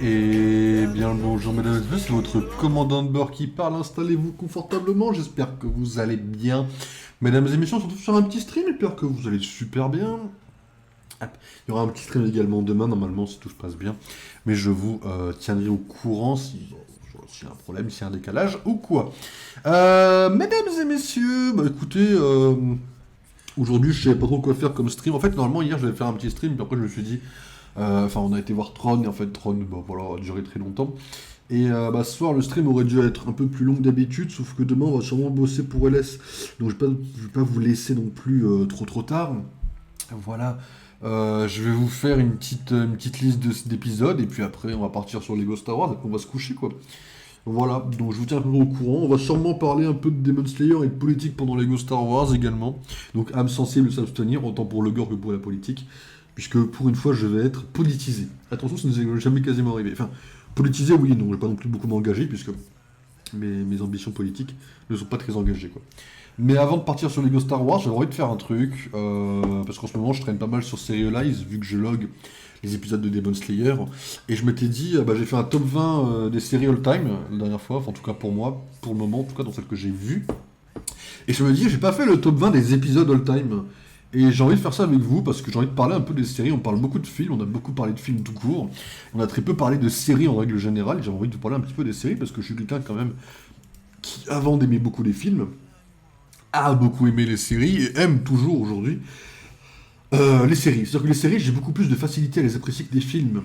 Et bien le bonjour mesdames et messieurs, c'est votre commandant de bord qui parle, installez-vous confortablement, j'espère que vous allez bien. Mesdames et messieurs, on se retrouve sur un petit stream, j'espère que vous allez super bien. Il y aura un petit stream également demain, normalement, si tout se passe bien. Mais je vous tiendrai au courant s'il y a un problème, s'il y a un décalage ou quoi. Mesdames et messieurs, bah écoutez, aujourd'hui je savais pas trop quoi faire comme stream. En fait, normalement, hier, je devais faire un petit stream, puis après, je me suis dit... Enfin, on a été voir Tron, et en fait, Tron, bah, voilà, a duré très longtemps. Et bah, ce soir, le stream aurait dû être un peu plus long que d'habitude, sauf que demain, on va sûrement bosser pour LS. Donc, je vais pas vous laisser non plus trop tard. Voilà. Je vais vous faire une petite liste d'épisodes, et puis après, on va partir sur Lego Star Wars, et puis on va se coucher, quoi. Voilà, donc je vous tiens un peu au courant. On va sûrement parler un peu de Demon Slayer et de politique pendant Lego Star Wars également. Donc, âme sensible, s'abstenir, autant pour le gore que pour la politique. Puisque pour une fois je vais être politisé. Attention, ça ne nous est jamais quasiment arrivé. Enfin, politisé, oui, non, je vais pas non plus beaucoup m'engager, puisque mes ambitions politiques ne sont pas très engagées, quoi. Mais avant de partir sur Lego Star Wars, j'avais envie de faire un truc, parce qu'en ce moment je traîne pas mal sur Serialize, vu que je log les épisodes de Demon Slayer, et je m'étais dit, bah, j'ai fait un top 20 des séries all-time, la dernière fois, enfin en tout cas pour moi, pour le moment, en tout cas dans celle que j'ai vue. Et je me dis, j'ai pas fait le top 20 des épisodes all-time. Et j'ai envie de faire ça avec vous parce que j'ai envie de parler un peu des séries. On parle beaucoup de films, on a beaucoup parlé de films tout court. On a très peu parlé de séries en règle générale. J'ai envie de vous parler un petit peu des séries parce que je suis quelqu'un quand même qui, avant d'aimer beaucoup les films, a beaucoup aimé les séries et aime toujours aujourd'hui les séries. C'est-à-dire que les séries, j'ai beaucoup plus de facilité à les apprécier que des films.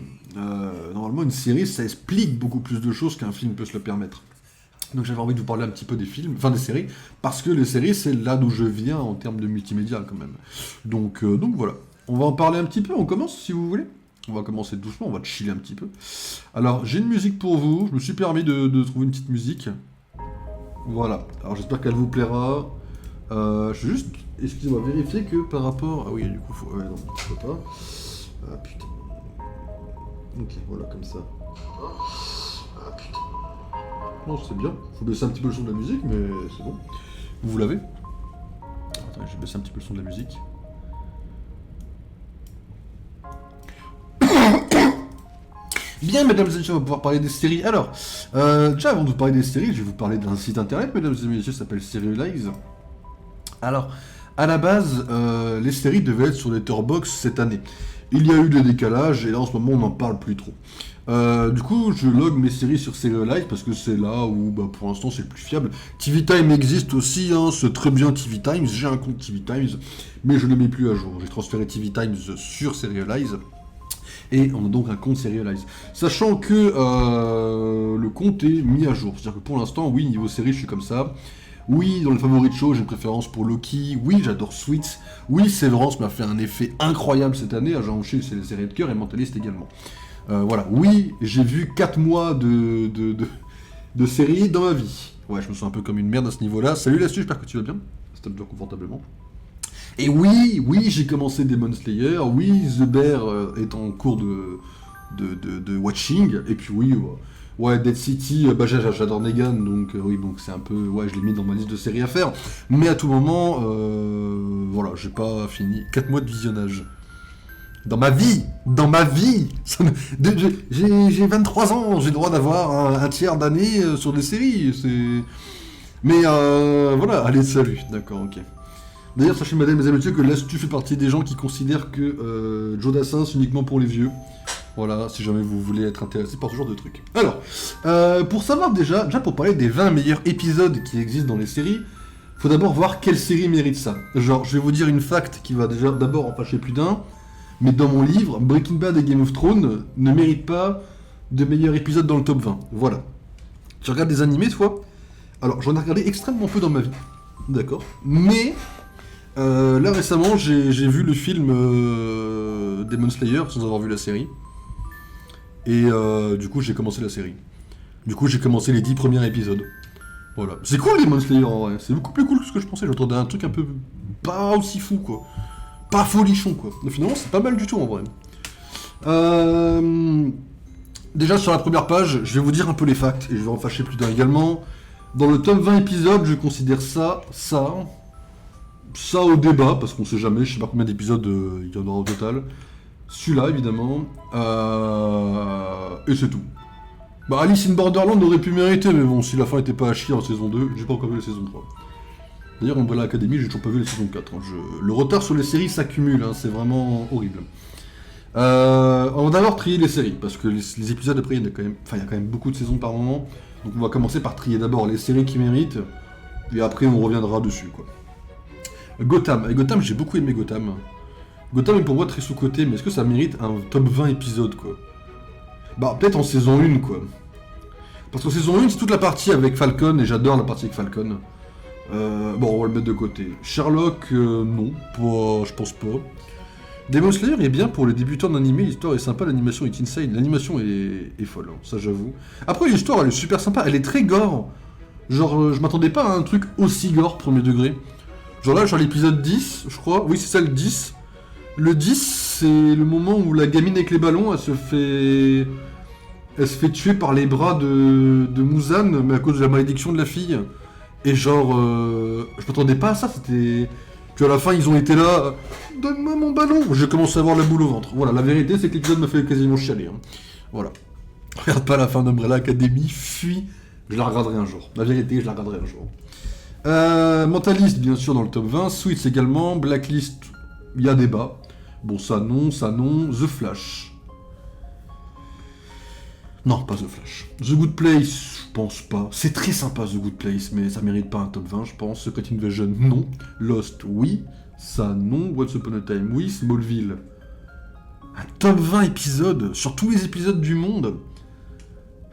Normalement, une série, ça explique beaucoup plus de choses qu'un film peut se le permettre. Donc j'avais envie de vous parler un petit peu des films, enfin des séries, parce que les séries c'est là d'où je viens en termes de multimédia quand même. Donc voilà, on va en parler un petit peu, on commence si vous voulez. On va commencer doucement, on va chiller un petit peu. Alors j'ai une musique pour vous, je me suis permis de trouver une petite musique. Voilà, alors j'espère qu'elle vous plaira. Je vais juste, excusez-moi, vérifier que par rapport... Ah oui, du coup, faut... Ouais, non, je peux pas. Ah putain. Ok, voilà, comme ça. Ah putain. Non, c'est bien. Faut baisser un petit peu le son de la musique, mais c'est bon. Vous l'avez? Attendez, je vais baisser un petit peu le son de la musique. Bien, mesdames et messieurs, on va pouvoir parler des séries. Alors, déjà avant de vous parler des séries, je vais vous parler d'un site internet, mesdames et messieurs, ça s'appelle Serialize. Alors, à la base, les séries devaient être sur Letterboxd cette année. Il y a eu des décalages, et là en ce moment on n'en parle plus trop. Du coup, je log mes séries sur Serialize parce que c'est là où, bah, pour l'instant, c'est le plus fiable. TV Time existe aussi, hein, c'est très bien TV Times. J'ai un compte TV Times, mais je ne le mets plus à jour. J'ai transféré TV Times sur Serialize. Et on a donc un compte Serialize. Sachant que le compte est mis à jour. C'est-à-dire que pour l'instant, oui, niveau série, je suis comme ça. Oui, dans les favoris de show, j'ai une préférence pour Loki. Oui, j'adore Suits. Oui, Severance m'a fait un effet incroyable cette année. À Jean Houchet, c'est les séries de cœur et Mentalist également. Voilà, oui, j'ai vu 4 mois de séries dans ma vie. Ouais, je me sens un peu comme une merde à ce niveau-là. Salut là-dessus, j'espère que tu vas bien. Stop-toi confortablement. Et oui, j'ai commencé Demon Slayer. Oui, The Bear est en cours de watching. Et puis oui, ouais, Dead City, bah j'adore Negan, donc oui, donc c'est un peu... Ouais, je l'ai mis dans ma liste de séries à faire. Mais à tout moment, voilà, j'ai pas fini. 4 mois de visionnage. Dans ma vie, j'ai 23 ans, j'ai le droit d'avoir un tiers d'année sur des séries, c'est... Mais voilà, allez, salut, d'accord, ok. D'ailleurs, sachez, mesdames et messieurs, que l'Astu fait partie des gens qui considèrent que Joe Dassin, c'est uniquement pour les vieux. Voilà, si jamais vous voulez être intéressé par ce genre de truc. Alors, pour savoir déjà pour parler des 20 meilleurs épisodes qui existent dans les séries, faut d'abord voir quelle série mérite ça. Genre, je vais vous dire une fact qui va déjà d'abord en fâcher plus d'un. Mais dans mon livre, Breaking Bad et Game of Thrones ne méritent pas de meilleurs épisodes dans le top 20. Voilà. Tu regardes des animés, toi? Alors, j'en ai regardé extrêmement peu dans ma vie. D'accord. Mais, là récemment, j'ai vu le film Demon Slayer sans avoir vu la série. Et du coup, j'ai commencé la série. Du coup, j'ai commencé les 10 premiers épisodes. Voilà. C'est cool, Demon Slayer, en vrai. C'est beaucoup plus cool que ce que je pensais. J'attendais un truc un peu... pas aussi fou, quoi. Pas folichon, quoi. Mais finalement, c'est pas mal du tout, en vrai. Déjà, sur la première page, je vais vous dire un peu les facts, et je vais en fâcher plus d'un également. Dans le top 20 épisodes, je considère ça au débat, parce qu'on sait jamais, je sais pas combien d'épisodes il y en aura au total. Celui-là, évidemment. Et c'est tout. Bah, Alice in Borderland aurait pu mériter, mais bon, si la fin était pas à chier en saison 2, j'ai pas encore vu la saison 3. D'ailleurs, Umbrella Academy, j'ai toujours pas vu la saison 4. Hein. Le retard sur les séries s'accumule, hein, c'est vraiment horrible. On va d'abord trier les séries, parce que les épisodes après, il y a quand même beaucoup de saisons par moment. Donc on va commencer par trier d'abord les séries qui méritent, et après on reviendra dessus, quoi. Gotham. Et Gotham, j'ai beaucoup aimé Gotham. Gotham est pour moi très sous-coté, mais est-ce que ça mérite un top 20 épisodes, quoi? Bah, peut-être en saison 1, quoi. Parce qu'en saison 1, c'est toute la partie avec Falcon, et j'adore la partie avec Falcon. Bon, on va le mettre de côté. Sherlock, non, je pense pas. Demon Slayer est bien pour les débutants d'animé, l'histoire est sympa, l'animation est insane, l'animation est folle, hein, ça j'avoue. Après l'histoire elle est super sympa, elle est très gore. Genre je m'attendais pas à un truc aussi gore premier degré. Genre là, genre l'épisode 10, je crois, oui c'est ça le 10. Le 10 c'est le moment où la gamine avec les ballons, elle se fait tuer par les bras de Muzan, mais à cause de la malédiction de la fille. Et genre, je m'attendais pas à ça, c'était... Puis à la fin, ils ont été là, donne-moi mon ballon. J'ai commencé à avoir la boule au ventre. Voilà, la vérité, c'est que l'épisode m'a fait quasiment chialer. Hein. Voilà. Regarde pas la fin d'Umbrella Academy, fuis. Je la regarderai un jour. La vérité, je la regarderai un jour. Mentalist, bien sûr, dans le top 20. Suits également. Blacklist, il y a débat. Bon, ça non, ça non. The Flash. Non, pas The Flash. The Good Place, je pense pas. C'est très sympa The Good Place, mais ça mérite pas un top 20, je pense. Secret Invasion, non. Lost, oui. Ça, non. Once Upon a Time, oui. Smallville. Un top 20 épisodes sur tous les épisodes du monde.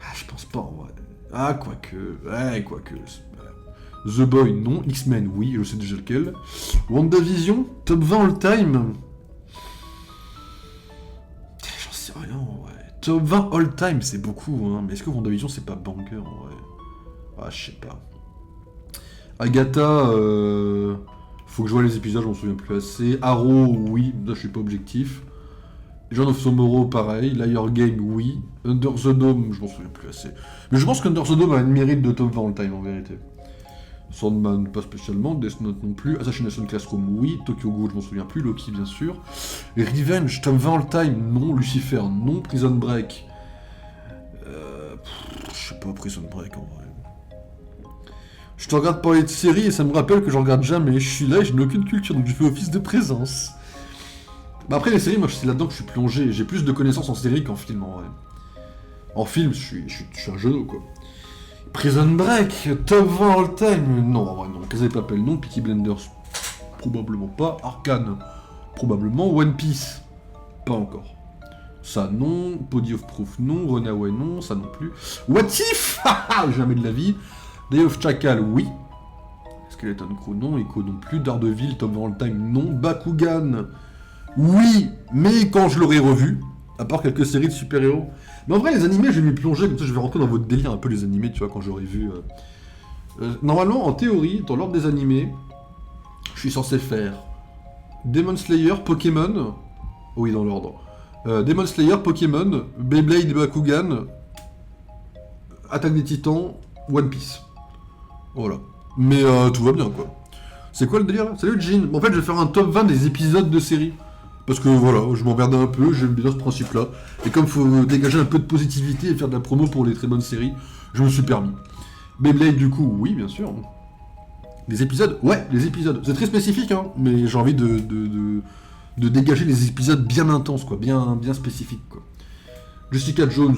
Ah, je pense pas en vrai. Ah, quoique. Ouais, quoique. The Boy, non. X-Men, oui, je sais déjà lequel. WandaVision, top 20 all-time. J'en sais rien, ouais. Top 20 all-time, c'est beaucoup, hein. Mais est-ce que WandaVision, c'est pas banger, en vrai? Ah, je sais pas. Agatha, faut que je vois les épisodes, je m'en souviens plus assez. Arrow, oui, là, je suis pas objectif. John of Tomorrow, pareil. Liar Game, oui. Under the Dome, je m'en souviens plus assez. Mais je pense qu'Under the Dome a une mérite de top 20 all-time, en vérité. Sandman, pas spécialement. Death Note non plus. Assassination Classroom, oui. Tokyo Ghoul, je m'en souviens plus. Loki, bien sûr. Revenge, top 20 all-time, non. Lucifer, non. Prison Break. Je sais pas, Prison Break, en vrai. Je te regarde parler de séries et ça me rappelle que je regarde jamais. Je suis là et je n'ai aucune culture, donc je fais office de présence. Bah après les séries, moi c'est là-dedans que je suis plongé. J'ai plus de connaissances en série qu'en film, en vrai. En film, je suis un genou, quoi. Prison Break, top 20 all-time, non, en vrai, non. Casa de Papel, non. Peaky Blinders, probablement pas. Arcane, probablement. One Piece, pas encore. Ça, non. Body of Proof, non. Runaway, non. Ça non plus. What If, jamais de la vie. Day of Chacal, oui. Skeleton Crew, non. Echo non plus. Daredevil, top 20 all-time, non. Bakugan, oui, mais quand je l'aurai revu, à part quelques séries de super-héros. Mais en vrai, les animés, je vais m'y plonger, comme ça je vais rentrer dans votre délire un peu les animés, tu vois, quand j'aurai vu. Normalement, en théorie, dans l'ordre des animés, je suis censé faire Demon Slayer, Pokémon. Oui, dans l'ordre. Demon Slayer, Pokémon, Beyblade et Bakugan, Attaque des Titans, One Piece. Voilà. Mais tout va bien, quoi. C'est quoi le délire là? Salut Jean. En fait, je vais faire un top 20 des épisodes de série. Parce que voilà, je m'emmerdais un peu, j'aime bien ce principe-là. Et comme il faut dégager un peu de positivité et faire de la promo pour les très bonnes séries, je me suis permis. Beyblade, du coup, oui, bien sûr. Les épisodes? Ouais, les épisodes. C'est très spécifique, hein, mais j'ai envie de dégager les épisodes bien intenses, quoi, bien spécifiques, quoi. Jessica Jones.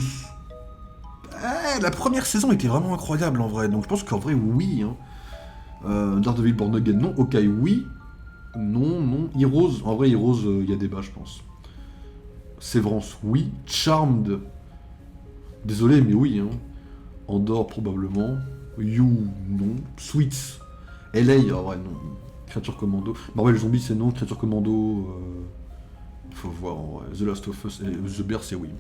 La première saison était vraiment incroyable, en vrai. Donc je pense qu'en vrai, oui, hein. Daredevil Born Again, non. Hawkeye, oui. Non. Heroes, en vrai, Heroes, il y a débat, je pense. Severance, oui. Charmed, désolé, mais oui, hein. Andor, probablement. You, non. Sweets, LA, en vrai, non. Créature Commando. Marvel Zombie, c'est non. Créature Commando, faut voir, en vrai. The Last of Us et The Bear, c'est oui.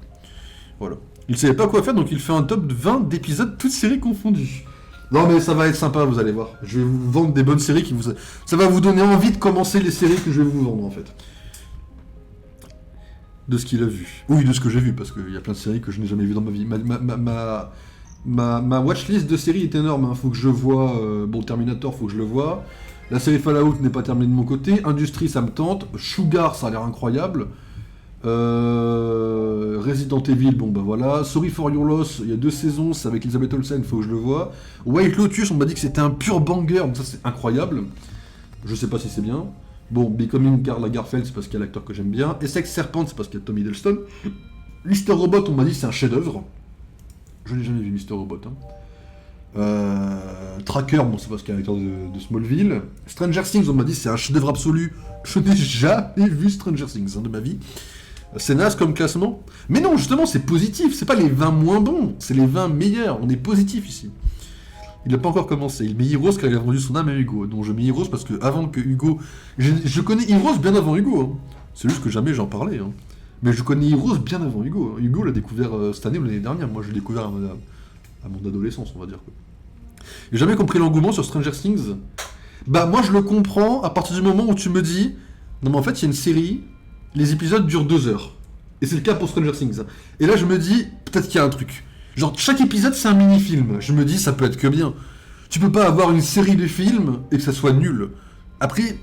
Voilà. Il savait pas quoi faire, donc il fait un top de 20 d'épisodes, toutes séries confondues. Non mais ça va être sympa, vous allez voir. Je vais vous vendre des bonnes séries qui vous... Ça va vous donner envie de commencer les séries que je vais vous vendre, en fait. De ce qu'il a vu. Oui, de ce que j'ai vu, parce qu'il y a plein de séries que je n'ai jamais vues dans ma vie. Ma watchlist de séries est énorme, hein. Faut que je vois... Bon, Terminator, faut que je le vois. La série Fallout n'est pas terminée de mon côté. Industrie, ça me tente. Sugar, ça a l'air incroyable. Resident Evil, bon bah voilà. Sorry for Your Loss, il y a 2 saisons, c'est avec Elizabeth Olsen, faut que je le voie. White Lotus, on m'a dit que c'était un pur banger, donc ça c'est incroyable. Je sais pas si c'est bien. Bon, Becoming Karl Lagerfeld, c'est parce qu'il y a l'acteur que j'aime bien. Essex Serpent, c'est parce qu'il y a Tom Hiddleston. Mr. Robot, on m'a dit c'est un chef-d'œuvre. Je n'ai jamais vu Mr. Robot. Tracker, bon, c'est parce qu'il y a l'acteur de Smallville. Stranger Things, on m'a dit c'est un chef-d'œuvre absolu. Je n'ai jamais vu Stranger Things de ma vie. C'est naze comme classement. Mais non, justement, c'est positif. C'est pas les 20 moins bons, c'est les 20 meilleurs. On est positif ici. Il n'a pas encore commencé. Il met Heroes car il a vendu son âme à Hugo. Donc je mets Heroes parce que avant que Hugo... Je connais Heroes bien avant Hugo. Hein. C'est juste que jamais j'en parlais. Hein. Mais je connais Heroes bien avant Hugo. Hein. Hugo l'a découvert cette année ou l'année dernière. Moi je l'ai découvert à mon adolescence, on va dire. Quoi. J'ai jamais compris l'engouement sur Stranger Things. Bah moi je le comprends à partir du moment où tu me dis... Non mais en fait il y a une série, les épisodes durent 2 heures. Et c'est le cas pour Stranger Things. Et là je me dis, peut-être qu'il y a un truc. Genre, chaque épisode, c'est un mini-film. Je me dis, ça peut être que bien. Tu peux pas avoir une série de films et que ça soit nul. Après,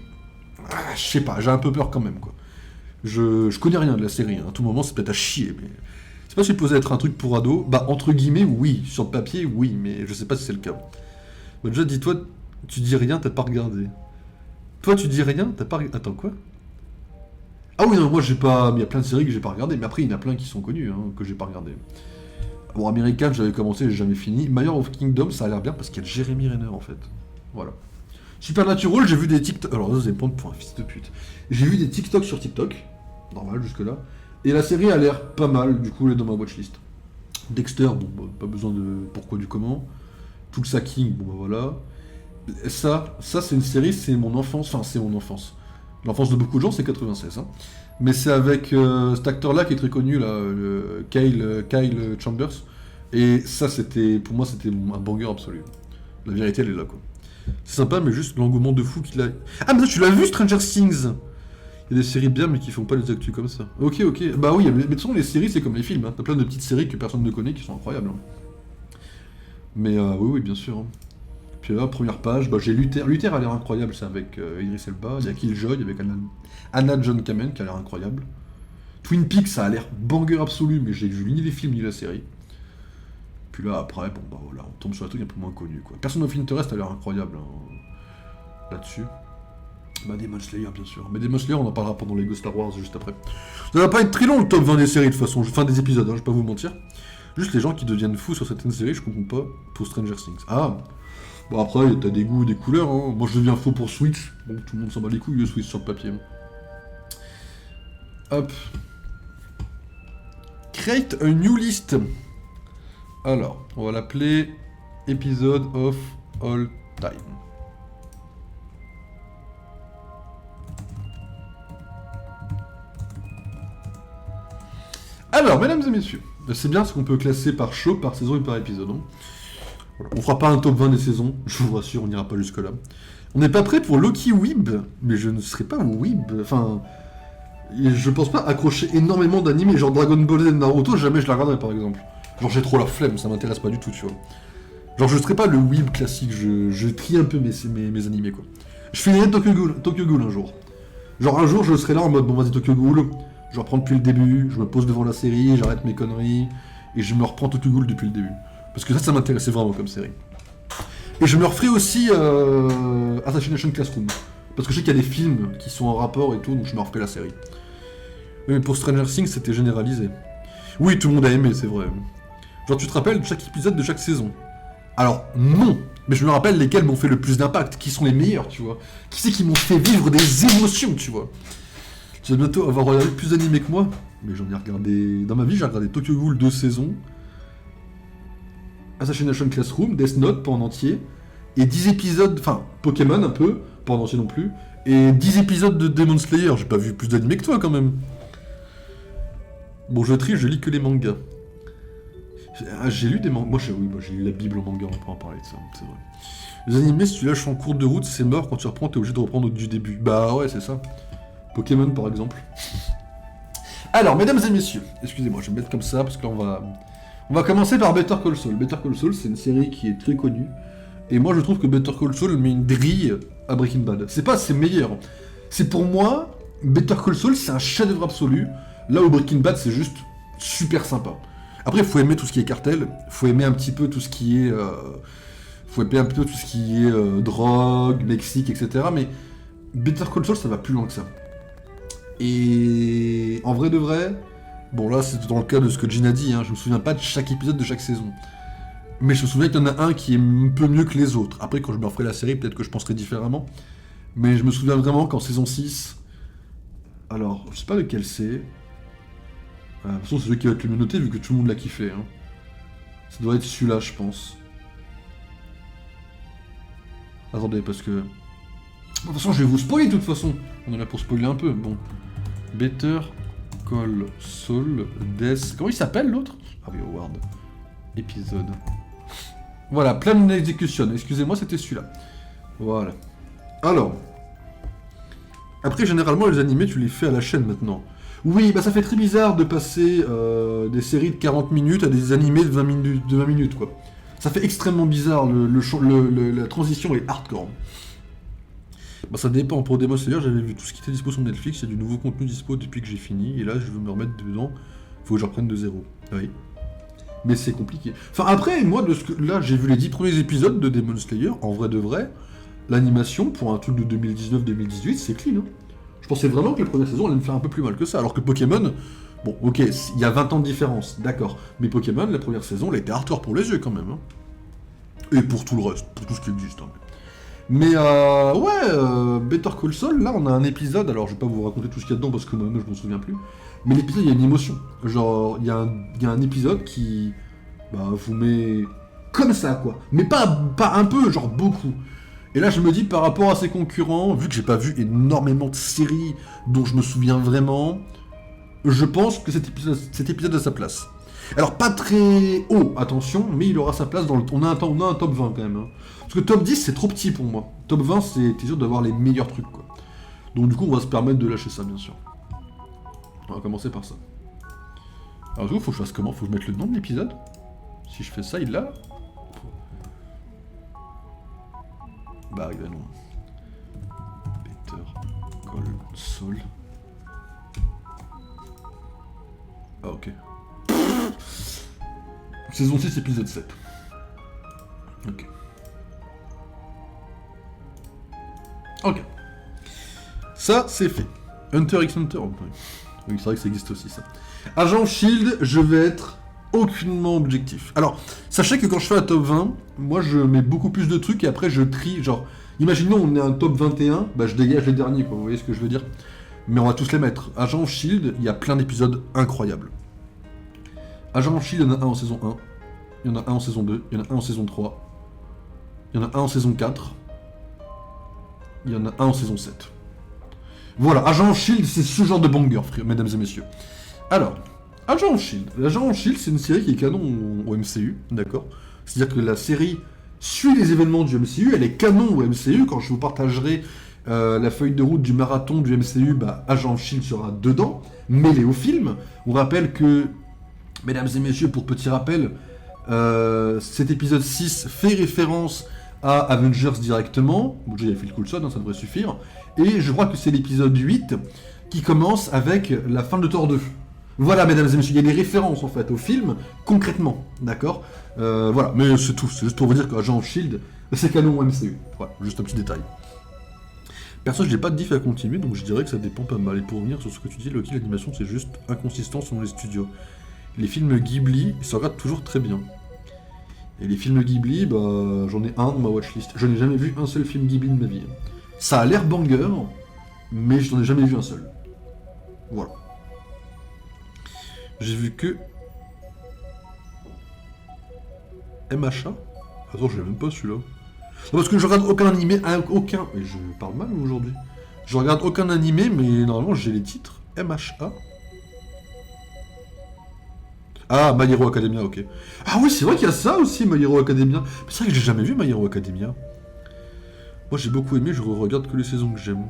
je sais pas, j'ai un peu peur quand même, quoi. Je connais rien de la série. Hein. À tout moment, c'est peut-être à chier, mais... C'est pas supposé être un truc pour ados. Bah, entre guillemets, oui. Sur le papier, oui, mais je sais pas si c'est le cas. Bah, déjà, dis-toi, tu dis rien, t'as pas regardé. Toi, tu dis rien, t'as pas... Attends, quoi? Ah oui, non, moi, j'ai pas... Il y a plein de séries que j'ai pas regardées, mais après, il y en a plein qui sont connues, hein, que j'ai pas regardées. Bon, American, j'avais commencé, j'ai jamais fini. Mayor of Kingdom, ça a l'air bien parce qu'il y a Jeremy Renner en fait. Voilà. Supernatural, j'ai vu des TikTok. Alors, là, vous allez me prendre pour un fils de pute. J'ai vu des TikTok sur TikTok. Normal, jusque-là. Et la série a l'air pas mal, du coup, elle est dans ma watchlist. Dexter, bon, bah, pas besoin de pourquoi du comment. Tulsa King, bon, bah voilà. Ça c'est une série, c'est mon enfance. Enfin, c'est mon enfance. L'enfance de beaucoup de gens, c'est 96. Hein. Mais c'est avec cet acteur-là qui est très connu, là, Kyle Chambers. Et ça, pour moi, c'était un banger absolu. La vérité, elle est là, quoi. C'est sympa, mais juste l'engouement de fou qu'il a... Ah, mais ça, tu l'as vu, Stranger Things? Il y a des séries bien, mais qui font pas les actus comme ça. Ok. Bah oui, mais de toute façon, les séries, c'est comme les films. Hein. T'as plein de petites séries que personne ne connaît qui sont incroyables. Hein. Mais oui, bien sûr. Hein. Puis là, première page, bah, j'ai Luther. Luther a l'air incroyable, c'est avec Idris Elba. Il y a Killjoy avec Anna John Kamen qui a l'air incroyable. Twin Peaks, ça a l'air banger absolu, mais j'ai vu ni les films ni la série. Puis là, après, bon, bah voilà, on tombe sur un truc un peu moins connu, quoi. Person of Interest a l'air incroyable hein, là-dessus. Bah, Demon Slayer, bien sûr. Mais Demon Slayer, on en parlera pendant les Go Star Wars juste après. Ça va pas être très long le top 20 des séries, de toute façon. Fin des épisodes, hein, je vais pas vous mentir. Juste les gens qui deviennent fous sur certaines séries, je comprends pas, pour Stranger Things. Ah! Bon après, t'as des goûts, des couleurs, hein. Moi je deviens faux pour Switch. Bon, tout le monde s'en bat les couilles de Switch sur le papier. Hop. Create a new list. Alors, on va l'appeler Episode of All Time. Alors, mesdames et messieurs, c'est bien ce qu'on peut classer par show, par saison et par épisode. Hein. Voilà. On fera pas un top 20 des saisons, je vous rassure, on n'ira pas jusque-là. On n'est pas prêt pour Loki Weeb, mais je ne serai pas Weeb, enfin... Je pense pas accrocher énormément d'animés, genre Dragon Ball Z et Naruto, jamais je la regarderai par exemple. Genre j'ai trop la flemme, ça m'intéresse pas du tout, tu vois. Genre je serai pas le Weeb classique, je trie un peu mes animés, quoi. Je finirai Tokyo Ghoul un jour. Genre un jour je serai là en mode, bon vas-y Tokyo Ghoul, je reprends depuis le début, je me pose devant la série, j'arrête mes conneries, et je me reprends Tokyo Ghoul depuis le début. Parce que ça m'intéressait vraiment comme série. Et je me referai aussi Assassination Classroom. Parce que je sais qu'il y a des films qui sont en rapport et tout, donc je me referai la série. Mais pour Stranger Things, c'était généralisé. Oui, tout le monde a aimé, c'est vrai. Genre, tu te rappelles de chaque épisode de chaque saison? Alors, non. Mais je me rappelle lesquels m'ont fait le plus d'impact, qui sont les meilleurs, tu vois. Qui c'est qui m'ont fait vivre des émotions, tu vois. Tu vas bientôt avoir regardé plus d'animés que moi. Mais j'en ai regardé... Dans ma vie, j'ai regardé Tokyo Ghoul 2 saisons. Assassination Classroom, Death Note, pas en entier. Et 10 épisodes... Enfin, Pokémon un peu, pas en entier non plus. Et 10 épisodes de Demon Slayer. J'ai pas vu plus d'animés que toi, quand même. Bon, je trie, je lis que les mangas. J'ai lu des mangas. Moi, j'ai lu la Bible en manga, on peut en parler de ça, c'est vrai. Les animés, si tu lâches en cours de route, c'est mort. Quand tu reprends, t'es obligé de reprendre du début. Bah ouais, c'est ça. Pokémon, par exemple. Alors, mesdames et messieurs, excusez-moi, je vais me mettre comme ça, parce que là, on va commencer par Better Call Saul. Better Call Saul, c'est une série qui est très connue. Et moi, je trouve que Better Call Saul met une grille à Breaking Bad. C'est pas ses meilleurs. C'est pour moi, Better Call Saul, c'est un chef-d'œuvre absolu. Là où Breaking Bad, c'est juste super sympa. Après, il faut aimer tout ce qui est cartel, faut aimer un petit peu tout ce qui est... faut aimer un peu tout ce qui est drogue, Mexique, etc. Mais Better Call Saul, ça va plus loin que ça. Et en vrai de vrai, bon là c'est dans le cas de ce que Gin a dit, hein, je me souviens pas de chaque épisode de chaque saison. Mais je me souviens qu'il y en a un qui est un peu mieux que les autres. Après quand je me referai la série, peut-être que je penserai différemment. Mais je me souviens vraiment qu'en saison 6... Alors, je sais pas lequel c'est. De toute façon c'est celui qui va être le mieux noté vu que tout le monde l'a kiffé. Hein. Ça doit être celui-là je pense. Attendez parce que... De toute façon je vais vous spoiler de toute façon. On est là pour spoiler un peu, bon. Better Call Saul, Death... Comment il s'appelle l'autre? Ah oui, Howard. Épisode. Voilà, Plan Execution. Excusez-moi, c'était celui-là. Voilà. Alors. Après, généralement, les animés, tu les fais à la chaîne maintenant. Oui, bah ça fait très bizarre de passer des séries de 40 minutes à des animés de 20 minutes, quoi. Ça fait extrêmement bizarre, la transition est hardcore. Bah ça dépend, pour Demon Slayer, j'avais vu tout ce qui était dispo sur Netflix, il y a du nouveau contenu dispo depuis que j'ai fini, et là je veux me remettre dedans, faut que je reprenne de zéro. Oui. Mais c'est compliqué. Enfin après, moi, là j'ai vu les 10 premiers épisodes de Demon Slayer, en vrai de vrai, l'animation, pour un truc de 2019-2018, c'est clean. Hein. Je pensais vraiment que les premières saisons allaient me faire un peu plus mal que ça, alors que Pokémon, bon ok, il y a 20 ans de différence, d'accord, mais Pokémon, la première saison, elle était hardcore pour les yeux quand même. Hein. Et pour tout le reste, pour tout ce qui existe. Hein. Mais Better Call Saul, là on a un épisode, alors je vais pas vous raconter tout ce qu'il y a dedans parce que moi-même je m'en souviens plus, mais l'épisode il y a une émotion, genre il y a un épisode qui vous met comme ça quoi, mais pas un peu, genre beaucoup. Et là je me dis par rapport à ses concurrents, vu que j'ai pas vu énormément de séries dont je me souviens vraiment, je pense que cet épisode a sa place. Alors pas très haut, attention, mais il aura sa place dans le... On a un top 20 quand même. Hein. Parce que top 10 c'est trop petit pour moi. Top 20 t'es sûr d'avoir les meilleurs trucs quoi. Donc du coup on va se permettre de lâcher ça bien sûr. On va commencer par ça. Alors du coup faut que je fasse comment? Faut que je mette le nom de l'épisode? Si je fais ça il l'a? Bah non. Better Call Saul. Ah ok. Saison 6, épisode 7. Ok. Ok. Ça, c'est fait. Hunter x Hunter. Oui, c'est vrai que ça existe aussi, ça. Agent Shield, je vais être aucunement objectif. Alors, sachez que quand je fais un top 20, moi, je mets beaucoup plus de trucs et après, je trie. Genre, imaginons, on est un top 21, bah, je dégage les derniers, quoi. Vous voyez ce que je veux dire? Mais on va tous les mettre. Agent Shield, il y a plein d'épisodes incroyables. Agent Shield, il y en a un en saison 1. Il y en a un en saison 2. Il y en a un en saison 3. Il y en a un en saison 4. Il y en a un en saison 7. Voilà, Agent Shield, c'est ce genre de banger, mesdames et messieurs. Alors, Agent Shield. Agent Shield, c'est une série qui est canon au MCU, d'accord? C'est-à-dire que la série suit les événements du MCU, elle est canon au MCU. Quand je vous partagerai la feuille de route du marathon du MCU, Agent Shield sera dedans, mêlé au film. On rappelle que, mesdames et messieurs, pour petit rappel, cet épisode 6 fait référence à Avengers directement. Bon, déjà il y a Phil Coulson, hein, ça devrait suffire. Et je crois que c'est l'épisode 8 qui commence avec la fin de Thor 2. Voilà, mesdames et messieurs, il y a des références en fait au film, concrètement, d'accord. Voilà, mais c'est tout, c'est juste pour vous dire qu'Agent Shield, c'est canon au MCU. Voilà, juste un petit détail. Perso, je n'ai pas de diff à continuer, donc je dirais que ça dépend pas mal. Et pour revenir sur ce que tu dis, Loki, l'animation c'est juste inconsistant selon les studios. Les films Ghibli, ils se regardent toujours très bien. Et les films Ghibli, j'en ai un dans ma watchlist. Je n'ai jamais vu un seul film Ghibli de ma vie. Ça a l'air banger, mais je n'en ai jamais vu un seul. Voilà. J'ai vu que... MHA? Attends, je l'ai même pas celui-là. Non, parce que je regarde aucun animé, aucun... Mais je parle mal aujourd'hui. Je regarde aucun animé, mais normalement j'ai les titres. MHA. Ah, My Hero Academia, ok. Ah oui, c'est vrai qu'il y a ça aussi, My Hero Academia. Mais c'est vrai que j'ai jamais vu My Hero Academia. Moi j'ai beaucoup aimé, je regarde que les saisons que j'aime.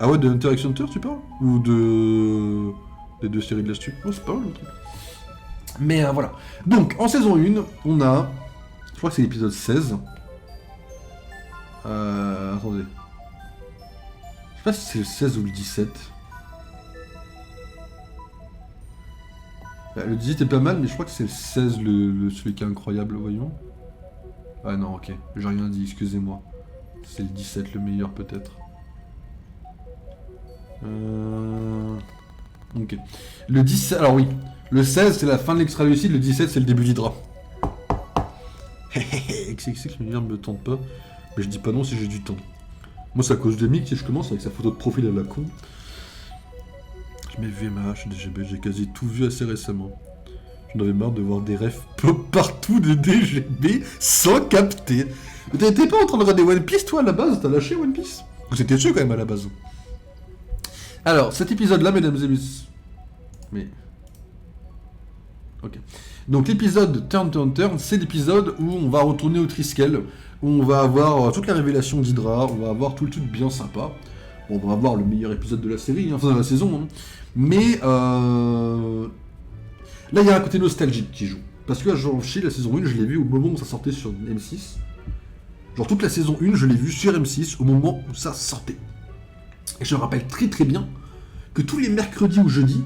Ah ouais, de Hunter x Hunter, tu parles? Ou de... des deux séries de l'astu? Oh, c'est pas mal le truc. Mais voilà. Donc, en saison 1, on a... Je crois que c'est l'épisode 16. Attendez. Je sais pas si c'est le 16 ou le 17. Le 18 est pas mal, mais je crois que c'est le 16 celui qui est incroyable, voyons. Ah non, ok, j'ai rien dit, excusez-moi. C'est le 17 le meilleur peut-être. Ok. Le 17, alors oui. Le 16 c'est la fin de l'extra lucide, le 17 c'est le début d'Hydra. XXX, le meilleur ne me tente pas. Mais je dis pas non si j'ai du temps. Moi c'est à cause de Mick, si je commence avec sa photo de profil à la con. Je mets VMH, DGB, j'ai quasi tout vu assez récemment. J'en avais marre de voir des refs pop partout de DGB sans capter. Mais t'étais pas en train de regarder One Piece toi à la base? T'as lâché One Piece? Ou c'était dessus quand même à la base? Alors, cet épisode-là, mesdames et messieurs... Mais... Ok. Donc l'épisode Turn Turn Turn, c'est l'épisode où on va retourner au Triskel, où on va avoir toute la révélation d'Hydra, on va avoir tout le truc bien sympa. Bon, on va avoir le meilleur épisode de la série, enfin de la saison, hein. Mais là, il y a un côté nostalgique qui joue. Parce que Agent of Shield, la saison 1, je l'ai vu au moment où ça sortait sur M6. Genre toute la saison 1, je l'ai vu sur M6 au moment où ça sortait. Et je me rappelle très très bien que tous les mercredis ou jeudis,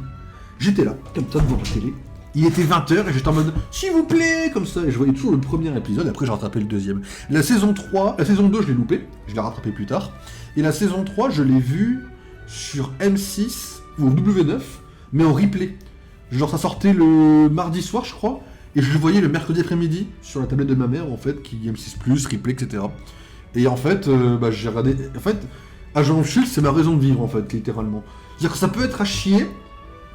j'étais là, comme ça, devant la télé. Il était 20h et j'étais en mode « S'il vous plaît !» comme ça. Et je voyais toujours le premier épisode, et après j'ai rattrapé le deuxième. La saison 2, je l'ai loupé, je l'ai rattrapé plus tard. Et la saison 3, je l'ai vue sur M6 ou W9, mais en replay. Genre ça sortait le mardi soir, je crois, et je le voyais le mercredi après-midi sur la tablette de ma mère, en fait, qui M6+, replay, etc. Et en fait, j'ai regardé... En fait, Agent of Shield, c'est ma raison de vivre, en fait, littéralement. C'est-à-dire que ça peut être à chier,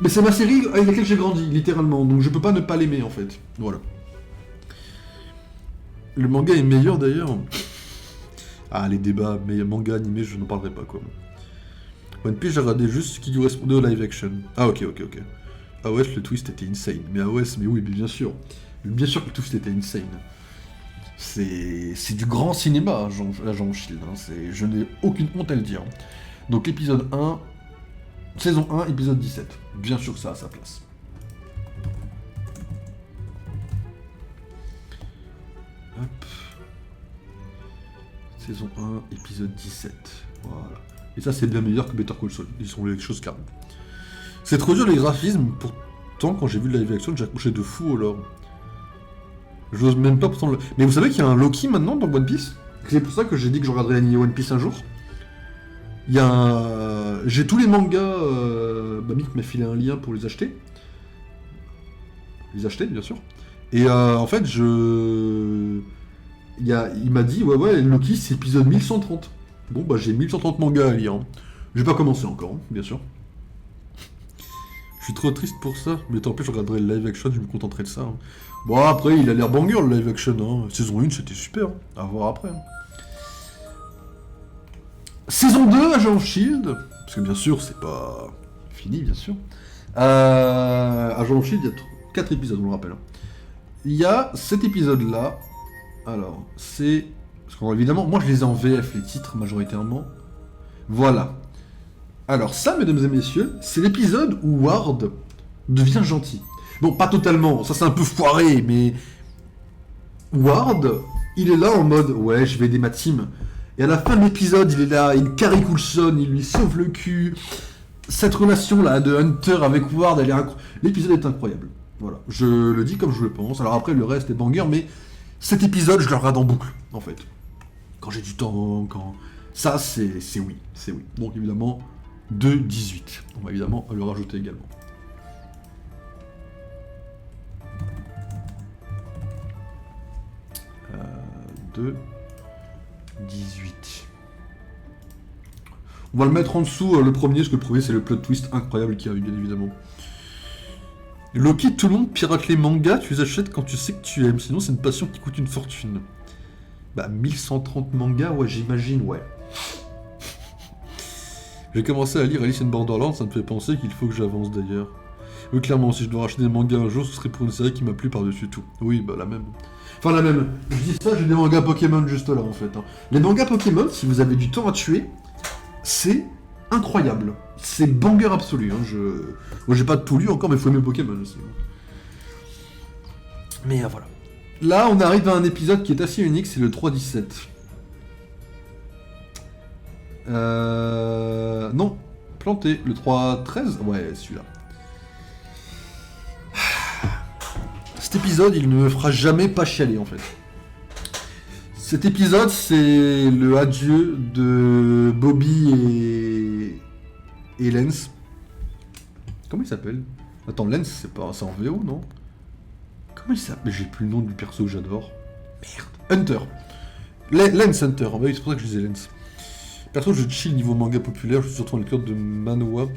mais c'est ma série avec laquelle j'ai grandi, littéralement, donc je peux pas ne pas l'aimer, en fait. Voilà. Le manga est meilleur, d'ailleurs. Ah, les débats, mais manga animé, je n'en parlerai pas, quoi. One Piece, j'ai regardé juste ce qui correspondait au live action. Ah, ok. AOS, le twist était insane. Mais AOS, mais oui, mais bien sûr. Bien sûr que le twist était insane. C'est du grand cinéma, Agent Shield. Hein. Je n'ai aucune honte à le dire. Donc l'épisode 1, saison 1, épisode 17. Bien sûr que ça a sa place. Hop. Saison 1, épisode 17. Voilà. Et ça, c'est bien meilleur que Better Call Saul. Ils sont les choses carrément. C'est trop dur les graphismes. Pourtant, quand j'ai vu le live action, j'ai accroché de fou au lore. J'ose même pas pourtant le... Mais vous savez qu'il y a un Loki maintenant dans One Piece? C'est pour ça que j'ai dit que je regarderais One Piece un jour. Il y a un... J'ai tous les mangas... Mick m'a filé un lien pour les acheter. Les acheter, bien sûr. Et en fait, il m'a dit, ouais, Loki, c'est épisode 1130. Bon, bah j'ai 1130 mangas à lire. Hein. J'ai pas commencé encore, hein, bien sûr. Je suis trop triste pour ça. Mais tant pis, je regarderai le live action, je me contenterai de ça. Hein. Bon, après, il a l'air banger, le live action. Hein. Saison 1, c'était super. Hein. À voir après. Hein. Saison 2, Agent Shield. Parce que bien sûr, c'est pas fini, bien sûr. Agent Shield, il y a 4 épisodes, on le rappelle. Hein. Il y a cet épisode-là. Alors, c'est... Parce qu'évidemment, moi je les ai en VF, les titres, majoritairement. Voilà. Alors ça, mesdames et messieurs, c'est l'épisode où Ward devient gentil. Bon, pas totalement, ça c'est un peu foiré, mais... Ward, il est là en mode, ouais, je vais aider ma team. Et à la fin de l'épisode, il est là, il carry Coulson, il lui sauve le cul. Cette relation-là de Hunter avec Ward, elle est l'épisode est incroyable. Voilà, je le dis comme je le pense. Alors après, le reste est banger, mais cet épisode, je le regarde en boucle, en fait. Quand j'ai du temps, quand... Ça, c'est oui, c'est oui. Donc évidemment, 2-18. On va évidemment le rajouter également. Euh, 2-18. On va le mettre en dessous, le premier, parce que le premier, c'est le plot twist incroyable qu'il y a eu, bien évidemment. Loki, tout le monde pirate les mangas, tu les achètes quand tu sais que tu aimes, sinon c'est une passion qui coûte une fortune. Bah, 1130 mangas, ouais, j'imagine, ouais. J'ai commencé à lire Alice in Borderland, ça me fait penser qu'il faut que j'avance d'ailleurs. Oui, clairement, si je dois racheter des mangas un jour, ce serait pour une série qui m'a plu par-dessus tout. Oui, bah la même. Enfin, la même. Je dis ça, j'ai des mangas Pokémon juste là, en fait. Hein. Les mangas Pokémon, si vous avez du temps à tuer, c'est incroyable. C'est banger absolu. Hein. Moi, j'ai pas tout lu encore, mais il faut aimer Pokémon aussi. Mais voilà. Là, on arrive à un épisode qui est assez unique, c'est le 3-17. Non, planté. Le 3-13 ouais, celui-là. épisode, il ne me fera jamais pas chialer en fait. Cet épisode, c'est le adieu de Bobby et Lance. Comment il s'appelle? Attends, Lance, c'est en VO, non? Comment il s'appelle? J'ai plus le nom du perso que j'adore. Merde. Hunter. Lance Hunter. Ah bah oui, c'est pour ça que je disais Lance. Perso, je chill niveau manga populaire, je suis surtout en lecture de manhwa.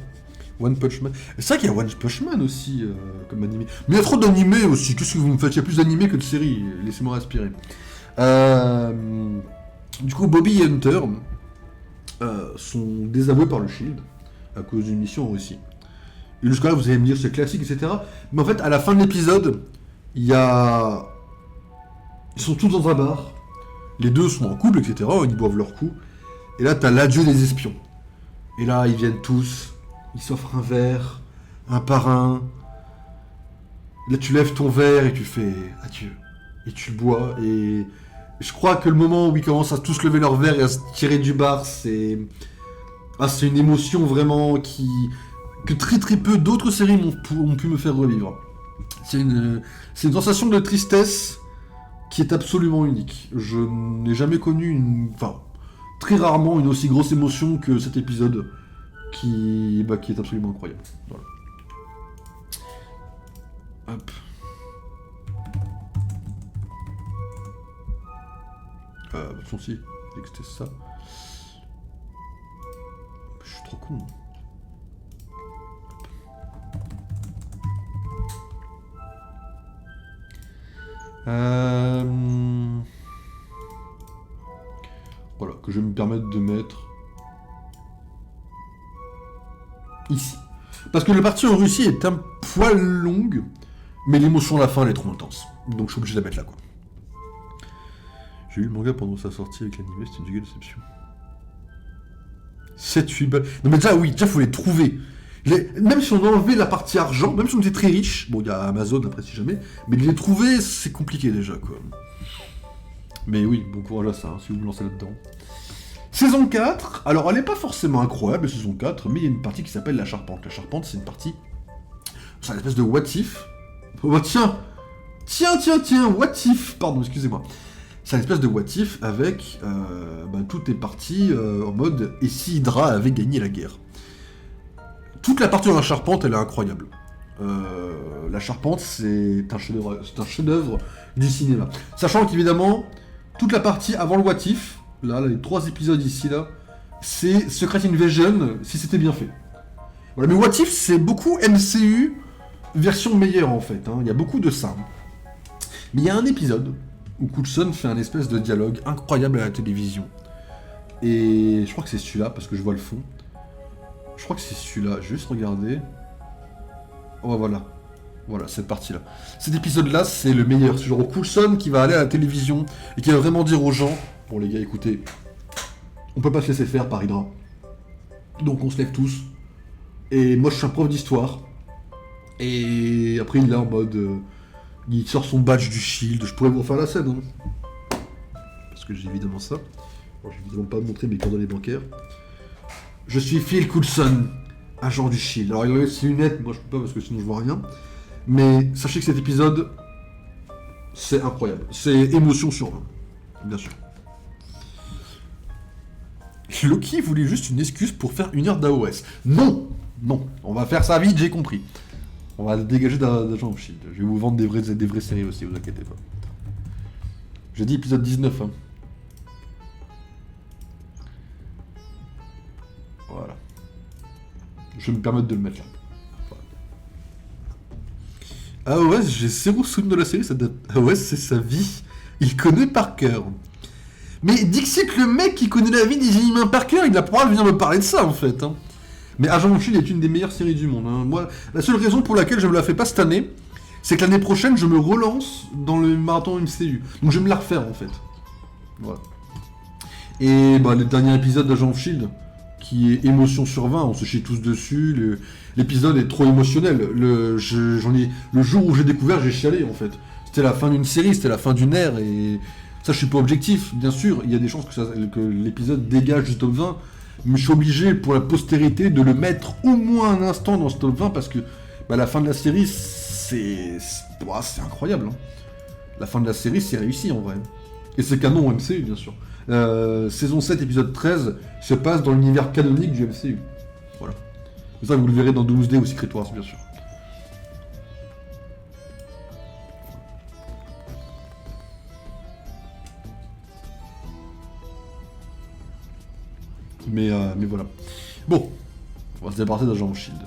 One Punch Man. C'est vrai qu'il y a One Punch Man aussi comme animé. Mais il y a trop d'animés aussi. Qu'est-ce que vous me faites? Il y a plus d'animés que de séries. Laissez-moi respirer. Du coup, Bobby et Hunter sont désavoués par le Shield à cause d'une mission en Russie. Et jusqu'à là, vous allez me dire c'est classique, etc. Mais en fait, à la fin de l'épisode, il y a... Ils sont tous dans un bar. Les deux sont en couple, etc. Ils boivent leur coup. Et là, t'as l'adieu des espions. Et là, ils viennent tous. Ils s'offrent un verre, un par un. Là, tu lèves ton verre et tu fais adieu. Et tu le bois. Et je crois que le moment où ils commencent à tous lever leur verre et à se tirer du bar, c'est... Ah, c'est une émotion vraiment que très très peu d'autres séries ont pu me faire revivre. C'est une sensation de tristesse qui est absolument unique. Je n'ai jamais connu très rarement une aussi grosse émotion que cet épisode qui est absolument incroyable. Voilà. Hop. Son si, dès que c'était ça. Je suis trop con. Voilà, que je vais me permettre de mettre ici. Parce que la partie en Russie est un poil longue, mais l'émotion à la fin elle est trop intense. Donc je suis obligé de la mettre là, quoi. J'ai eu le manga pendant sa sortie avec l'anime, c'était une giga déception. 7-8 balles. Non mais déjà faut les trouver. Même si on enlevait la partie argent, même si on était très riche, bon il y a Amazon après si jamais, mais de les trouver c'est compliqué déjà quoi. Mais oui, bon courage à ça, hein, si vous vous lancez là-dedans. Saison 4, alors elle est pas forcément incroyable la saison 4, mais il y a une partie qui s'appelle la charpente. La charpente c'est une partie, c'est une espèce de what if. Oh tiens, what if, pardon excusez-moi. C'est une espèce de what if avec tout est parti en mode et si Hydra avait gagné la guerre. Toute la partie de la charpente, elle est incroyable. La charpente, c'est un chef-d'œuvre du cinéma. Sachant qu'évidemment, toute la partie avant le what if, là les 3 épisodes ici, là, c'est Secret Invasion, si c'était bien fait. Voilà, mais what if, c'est beaucoup MCU, version meilleure en fait. Hein. Il y a beaucoup de ça. Mais il y a un épisode où Coulson fait un espèce de dialogue incroyable à la télévision. Et je crois que c'est celui-là, parce que je vois le fond. Je crois que c'est celui-là, juste regarder. Oh voilà. Voilà, cette partie-là. Cet épisode-là, c'est le meilleur. C'est genre Coulson qui va aller à la télévision et qui va vraiment dire aux gens, bon les gars, écoutez, on peut pas se laisser faire par Hydra. Donc on se lève tous. Et moi je suis un prof d'histoire. Et après il est là en mode... il sort son badge du Shield. Je pourrais vous refaire la scène, hein. Parce que j'ai évidemment ça. Alors, je vais évidemment pas montrer mes coordonnées bancaires. Je suis Phil Coulson, agent du Shield. Alors il enlève ses lunettes, moi je peux pas parce que sinon je vois rien. Mais sachez que cet épisode, c'est incroyable. C'est émotion sur 20, bien sûr. Loki voulait juste une excuse pour faire 1 heure d'AOS. Non, on va faire ça vite, j'ai compris. On va dégager d'agent au Shield. Je vais vous vendre des vraies séries aussi, vous inquiétez pas. J'ai dit épisode 19, hein. Voilà. Je vais me permettre de le mettre là. Voilà. AOS, j'ai zéro souvenir de la série, ça date... AOS, c'est sa vie. Il connaît par cœur. Mais Dixit, le mec qui connaît la vie des inhumains par cœur, il a pas venir me parler de ça en fait. Hein. Mais Agent of Shield est une des meilleures séries du monde. Hein. Moi, la seule raison pour laquelle je me la fais pas cette année, c'est que l'année prochaine, je me relance dans le marathon MCU. Donc je vais me la refaire en fait. Voilà. Et le dernier épisode d'Agent of Shield, qui est émotion sur 20, on se chie tous dessus, l'épisode est trop émotionnel. Le jour où j'ai découvert, j'ai chialé en fait. C'était la fin d'une série, c'était la fin d'une ère, et ça je suis pas objectif, bien sûr, il y a des chances que l'épisode dégage du top 20, mais je suis obligé pour la postérité de le mettre au moins un instant dans ce top 20, parce que la fin de la série, ouah, c'est incroyable. Hein. La fin de la série, c'est réussi en vrai. Et c'est canon au MCU, bien sûr. Saison 7, épisode 13, se passe dans l'univers canonique du MCU. Voilà. Ça, vous le verrez dans Doomsday ou Secret Wars, bien sûr. Mais voilà. Bon, on va se débarrasser d'Agent Shield.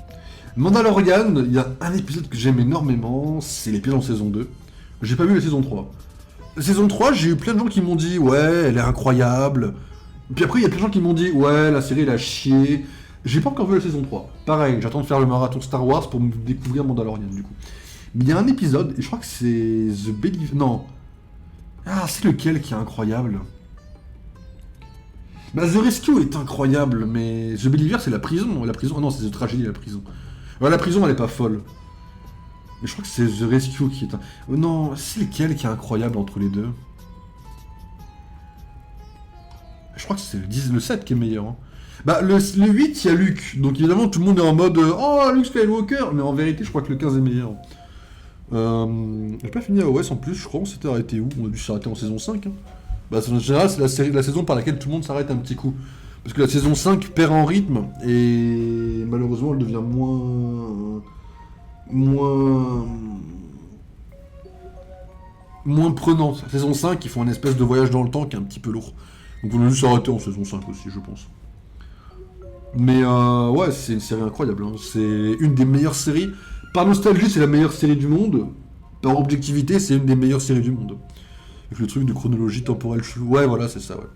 Mandalorian, il y a un épisode que j'aime énormément, c'est l'épisode en saison 2. J'ai pas vu la saison 3. La saison 3, j'ai eu plein de gens qui m'ont dit « Ouais, elle est incroyable ». Puis après, il y a plein de gens qui m'ont dit « Ouais, la série, elle a chié ». J'ai pas encore vu la saison 3. Pareil, j'attends de faire le marathon Star Wars pour me découvrir Mandalorian, du coup. Mais il y a un épisode, et je crois que c'est The Believer... Non. Ah, c'est lequel qui est incroyable? Bah, The Rescue est incroyable, mais The Believer, c'est la prison. La prison... Ah non, c'est The Tragedy, la prison. Ouais, la prison, elle est pas folle. Mais je crois que c'est The Rescue qui est... Oh non, c'est lequel qui est incroyable entre les deux? Je crois que c'est le 7 qui est meilleur. Hein. Bah, le 8, il y a Luke. Donc évidemment, tout le monde est en mode oh, Luke Skywalker. Mais en vérité, je crois que le 15 est meilleur. J'ai pas fini AOS en plus, je crois. On s'était arrêté où? On a dû s'arrêter en saison 5. Hein. Bah, en général, c'est la saison par laquelle tout le monde s'arrête un petit coup. Parce que la saison 5 perd en rythme. Et malheureusement, elle devient moins prenante. La saison 5, ils font une espèce de voyage dans le temps qui est un petit peu lourd. Donc on a dû s'arrêter en saison 5 aussi, je pense. Mais ouais, c'est une série incroyable. Hein. C'est une des meilleures séries. Par nostalgie, c'est la meilleure série du monde. Par objectivité, c'est une des meilleures séries du monde. Avec le truc de chronologie temporelle chelou. Ouais, voilà, c'est ça, ouais.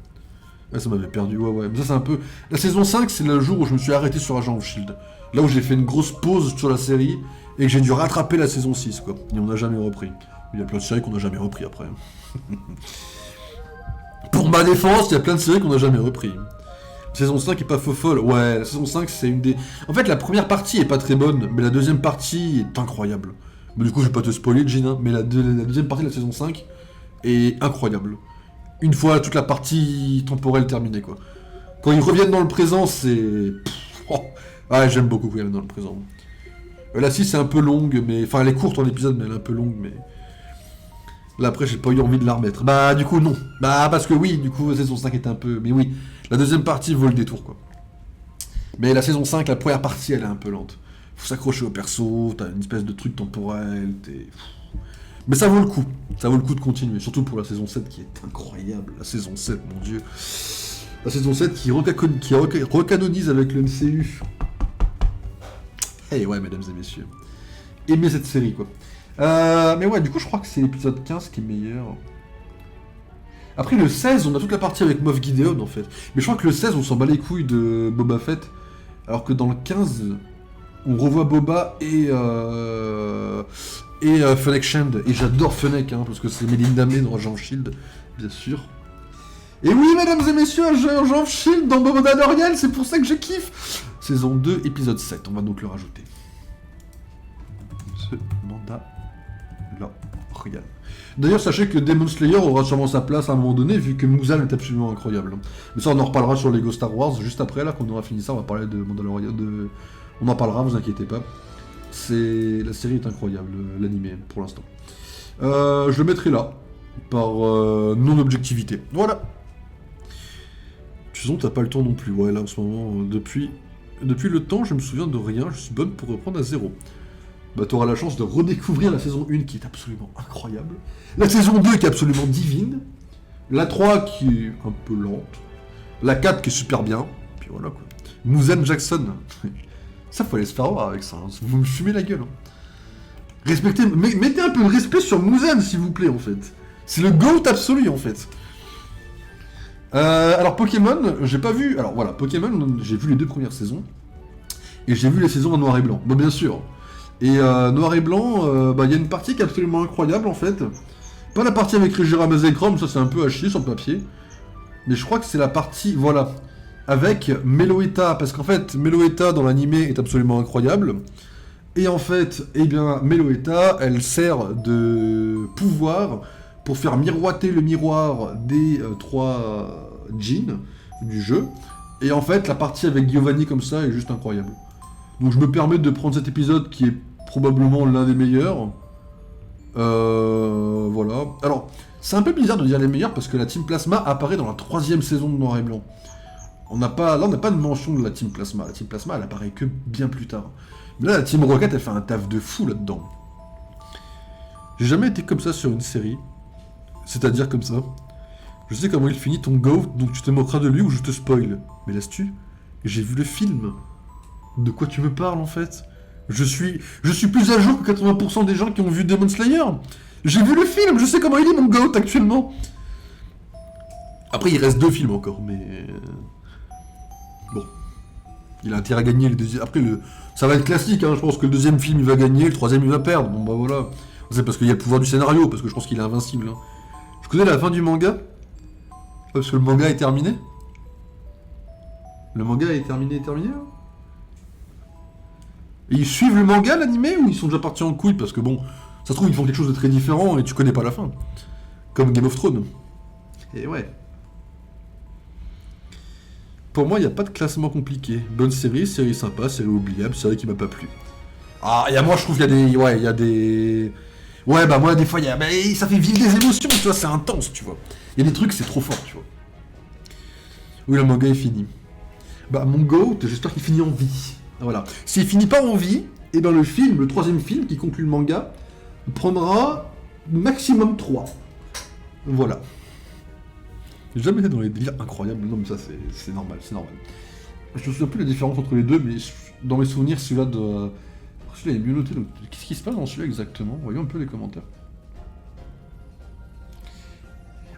Ouais, ça m'avait perdu, ouais. Mais ça, c'est un peu... La saison 5, c'est le jour où je me suis arrêté sur Agent of Shield. Là où j'ai fait une grosse pause sur la série et que j'ai dû rattraper la saison 6, quoi. Et on n'a jamais repris. Il y a plein de séries qu'on n'a jamais repris après. Pour ma défense, il y a plein de séries qu'on n'a jamais repris. La saison 5 est pas faux folle. Ouais, la saison 5, c'est une des... En fait, la première partie est pas très bonne, mais la deuxième partie est incroyable. Mais du coup, je vais pas te spoiler, Gina, mais la deuxième partie de la saison 5 est incroyable. Une fois toute la partie temporelle terminée, quoi. Quand ils reviennent dans le présent, c'est... Oh. Ouais, j'aime beaucoup quand ils reviennent dans le présent. La 6 est un peu longue, mais... Enfin, elle est courte en épisode, mais elle est un peu longue, mais... Là, après, j'ai pas eu envie de la remettre. Bah, du coup, non. Bah, parce que oui, du coup, la saison 5 est un peu... Mais oui, la deuxième partie vaut le détour, quoi. Mais la saison 5, la première partie, elle est un peu lente. Faut s'accrocher au perso, t'as une espèce de truc temporel, Mais ça vaut le coup. Ça vaut le coup de continuer. Surtout pour la saison 7 qui est incroyable. La saison 7, mon dieu. La saison 7 qui recanonise avec le MCU. Eh ouais, mesdames et messieurs. Aimez cette série, quoi. Mais ouais, du coup, je crois que c'est l'épisode 15 qui est meilleur. Après, le 16, on a toute la partie avec Moff Gideon, en fait. Mais je crois que le 16, on s'en bat les couilles de Boba Fett. Alors que dans le 15, on revoit Boba et Fennec Shand. Et j'adore Fennec, hein, parce que c'est Melinda May dans Agent of Shield, bien sûr. Et oui, mesdames et messieurs, Agent of Shield dans Mandalorian, c'est pour ça que je kiffe. Saison 2, épisode 7, on va donc le rajouter. Ce Mandalorian. D'ailleurs, sachez que Demon Slayer aura sûrement sa place à un moment donné, vu que Muzan est absolument incroyable. Mais ça, on en reparlera sur Lego Star Wars, juste après, là, quand on aura fini ça, on va parler de Mandalorian, On en parlera, vous inquiétez pas. La série est incroyable, l'animé, pour l'instant. Je le mettrai là, par non-objectivité. Voilà. De toute façon, t'as pas le temps non plus. Ouais, là, en ce moment, depuis le temps, je me souviens de rien, je suis bonne pour reprendre à zéro. Bah, t'auras la chance de redécouvrir la saison 1 qui est absolument incroyable, la saison 2 qui est absolument divine, la 3 qui est un peu lente, la 4 qui est super bien, puis voilà quoi. Muzan Jackson, ça faut aller se faire voir avec ça, hein. Vous me fumez la gueule. Hein. Respectez, mettez un peu de respect sur Muzan s'il vous plaît en fait. C'est le GOAT absolu en fait. Alors Pokémon, j'ai pas vu, alors voilà, Pokémon, j'ai vu les 2 premières saisons, et j'ai vu les saisons en noir et blanc, bon bien sûr. Et noir et blanc, y a une partie qui est absolument incroyable en fait. Pas la partie avec Regiram et Chrome, ça c'est un peu à chier sur le papier. Mais je crois que c'est la partie, voilà, avec Meloetta, parce qu'en fait, Meloetta dans l'animé est absolument incroyable. Et en fait, eh bien, Meloetta, elle sert de pouvoir pour faire miroiter le miroir des 3 djinns du jeu. Et en fait, la partie avec Giovanni comme ça est juste incroyable. Donc je me permets de prendre cet épisode qui est probablement l'un des meilleurs. Voilà. Alors, c'est un peu bizarre de dire les meilleurs parce que la Team Plasma apparaît dans la 3e saison de Noir et Blanc. Là, on n'a pas de mention de la Team Plasma. La Team Plasma, elle apparaît que bien plus tard. Mais là, la Team Rocket, elle fait un taf de fou là-dedans. J'ai jamais été comme ça sur une série. C'est-à-dire comme ça. Je sais comment il finit ton go, donc tu te moqueras de lui ou je te spoil. Mais laisses-tu? J'ai vu le film. De quoi tu me parles en fait? Je suis plus à jour que 80% des gens qui ont vu Demon Slayer. J'ai vu le film, je sais comment il est mon GOAT actuellement. Après il reste 2 films encore, mais... Bon. Il a intérêt à gagner le deuxième... Après ça va être classique, hein. Je pense que le 2e film il va gagner, le 3e il va perdre. Bon bah voilà. C'est parce qu'il y a le pouvoir du scénario, parce que je pense qu'il est invincible. Hein. Je connais la fin du manga. Parce que le manga est terminé. Le manga est terminé hein. Et ils suivent le manga, l'animé, ou ils sont déjà partis en couille? Parce que bon, ça se trouve, ils font quelque chose de très différent et tu connais pas la fin. Comme Game of Thrones. Et ouais. Pour moi, il n'y a pas de classement compliqué. Bonne série sympa, série oubliable, série qui m'a pas plu. Ah, et à moi, je trouve qu'il y a des... Ouais, il y a des... Ouais, bah moi, des fois, il y a... Mais ça fait vivre des émotions, tu vois, c'est intense, tu vois. Il y a des trucs, c'est trop fort, tu vois. Oui, le manga est fini. Bah, mon GOAT, j'espère qu'il finit en vie. Voilà. S'il finit pas en vie, et ben le film, le 3e film qui conclut le manga, prendra maximum 3. Voilà. J'ai jamais été dans les délires incroyables, non mais ça c'est normal, c'est normal. Je me souviens plus la différence entre les deux, mais dans mes souvenirs, celui-là de... Celui-là est mieux noté, donc qu'est-ce qui se passe dans celui-là exactement? Voyons un peu les commentaires.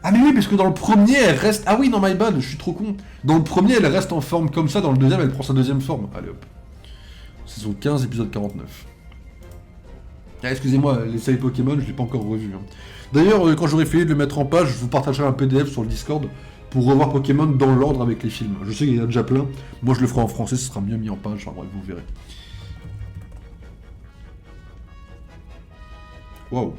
Ah mais oui, parce que dans le premier, elle reste... Ah oui, non, my bad, je suis trop con. Dans le premier, elle reste en forme comme ça, dans le deuxième, elle prend sa 2e forme. Allez hop. Saison 15, épisode 49. Ah, excusez-moi, les séries Pokémon, je l'ai pas encore revu. Hein. D'ailleurs, quand j'aurai fini de le mettre en page, je vous partagerai un PDF sur le Discord pour revoir Pokémon dans l'ordre avec les films. Je sais qu'il y en a déjà plein. Moi, je le ferai en français, ce sera mieux mis en page. Enfin bref, vous verrez. Waouh.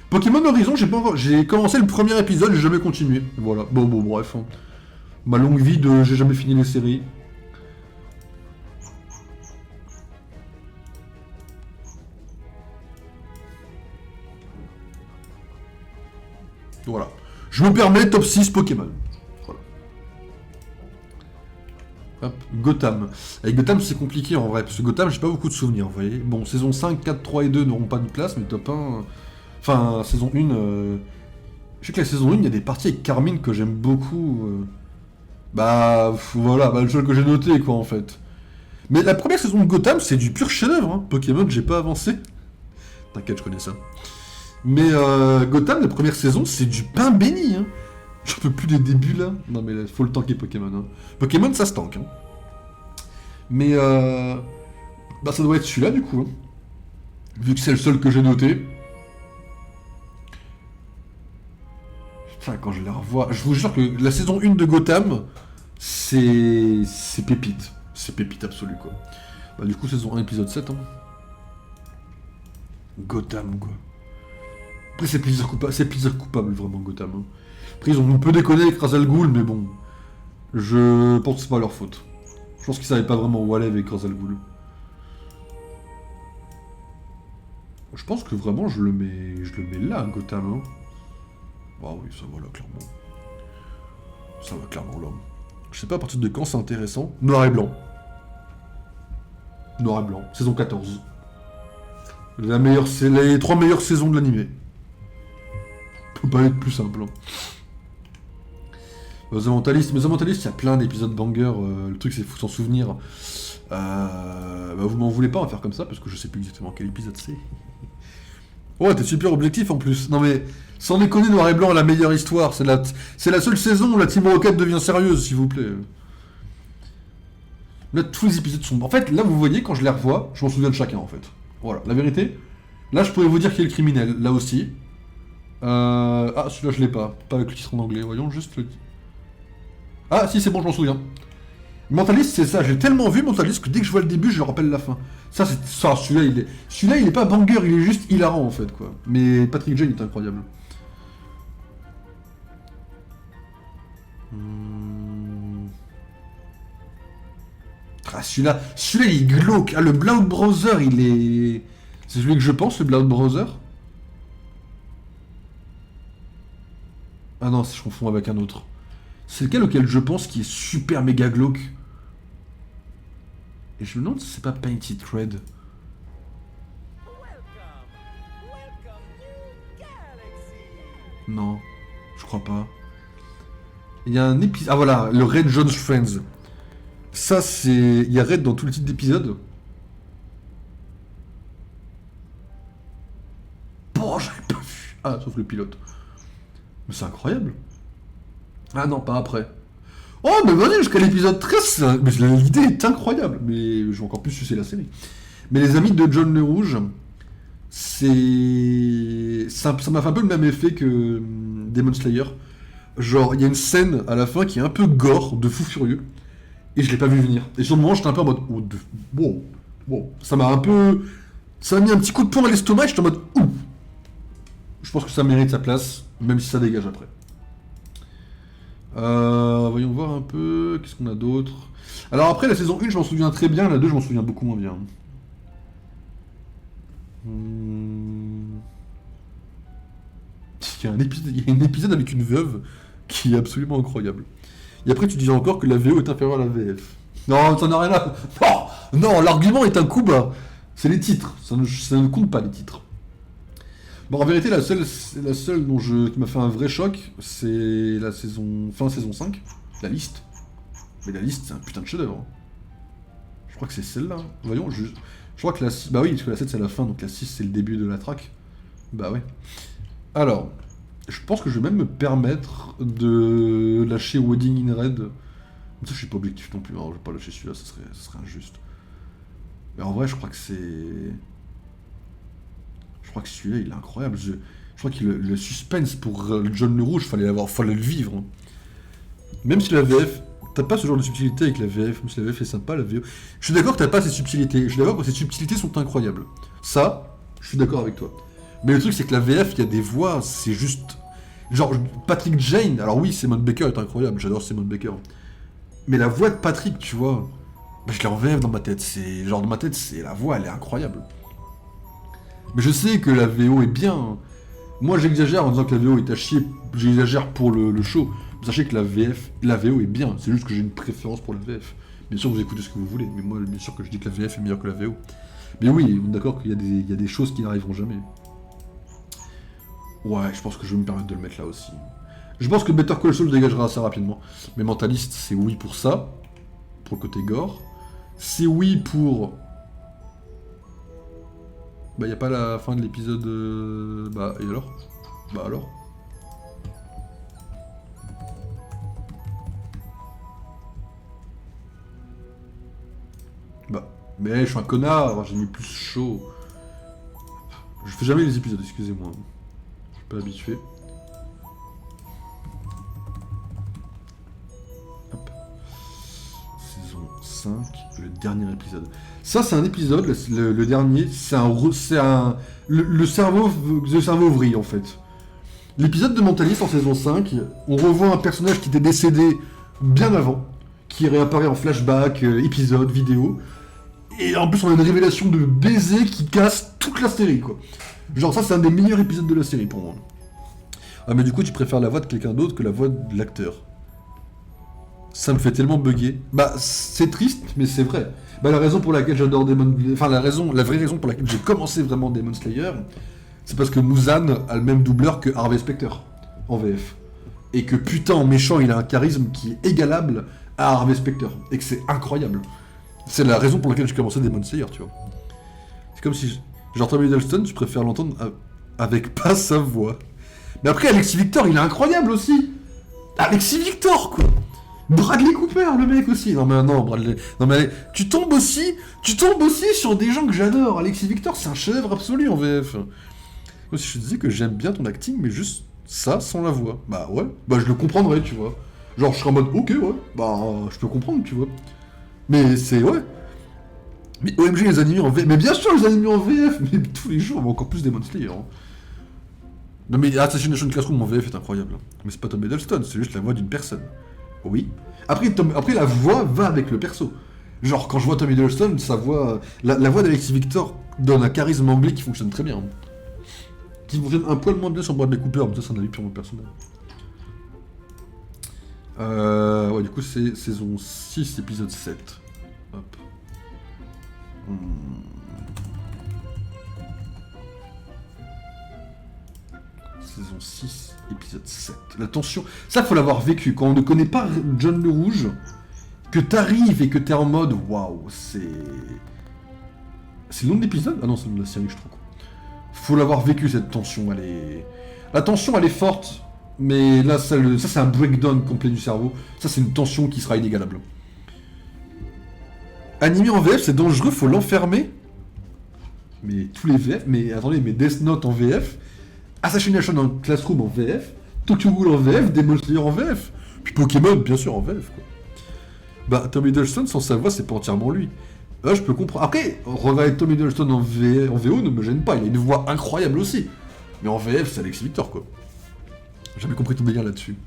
Pokémon Horizon, j'ai commencé le premier épisode, j'ai jamais continué. Voilà. Bon, bref. Hein. Ma longue vie de j'ai jamais fini les séries. Voilà. Je me permets top 6 Pokémon. Voilà. Hop, Gotham. Avec Gotham, c'est compliqué en vrai, parce que Gotham, j'ai pas beaucoup de souvenirs, vous voyez. Bon, saison 5, 4, 3 et 2 n'auront pas de place, mais top 1... Enfin, saison 1... Je sais que la saison 1, il y a des parties avec Carmine que j'aime beaucoup. Bah, voilà, bah, le seul que j'ai noté, quoi, en fait. Mais la première saison de Gotham, c'est du pur chef-d'œuvre, hein. Pokémon, j'ai pas avancé. T'inquiète, je connais ça. Mais Gotham, la première saison, c'est du pain béni, hein. J'en peux plus des débuts, là. Non, mais là, faut le tanker, Pokémon, hein. Pokémon, ça se tank, hein. Mais, bah, ça doit être celui-là, du coup, hein. Vu que c'est le seul que j'ai noté. Putain, quand je les revois... Je vous jure que la saison 1 de Gotham, c'est pépite. C'est pépite absolue, quoi. Bah, du coup, saison 1, épisode 7, hein. Gotham, quoi. Après, c'est plaisir coupable, vraiment, Gotham. Hein. Après, ils ont un peu déconné avec Ra's al Ghul, mais bon. Je pense que c'est pas leur faute. Je pense qu'ils savaient pas vraiment où aller avec Ra's al Ghul. Je pense que vraiment, je le mets là, Gotham, hein. Ah oui, ça va là, clairement. Ça va clairement là. Je sais pas à partir de quand c'est intéressant. Noir et blanc. Noir et blanc, saison 14. C'est les 3 meilleures saisons de l'animé. Peut pas être plus simple. Hein. The Mentalist, mais The Mentalist, il y a plein d'épisodes banger. Le truc, c'est faut s'en souvenir. Bah, vous m'en voulez pas en faire comme ça, parce que je sais plus exactement quel épisode c'est. Ouais, t'es super objectif en plus. Non mais, sans déconner, Noir et Blanc, la meilleure histoire. C'est la seule saison où la Team Rocket devient sérieuse, s'il vous plaît. Là, tous les épisodes sont... En fait, là, vous voyez, quand je les revois, je m'en souviens de chacun, en fait. Voilà, la vérité. Là, je pourrais vous dire qui est le criminel, là aussi. Ah, celui-là, je l'ai pas. Pas avec le titre en anglais, voyons juste le... Ah, si, c'est bon, je m'en souviens. Mentalist, c'est ça, j'ai tellement vu Mentalist que dès que je vois le début, je le rappelle la fin. Ça, c'est ça, celui-là, il est pas banger, il est juste hilarant, en fait, quoi. Mais Patrick Jane est incroyable. Ah, celui-là, il est glauque. Ah, le Blood Brother, il est... C'est celui que je pense, le Blood Brother? Ah non, je confonds avec un autre. C'est lequel auquel je pense qui est super méga glauque. Et je me demande si c'est pas Painted Red. Non, je crois pas. Il y a un épisode... Ah voilà, le Red Jones Friends. Ça, c'est... Il y a Red dans tout le titre d'épisode. Bon, j'avais pas vu. Ah, sauf le pilote. Mais c'est incroyable. Ah non, pas après. Oh, mais vas-y, jusqu'à l'épisode 13, mais l'idée est incroyable. Mais je vais encore plus sucer la série. Mais les amis de John le Rouge, c'est... Ça m'a fait un peu le même effet que Demon Slayer. Genre, il y a une scène à la fin qui est un peu gore, de fou furieux. Et je l'ai pas vu venir. Et sur le moment, j'étais un peu en mode... Oh, wow, wow. Ça m'a un peu... Ça m'a mis un petit coup de poing à l'estomac et j'étais en mode... Ouh. Je pense que ça mérite sa place, même si ça dégage après. Voyons voir un peu... Qu'est-ce qu'on a d'autre? Alors après, la saison 1, je m'en souviens très bien. La 2, je m'en souviens beaucoup moins bien. Il y a un épisode avec une veuve qui est absolument incroyable. Et après, tu disais encore que la VO est inférieure à la VF. Non, ça n'a rien à... Non, non, l'argument est un coup bas. C'est les titres. Ça ne compte pas, les titres. Bon, en vérité, la seule qui m'a fait un vrai choc, c'est la fin saison 5, la liste. Mais la liste, c'est un putain de chef-d'œuvre. Je crois que c'est celle-là. Voyons, je crois que la 6... Bah oui, parce que la 7, c'est la fin, donc la 6, c'est le début de la track. Bah ouais. Alors, je pense que je vais même me permettre de lâcher Wedding in Red. Comme ça, je suis pas objectif non plus, hein. Je vais pas lâcher celui-là, ça serait injuste. Mais en vrai, je crois que c'est... Je crois que celui-là, il est incroyable. Je crois que le suspense pour John le Rouge, fallait le vivre. Hein. Même si la VF... T'as pas ce genre de subtilité avec la VF, même si la VF est sympa, la VO... Je suis d'accord que t'as pas ces subtilités. Je suis d'accord que ces subtilités sont incroyables. Ça, je suis d'accord avec toi. Mais le truc, c'est que la VF, il y a des voix, c'est juste... Genre, Patrick Jane, alors oui, Simon Baker est incroyable, j'adore Simon Baker. Mais la voix de Patrick, tu vois, bah, je l'ai en VF dans ma tête. C'est genre, dans ma tête, c'est la voix, elle est incroyable. Mais je sais que la VO est bien. Moi, j'exagère en disant que la VO est à chier, j'exagère pour le show. Sachez que la VO est bien, c'est juste que j'ai une préférence pour la VF. Bien sûr, vous écoutez ce que vous voulez, mais moi, bien sûr que je dis que la VF est meilleure que la VO. Mais oui, on est d'accord qu'il y a des choses qui n'arriveront jamais. Ouais, je pense que je vais me permettre de le mettre là aussi. Je pense que Better Call Saul dégagera assez rapidement. Mais Mentalist, c'est oui pour ça, pour le côté gore. C'est oui pour... Bah, y a pas la fin de l'épisode... Bah, et alors? Bah alors? Bah, mais je suis un connard, j'ai mis plus chaud. Je fais jamais les épisodes, excusez-moi. Je suis pas habitué. Hop. Saison 5, le dernier épisode. Ça, c'est un épisode, le dernier, le cerveau vrille, en fait. L'épisode de Mentalist en saison 5, on revoit un personnage qui était décédé bien avant, qui réapparaît en flashback, épisode, vidéo. Et en plus, on a une révélation de baiser qui casse toute la série, quoi. Genre, ça, c'est un des meilleurs épisodes de la série, pour moi. Ah, mais du coup, tu préfères la voix de quelqu'un d'autre que la voix de l'acteur. Ça me fait tellement bugger. Bah, c'est triste, mais c'est vrai. Bah, la raison pour laquelle j'adore Demon... Enfin, la vraie raison pour laquelle j'ai commencé vraiment Demon Slayer, c'est parce que Muzan a le même doubleur que Harvey Specter, en VF. Et que, putain, en méchant, il a un charisme qui est égalable à Harvey Specter. Et que c'est incroyable. C'est la raison pour laquelle j'ai commencé Demon Slayer, tu vois. C'est comme si... Genre, Tom Hiddleston, tu préfères l'entendre avec pas sa voix. Mais après, Alexis Victor, il est incroyable aussi. Alexis Victor, quoi. Bradley Cooper, le mec aussi. Non mais non, Bradley. Non mais tu tombes aussi sur des gens que j'adore. Alexis Victor, c'est un chef-d'œuvre absolu en VF. Moi, si je te disais que j'aime bien ton acting, mais juste ça sans la voix. Bah ouais, bah je le comprendrais, tu vois. Genre, je serais en mode, ok, ouais, bah je peux comprendre, tu vois. Mais c'est ouais. Mais OMG, les animés en VF. Mais bien sûr, les animés en VF. Mais tous les jours, mais encore plus Demon Slayer. Hein. Non mais Assassination Classroom en VF est incroyable. Mais c'est pas Tom Hiddleston, c'est juste la voix d'une personne. Oui. Après, la voix va avec le perso. Genre, quand je vois Tom Hiddleston, sa voix... La voix d'Alexis Victor donne un charisme anglais qui fonctionne très bien. Qui fonctionne un poil moins bien sur Bradley Cooper, mais ça c'est un avis purement personnel. Ouais, du coup c'est saison 6, épisode 7. Hop. Saison 6, épisode 7. La tension... Ça, faut l'avoir vécu. Quand on ne connaît pas John le Rouge, que t'arrives et que t'es en mode... Waouh, c'est... C'est le nom de l'épisode? Ah non, c'est le nom de la série, je trouve. Faut l'avoir vécu, cette tension. Elle est... La tension, elle est forte. Mais là, ça c'est un breakdown complet du cerveau. Ça, c'est une tension qui sera inégalable. Animé en VF, c'est dangereux, faut l'enfermer. Mais tous les VF... Mais attendez, mais Death Note en VF... Assassination dans Classroom en VF, Tokyo Ghoul en VF, Demon Slayer en VF, puis Pokémon bien sûr en VF quoi. Bah Tom Hiddleston sans sa voix c'est pas entièrement lui. Là je peux comprendre. Après, regarder Tom Hiddleston en VO ne me gêne pas, il a une voix incroyable aussi. Mais en VF c'est Alexis Victor quoi. J'ai jamais compris ton délire là-dessus.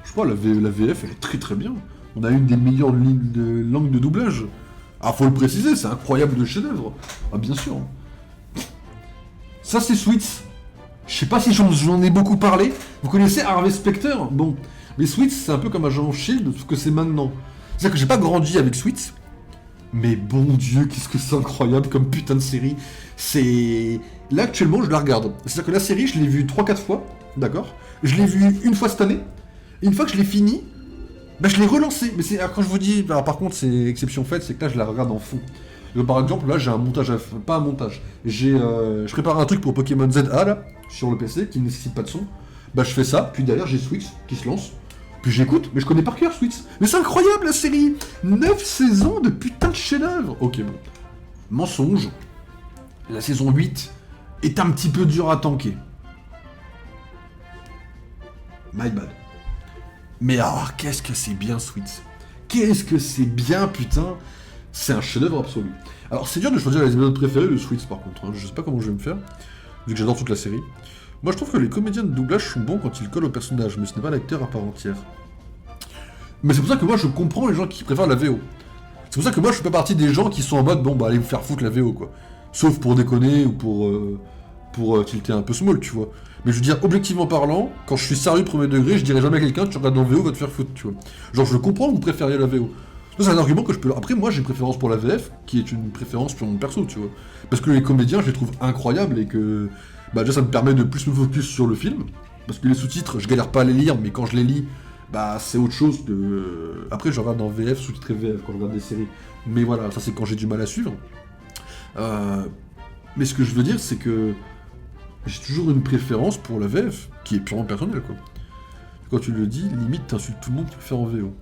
Je crois la VF elle est très très bien. On a une des meilleures langues de doublage. Ah faut le préciser, c'est incroyable de chef-d'œuvre. Ah bien sûr. Ça c'est Sweets. Je sais pas si j'en ai beaucoup parlé. Vous connaissez Harvey Specter? Bon. Mais Sweets, c'est un peu comme Agent Shield, sauf que c'est maintenant. C'est-à-dire que j'ai pas grandi avec Sweets. Mais bon Dieu, qu'est-ce que c'est incroyable comme putain de série. C'est... Là, actuellement, je la regarde. C'est-à-dire que la série, je l'ai vue 3-4 fois. D'accord? Je l'ai vue une fois cette année. Et une fois que je l'ai finie, bah je l'ai relancée. Mais c'est... Alors, quand je vous dis... Alors, par contre, c'est exception faite, c'est que là, je la regarde en fond. Par exemple, là j'ai un montage à faire, pas un montage, je prépare un truc pour Pokémon ZA là, sur le PC, qui ne nécessite pas de son. Bah je fais ça, puis derrière j'ai Switch qui se lance, puis j'écoute, mais je connais par cœur Switch. Mais c'est incroyable la série 9 saisons de putain de chef-d'œuvre. Ok bon. Mensonge, la saison 8 est un petit peu dur à tanker. My bad. Mais alors qu'est-ce que c'est bien Switch. Qu'est-ce que c'est bien putain. C'est un chef-d'œuvre absolu. Alors c'est dur de choisir les épisodes préférés de Sweets par contre, hein. Je sais pas comment je vais me faire, vu que j'adore toute la série. Moi je trouve que les comédiens de doublage sont bons quand ils collent au personnage, mais ce n'est pas l'acteur à part entière. Mais c'est pour ça que moi je comprends les gens qui préfèrent la VO. C'est pour ça que moi je fais pas partie des gens qui sont en mode bon bah allez vous faire foutre la VO quoi. Sauf pour déconner ou pour tilter un peu small tu vois. Mais je veux dire objectivement parlant, quand je suis sérieux premier degré, je dirais jamais à quelqu'un tu regardes en VO va te faire foutre tu vois. Genre je comprends que vous préfériez la VO. Ça, c'est un argument que je peux... Après, moi, j'ai une préférence pour la VF, qui est une préférence pour mon perso, tu vois. Parce que les comédiens, je les trouve incroyables et que... Bah, déjà, ça me permet de plus me focus sur le film. Parce que les sous-titres, je galère pas à les lire, mais quand je les lis, bah, c'est autre chose que... Après, je regarde en VF, sous-titré VF, quand je regarde des séries. Mais voilà, ça, c'est quand j'ai du mal à suivre. Mais ce que je veux dire, c'est que... J'ai toujours une préférence pour la VF, qui est purement personnelle, quoi. Quand tu le dis, limite, t'insultes tout le monde qui le fait en VO.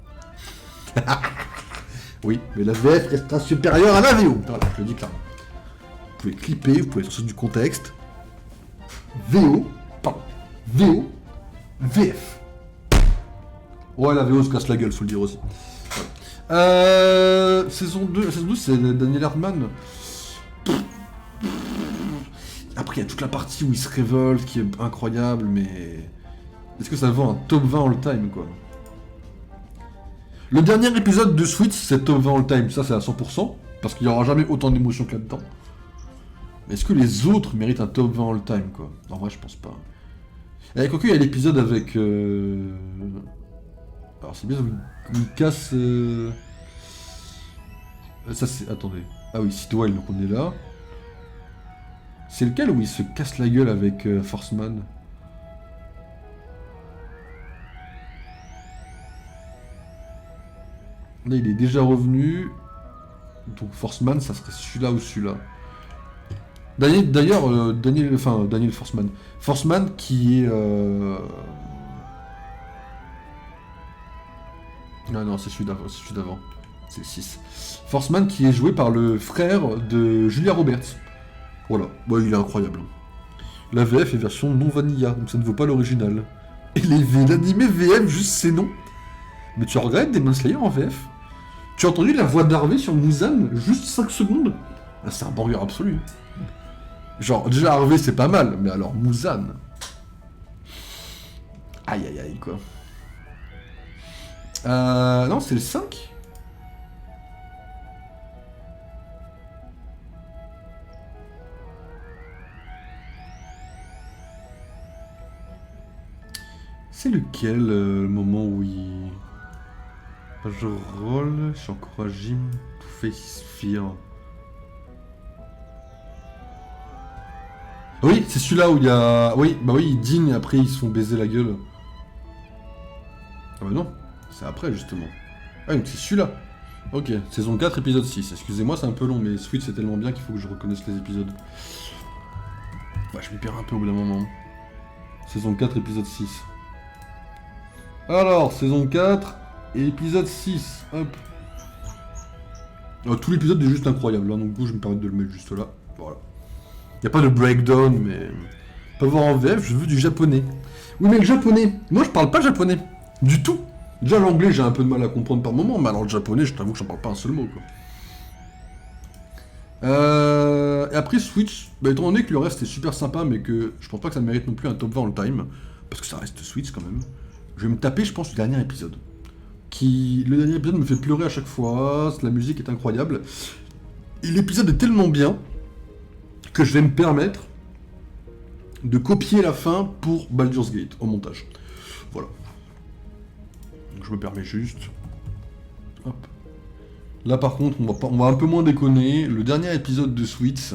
Oui, mais la VF restera supérieure à la VO. Voilà, je le dis clairement. Vous pouvez clipper, vous pouvez sortir du contexte. VO, pardon. VO, VF. Ouais, la VO se casse la gueule, faut le dire aussi. Voilà. Saison 2, c'est Daniel Hartman. Après, il y a toute la partie où il se révolte, qui est incroyable, mais... Est-ce que ça vaut un top 20 all-time, quoi? Le dernier épisode de Switch, c'est top 20 all-time, ça c'est à 100%, parce qu'il n'y aura jamais autant d'émotions que là-dedans. Mais est-ce que les autres méritent un top 20 all-time, quoi? En vrai, je pense pas. Et quoique, il y a l'épisode avec... Alors, c'est bien où il casse... Ça, c'est... Attendez. Ah oui, Sidwell, donc on est là. C'est lequel où il se casse la gueule avec Forceman? Là, il est déjà revenu. Donc, Forceman, ça serait celui-là ou celui-là. D'ailleurs, Daniel Forceman. Forceman qui est... Non, c'est celui d'avant. C'est le 6. Forceman qui est joué par le frère de Julia Roberts. Voilà, bon, il est incroyable. La VF est version non vanilla, donc ça ne vaut pas l'original. Et l'animé VF, juste c'est non. Mais tu regrettes Demon Slayer en VF? Tu as entendu la voix d'Harvey sur Muzan, juste 5 secondes? Ah, c'est un banger absolu. Genre, déjà Harvey c'est pas mal, mais alors Muzan... Aïe aïe aïe, quoi. Non, c'est le 5? C'est lequel le moment où il... Je roll, je suis encore à gym, tout face fear. Oui, c'est celui-là où il y a... Oui, bah oui, ils dînent et après ils se font baiser la gueule. Ah bah non, c'est après justement. Ah donc c'est celui-là. Ok, saison 4, épisode 6. Excusez-moi, c'est un peu long, mais Switch c'est tellement bien qu'il faut que je reconnaisse les épisodes. Bah je m'y perds un peu au bout d'un moment. Saison 4, épisode 6. Alors, saison 4, épisode 6. Hop. Tout l'épisode est juste incroyable, hein, donc du coup je me permets de le mettre juste là. Voilà. Y a pas de breakdown, mais... Pas voir en VF, je veux du japonais. Oui mais le japonais, moi je parle pas japonais. Du tout. Déjà l'anglais j'ai un peu de mal à comprendre par moment, mais alors le japonais je t'avoue que j'en parle pas un seul mot quoi. Et après Switch, bah, étant donné que le reste est super sympa, mais que je pense pas que ça mérite non plus un top 20 all-time, parce que ça reste Switch quand même, je vais me taper, je pense, le dernier épisode. Le dernier épisode me fait pleurer à chaque fois, la musique est incroyable. Et l'épisode est tellement bien que je vais me permettre de copier la fin pour Baldur's Gate au montage. Voilà. Donc je me permets juste. Hop. Là par contre, on va un peu moins déconner. Le dernier épisode de Sweets,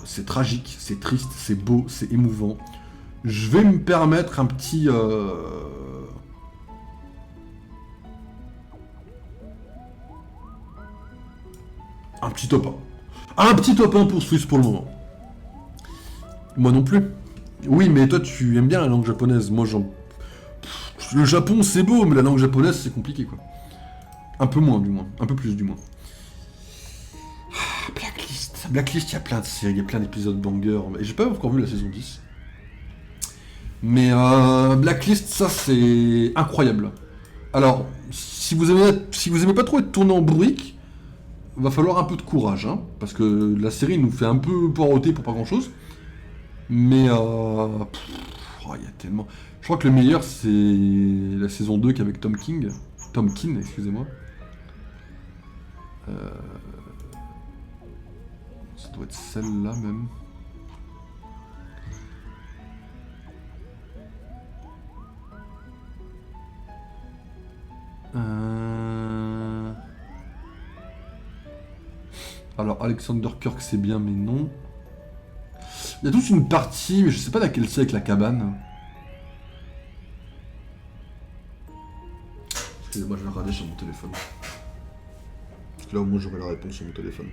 c'est tragique, c'est triste, c'est beau, c'est émouvant. Je vais me permettre un petit... Un petit top 1. Un petit top 1 pour Sweets pour le moment. Moi non plus. Oui, mais toi tu aimes bien la langue japonaise. Moi j'en... Le Japon c'est beau, mais la langue japonaise c'est compliqué quoi. Un peu moins du moins. Un peu plus du moins. Blacklist. Blacklist, il y a plein de séries, il y a plein d'épisodes banger. Et j'ai pas encore vu la saison 10. Mais Blacklist, ça c'est incroyable. Alors, si vous aimez pas trop être tourné en bruit, va falloir un peu de courage, hein, parce que la série nous fait un peu poireauter pour pas grand chose. Mais il y a tellement. Je crois que le meilleur c'est la saison 2 qu'avec Tom King. Tom King, excusez-moi. Ça doit être celle-là même. Alors Alexander Kirk c'est bien mais non. Il y a toute une partie, mais je sais pas laquelle c'est avec la cabane. Excusez-moi, je vais regarder sur mon téléphone. Parce que là au moins j'aurai la réponse sur mon téléphone.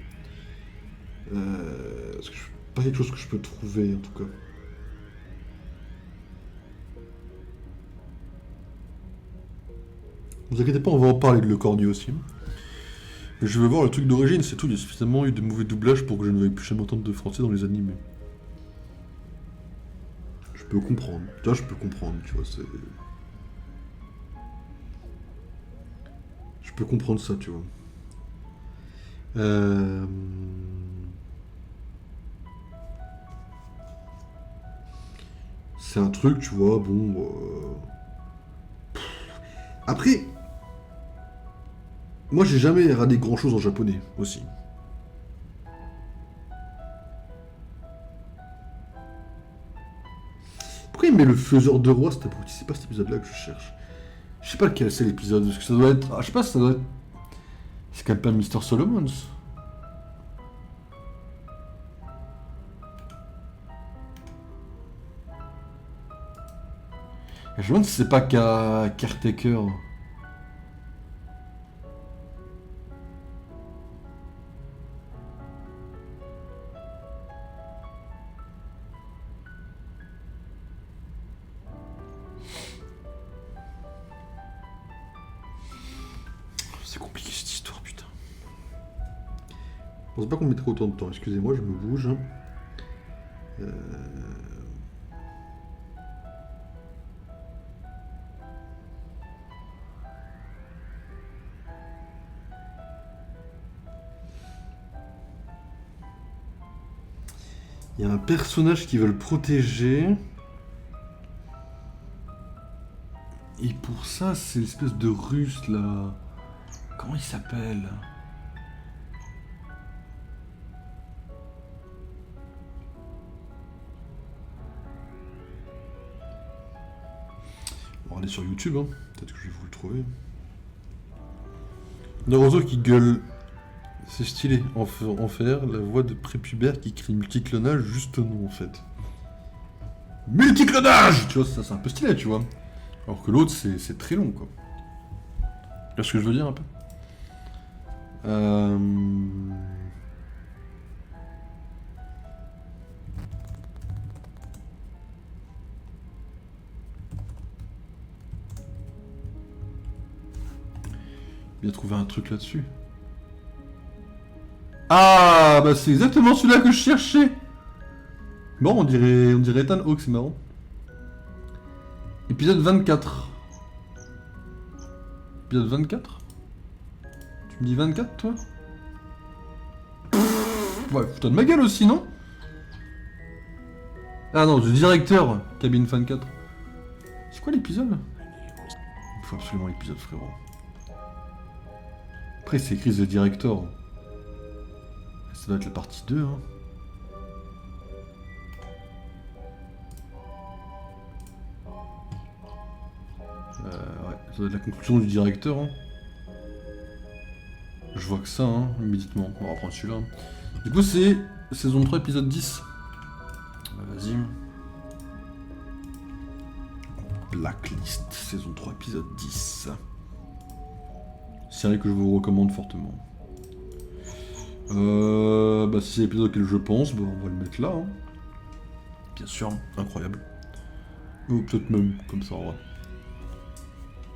Parce que pas quelque chose que je peux trouver en tout cas. Ne vous inquiétez pas, on va en parler de Le Cornu aussi. Mais je veux voir le truc d'origine, c'est tout. Il y a suffisamment eu de mauvais doublages pour que je ne veuille plus jamais entendre de français dans les animés. Je peux comprendre. Tu vois, je peux comprendre, tu vois, c'est... Je peux comprendre ça, tu vois. C'est un truc, tu vois, bon... Après... Moi, j'ai jamais regardé grand-chose en japonais, aussi. Pourquoi il met le faiseur de roi, cet abruti? C'est pas cet épisode-là que je cherche. Je sais pas lequel c'est l'épisode, parce que ça doit être... Ah, je sais pas, ça doit être... C'est quand même pas Mr. Solomons. Je me demande si c'est pas Caretaker. C'est compliqué cette histoire, putain. Je pense pas qu'on mettrait autant de temps. Excusez-moi, je me bouge. Il y a un personnage qui veut le protéger. Et pour ça, c'est l'espèce de russe là. Comment il s'appelle? regardez sur YouTube, hein. Peut-être que je vais vous le trouver. Naruto qui gueule. C'est stylé. En faire la voix de prépubère qui crie multiclonage juste non en fait. Multiclonage! Tu vois, ça c'est un peu stylé, tu vois. Alors que l'autre, c'est très long, quoi. Tu vois ce que je veux dire, un peu? Il a trouvé un truc là-dessus. Ah, bah c'est exactement celui-là que je cherchais. Bon, on dirait Ethan Hawke, c'est marrant. Épisode 24. Épisode 24? Tu me dis 24, toi? Ouais, fous-toi de ma gueule aussi, non? Ah non, le directeur, Cabine 24. C'est quoi l'épisode? Il faut absolument l'épisode, frérot. Après, c'est écrit The Director. Ça doit être la partie 2, hein. Ouais, ça doit être la conclusion du directeur, hein. Je vois que ça, hein, immédiatement. On va reprendre celui-là. Du coup, c'est saison 3, épisode 10. Vas-y. Blacklist, saison 3, épisode 10. Série que je vous recommande fortement. Bah si c'est l'épisode auquel je pense, bah on va le mettre là. Hein. Bien sûr, incroyable. Ou peut-être même comme ça, en vrai.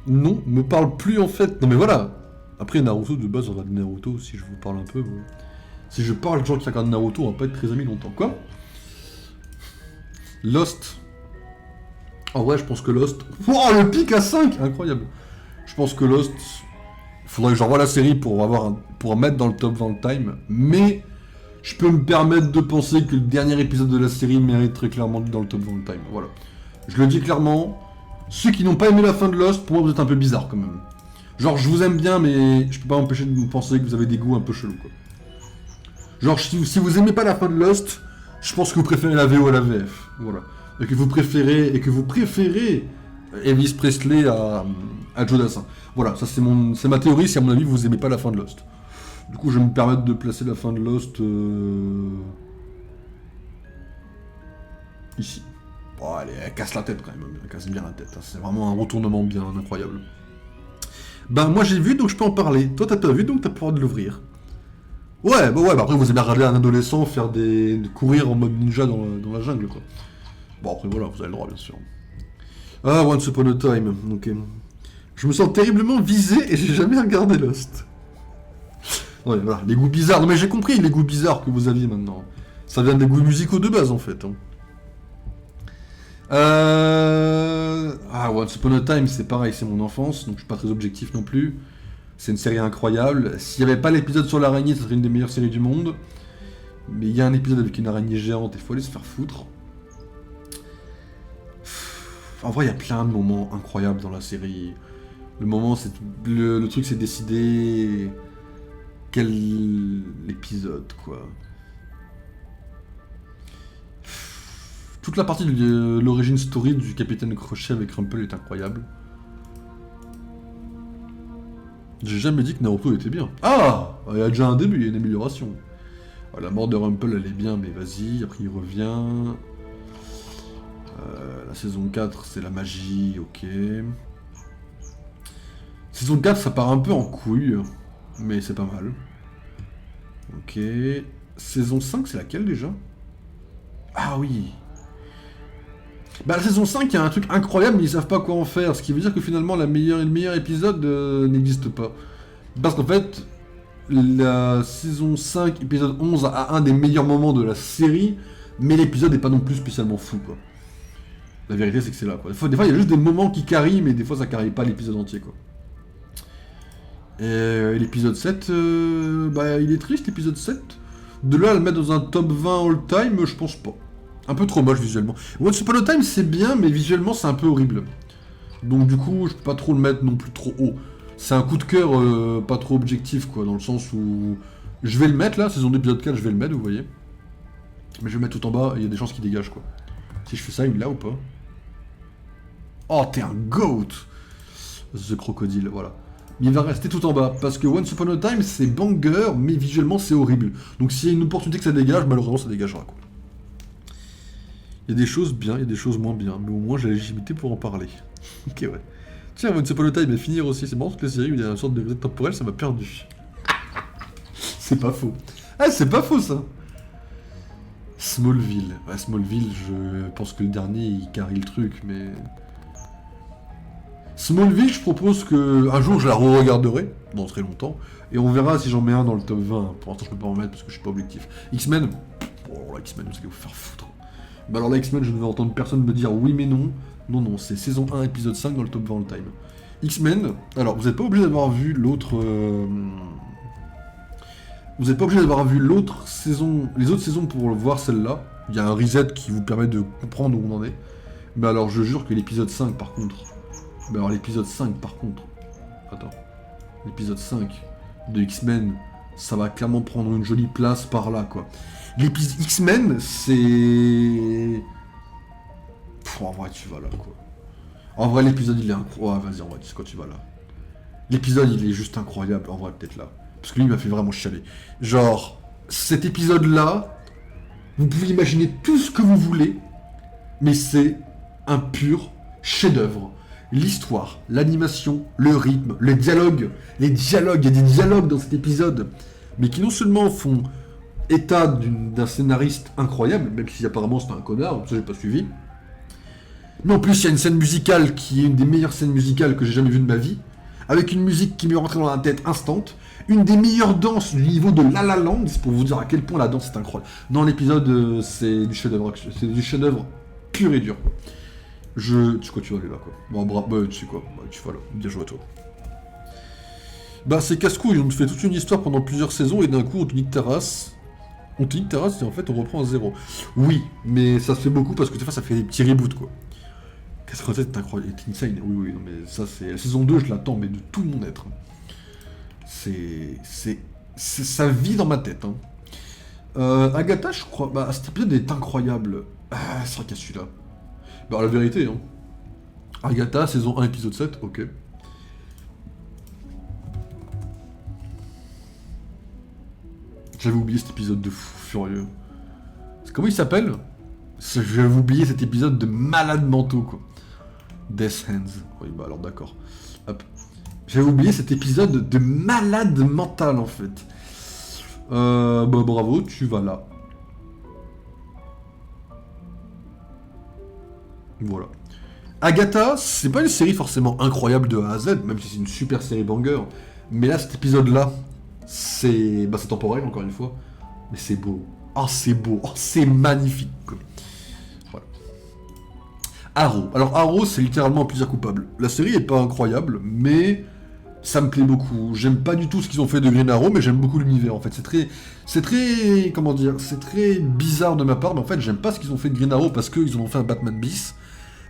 Non, me parle plus en fait. Non mais voilà. Après Naruto, de base on regarde Naruto, si je vous parle un peu. Bon. Si je parle de gens qui regardent Naruto, on va pas être très amis longtemps. Quoi? Lost. En vrai, je pense que Lost... Oh, le pic à 5! Incroyable. Je pense que Lost... Faudrait que j'envoie la série pour mettre dans le top 20 time, mais je peux me permettre de penser que le dernier épisode de la série mérite très clairement dans le top 20 time. Voilà. Je le dis clairement, ceux qui n'ont pas aimé la fin de Lost, pour moi vous êtes un peu bizarre quand même. Genre je vous aime bien, mais je peux pas m'empêcher de penser que vous avez des goûts un peu chelous quoi. Genre si vous aimez pas la fin de Lost, je pense que vous préférez la VO à la VF. Voilà. Et que vous préférez Elvis Presley à Joe Dassin. Voilà, ça c'est ma théorie, si à mon avis vous aimez pas la fin de Lost. Du coup je vais me permettre de placer la fin de Lost ici. Bon allez, elle casse la tête quand même, elle casse bien la tête, hein. C'est vraiment un retournement bien incroyable. Bah moi j'ai vu donc je peux en parler, toi t'as pas vu donc t'as pouvoir de l'ouvrir. Ouais, bah après vous aimez regarder un adolescent faire courir en mode ninja dans la jungle quoi. Bon après voilà, vous avez le droit bien sûr. Ah, Once Upon a Time, ok. Je me sens terriblement visé et j'ai jamais regardé Lost. Ouais, voilà, les goûts bizarres. Non mais j'ai compris les goûts bizarres que vous aviez maintenant. Ça vient des goûts musicaux de base en fait. Hein. Ah, Once Upon a Time, c'est pareil, c'est mon enfance, donc je suis pas très objectif non plus. C'est une série incroyable. S'il n'y avait pas l'épisode sur l'araignée, ça serait une des meilleures séries du monde. Mais il y a un épisode avec une araignée géante et il faut aller se faire foutre. En vrai, il y a plein de moments incroyables dans la série. Le truc, c'est décider quel épisode, quoi. Toute la partie de l'origine story du Capitaine Crochet avec Rumple est incroyable. J'ai jamais dit que Naruto était bien. Ah! Il y a déjà un début, il y a une amélioration. La mort de Rumple, elle est bien, mais vas-y, après il revient... la saison 4, c'est la magie, ok. Saison 4, ça part un peu en couille, mais c'est pas mal. Ok. Saison 5, c'est laquelle déjà? Ah oui. Bah la saison 5, il y a un truc incroyable, mais ils savent pas quoi en faire. Ce qui veut dire que finalement, le meilleur épisode n'existe pas. Parce qu'en fait, la saison 5, épisode 11, a un des meilleurs moments de la série, mais l'épisode n'est pas non plus spécialement fou, quoi. La vérité, c'est que c'est là, quoi. Des fois, il y a juste des moments qui carrient, mais des fois, ça carrie pas l'épisode entier, quoi. Et l'épisode 7, bah, il est triste, l'épisode 7. De là à le mettre dans un top 20 all-time, je pense pas. Un peu trop moche, visuellement. Once Upon a Time, c'est bien, mais visuellement, c'est un peu horrible. Donc, du coup, je peux pas trop le mettre non plus trop haut. C'est un coup de cœur pas trop objectif, quoi, dans le sens où... Je vais le mettre, là, saison d'épisode 4, je vais le mettre, vous voyez. Mais je vais le mettre tout en bas, il y a des chances qu'il dégage, quoi. Si je fais ça, il est là ou pas? Oh, t'es un goat. The Crocodile, voilà. Mais il va rester tout en bas, parce que Once Upon a Time, c'est banger, mais visuellement, c'est horrible. Donc s'il y a une opportunité que ça dégage, malheureusement, ça dégagera, quoi. Il y a des choses bien, il y a des choses moins bien, mais au moins, j'ai la légitimité pour en parler. Ok, ouais. Tiens, Once Upon a Time va finir aussi, c'est marrant que la série, où il y a une sorte de reset temporel, ça m'a perdu. C'est pas faux. Ah, c'est pas faux, ça. Smallville. Ouais, Smallville, je pense que le dernier, il carie le truc, mais... Smallville, je propose que un jour je la re-regarderai, dans très longtemps, et on verra si j'en mets un dans le top 20. Pour l'instant, je peux pas en mettre parce que je suis pas objectif. X-Men, oh la X-Men, vous allez vous faire foutre. Bah alors la X-Men, je ne vais entendre personne me dire oui mais non. Non, non, c'est saison 1, épisode 5 dans le top 20 all time. X-Men, alors vous n'êtes pas obligé d'avoir vu l'autre... Vous n'êtes pas obligé d'avoir vu l'autre saison, les autres saisons pour voir celle-là. Il y a un reset qui vous permet de comprendre où on en est. Mais alors je jure que l'épisode 5 par contre... Bah alors l'épisode 5 par contre... Attends. L'épisode 5 de X-Men, ça va clairement prendre une jolie place par là, quoi. L'épisode X-Men, c'est... En vrai, tu vas là, quoi. En vrai, l'épisode, il est incroyable. Ouais, vas-y, en vrai, tu sais quoi, tu vas là. L'épisode, il est juste incroyable. En vrai, peut-être là. Parce que lui, il m'a fait vraiment chialer. Genre, cet épisode-là, vous pouvez imaginer tout ce que vous voulez, mais c'est un pur chef-d'œuvre. L'histoire, l'animation, le rythme, les dialogues, il y a des dialogues dans cet épisode, mais qui non seulement font état d'un scénariste incroyable, même si apparemment c'était un connard, ça j'ai pas suivi, mais en plus il y a une scène musicale qui est une des meilleures scènes musicales que j'ai jamais vues de ma vie, avec une musique qui m'est rentrée dans la tête instant, une des meilleures danses du niveau de La La Land, c'est pour vous dire à quel point la danse est incroyable. Dans l'épisode, c'est du chef-d'œuvre pur et dur. Tu sais quoi, tu vas aller là, quoi. Bon, bravo, tu sais quoi, tu vas là, bien joué à toi. Bah, c'est casse-couille, on te fait toute une histoire pendant plusieurs saisons, et d'un coup, on te nique ta race. On te nique ta race, et en fait, on reprend à zéro. Oui, mais ça se fait beaucoup, parce que des fois, ça fait des petits reboots, quoi. 87, c'est incroyable, c'est insane. Oui, oui, non, mais ça, c'est... La saison 2, je l'attends, mais de tout mon être. Ça vit dans ma tête, hein. Agatha, je crois... Bah, cet épisode est incroyable. Ah, c'est vrai qu'il y a celui-là. Bah, la vérité, hein. Agatha, saison 1, épisode 7, ok. J'avais oublié cet épisode de fou furieux. Comment il s'appelle? J'avais oublié cet épisode de malade mentaux, quoi. Death Hands. Oui, bah alors d'accord. Hop. J'avais oublié cet épisode de malade mental, en fait. Bah bravo, tu vas là. Voilà. Agatha, c'est pas une série forcément incroyable de A à Z, même si c'est une super série banger. Mais là, cet épisode-là, c'est... Bah, c'est temporel, encore une fois. Mais c'est beau. Oh, c'est beau. Oh, c'est magnifique. Voilà. Arrow. Alors, Arrow, c'est littéralement un plaisir coupable. La série est pas incroyable, mais ça me plaît beaucoup. J'aime pas du tout ce qu'ils ont fait de Green Arrow, mais j'aime beaucoup l'univers, en fait. C'est très... Comment dire? C'est très bizarre de ma part, mais en fait, j'aime pas ce qu'ils ont fait de Green Arrow parce qu'ils en ont fait un Batman bis.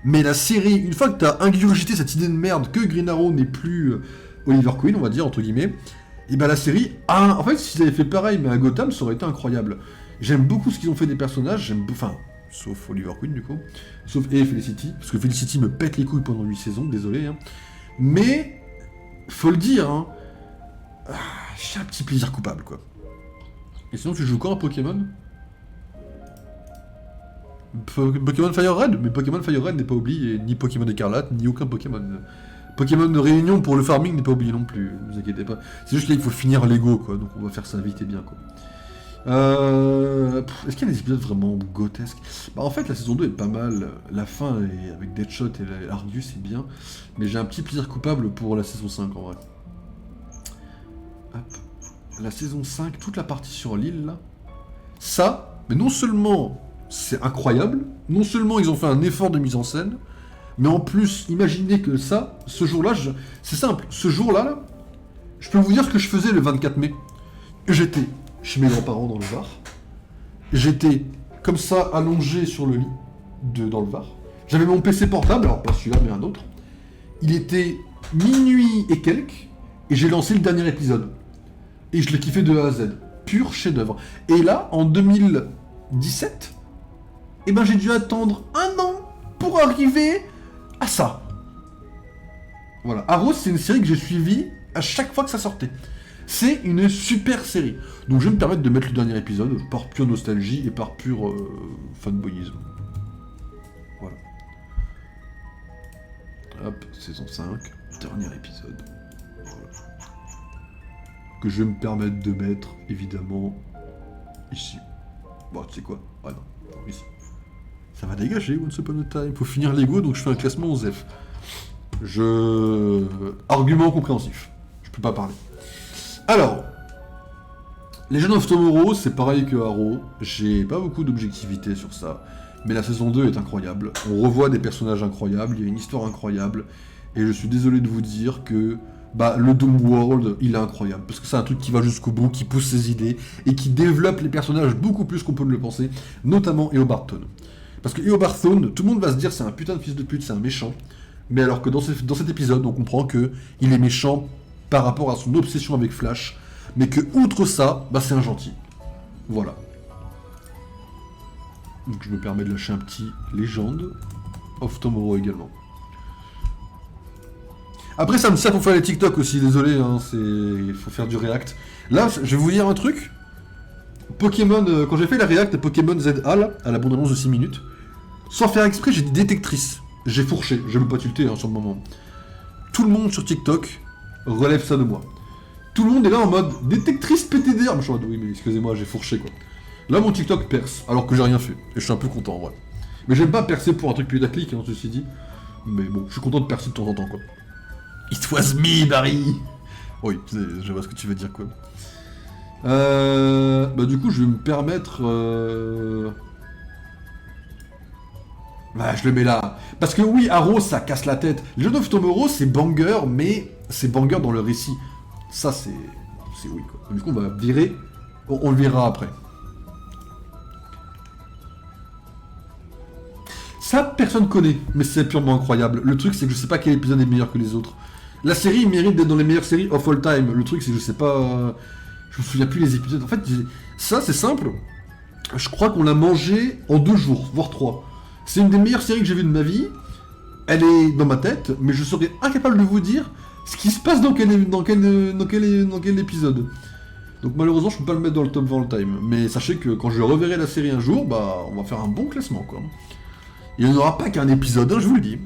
Mais la série, une fois que t'as ingurgité cette idée de merde que Green Arrow n'est plus Oliver Queen, on va dire, entre guillemets, et ben la série, en fait, s'ils avaient fait pareil, mais à Gotham, ça aurait été incroyable. J'aime beaucoup ce qu'ils ont fait des personnages, enfin, sauf Oliver Queen, du coup, sauf Felicity, parce que Felicity me pète les couilles pendant 8 saisons, désolé, hein. Mais, faut le dire, hein, j'ai un petit plaisir coupable, quoi. Et sinon, tu joues encore à Pokémon ? Pokémon Fire Red, mais Pokémon Fire Red n'est pas oublié, ni Pokémon Écarlate, ni aucun Pokémon. Pokémon de Réunion pour le farming n'est pas oublié non plus, ne vous inquiétez pas. C'est juste là, il faut finir Lego, quoi, donc on va faire ça vite et bien, quoi. Est-ce qu'il y a des épisodes vraiment grotesques? Bah en fait, la saison 2 est pas mal, la fin est avec Deadshot et Argus c'est bien, mais j'ai un petit plaisir coupable pour la saison 5 en vrai. Hop. La saison 5, toute la partie sur l'île, là, ça, mais non seulement... c'est incroyable. Non seulement ils ont fait un effort de mise en scène, mais en plus, imaginez que ça, ce jour-là, c'est simple, ce jour-là, là, je peux vous dire ce que je faisais le 24 mai. J'étais chez mes grands-parents dans le Var. J'étais comme ça, allongé sur le lit, dans le Var. J'avais mon PC portable, alors pas celui-là, mais un autre. Il était minuit et quelques, et j'ai lancé le dernier épisode. Et je l'ai kiffé de A à Z. Pur chef-d'œuvre. Et là, en 2017... eh ben j'ai dû attendre 1 an pour arriver à ça. Voilà. Arrow, c'est une série que j'ai suivie à chaque fois que ça sortait. C'est une super série. Donc je vais me permettre de mettre le dernier épisode par pure nostalgie et par pur fanboyisme. Voilà. Hop, saison 5, dernier épisode. Voilà. Que je vais me permettre de mettre, évidemment, ici. Bon, tu sais quoi? Ah non, ici. Ça va dégager, Once Upon a Time. Faut finir Lego, donc je fais un classement aux F. Argument compréhensif. Je peux pas parler. Alors, Legend of Tomorrow, c'est pareil que Arrow. J'ai pas beaucoup d'objectivité sur ça. Mais la saison 2 est incroyable. On revoit des personnages incroyables, il y a une histoire incroyable. Et je suis désolé de vous dire que le Doom World, il est incroyable. Parce que c'est un truc qui va jusqu'au bout, qui pousse ses idées, et qui développe les personnages beaucoup plus qu'on peut le penser, notamment Eobarton. Parce que Eobarton, tout le monde va se dire c'est un putain de fils de pute, c'est un méchant. Mais alors que dans cet épisode, on comprend que il est méchant par rapport à son obsession avec Flash, mais que outre ça, c'est un gentil. Voilà. Donc je me permets de lâcher un petit Legend of Tomorrow également. Après ça me sert pour faire les TikTok aussi, désolé, hein, il faut faire du React. Là, je vais vous dire un truc. Pokémon, quand j'ai fait la React de Pokémon ZA, là, à la bande-annonce de 6 minutes, sans faire exprès, j'ai dit détectrice. J'ai fourché, je vais pas tilter sur le moment. Tout le monde sur TikTok relève ça de moi. Tout le monde est là en mode détectrice PTDR. Je suis en mode oui mais excusez-moi, j'ai fourché quoi. Là mon TikTok perce, alors que j'ai rien fait. Et je suis un peu content en vrai. Mais j'aime pas percer pour un truc putaclic, hein, ceci dit. Mais bon, je suis content de percer de temps en temps quoi. It was me, Barry. Oui, je vois ce que tu veux dire quoi. Du coup je vais me permettre... je le mets là. Parce que oui, Arrow, ça casse la tête. Legend of Tomorrow, c'est banger, mais c'est banger dans le récit. Ça, c'est oui, quoi. Du coup, on va virer. On le verra après. Ça, personne connaît, mais c'est purement incroyable. Le truc, c'est que je sais pas quel épisode est meilleur que les autres. La série mérite d'être dans les meilleures séries of all time. Le truc, c'est que je sais pas... Je me souviens plus les épisodes. En fait, ça, c'est simple. Je crois qu'on l'a mangé en 2 jours, voire 3. C'est une des meilleures séries que j'ai vues de ma vie. Elle est dans ma tête, mais je serais incapable de vous dire ce qui se passe dans quel épisode. Donc malheureusement, je peux pas le mettre dans le top 20 all time. Mais sachez que quand je reverrai la série un jour, on va faire un bon classement, quoi. Il n'y en aura pas qu'un épisode, hein, je vous le dis.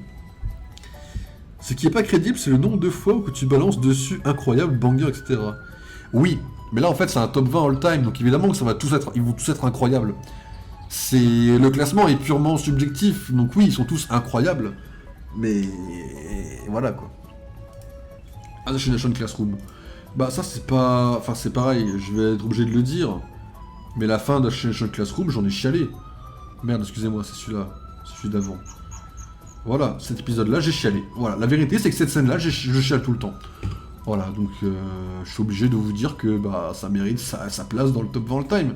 Ce qui est pas crédible, c'est le nombre de fois où tu balances dessus incroyable, banger, etc. Oui, mais là en fait c'est un top 20 all time, donc évidemment que ils vont tous être incroyables. Le classement est purement subjectif, donc oui, ils sont tous incroyables, mais voilà quoi. Assassination Classroom. Ça c'est pas... Enfin c'est pareil, je vais être obligé de le dire, mais la fin d'Assassination Classroom, j'en ai chialé. Merde, excusez-moi, c'est celui-là, c'est celui d'avant. Voilà, cet épisode-là, j'ai chialé. Voilà, la vérité c'est que cette scène-là, je chiale tout le temps. Voilà, donc je suis obligé de vous dire que ça mérite sa place dans le top 20 all time.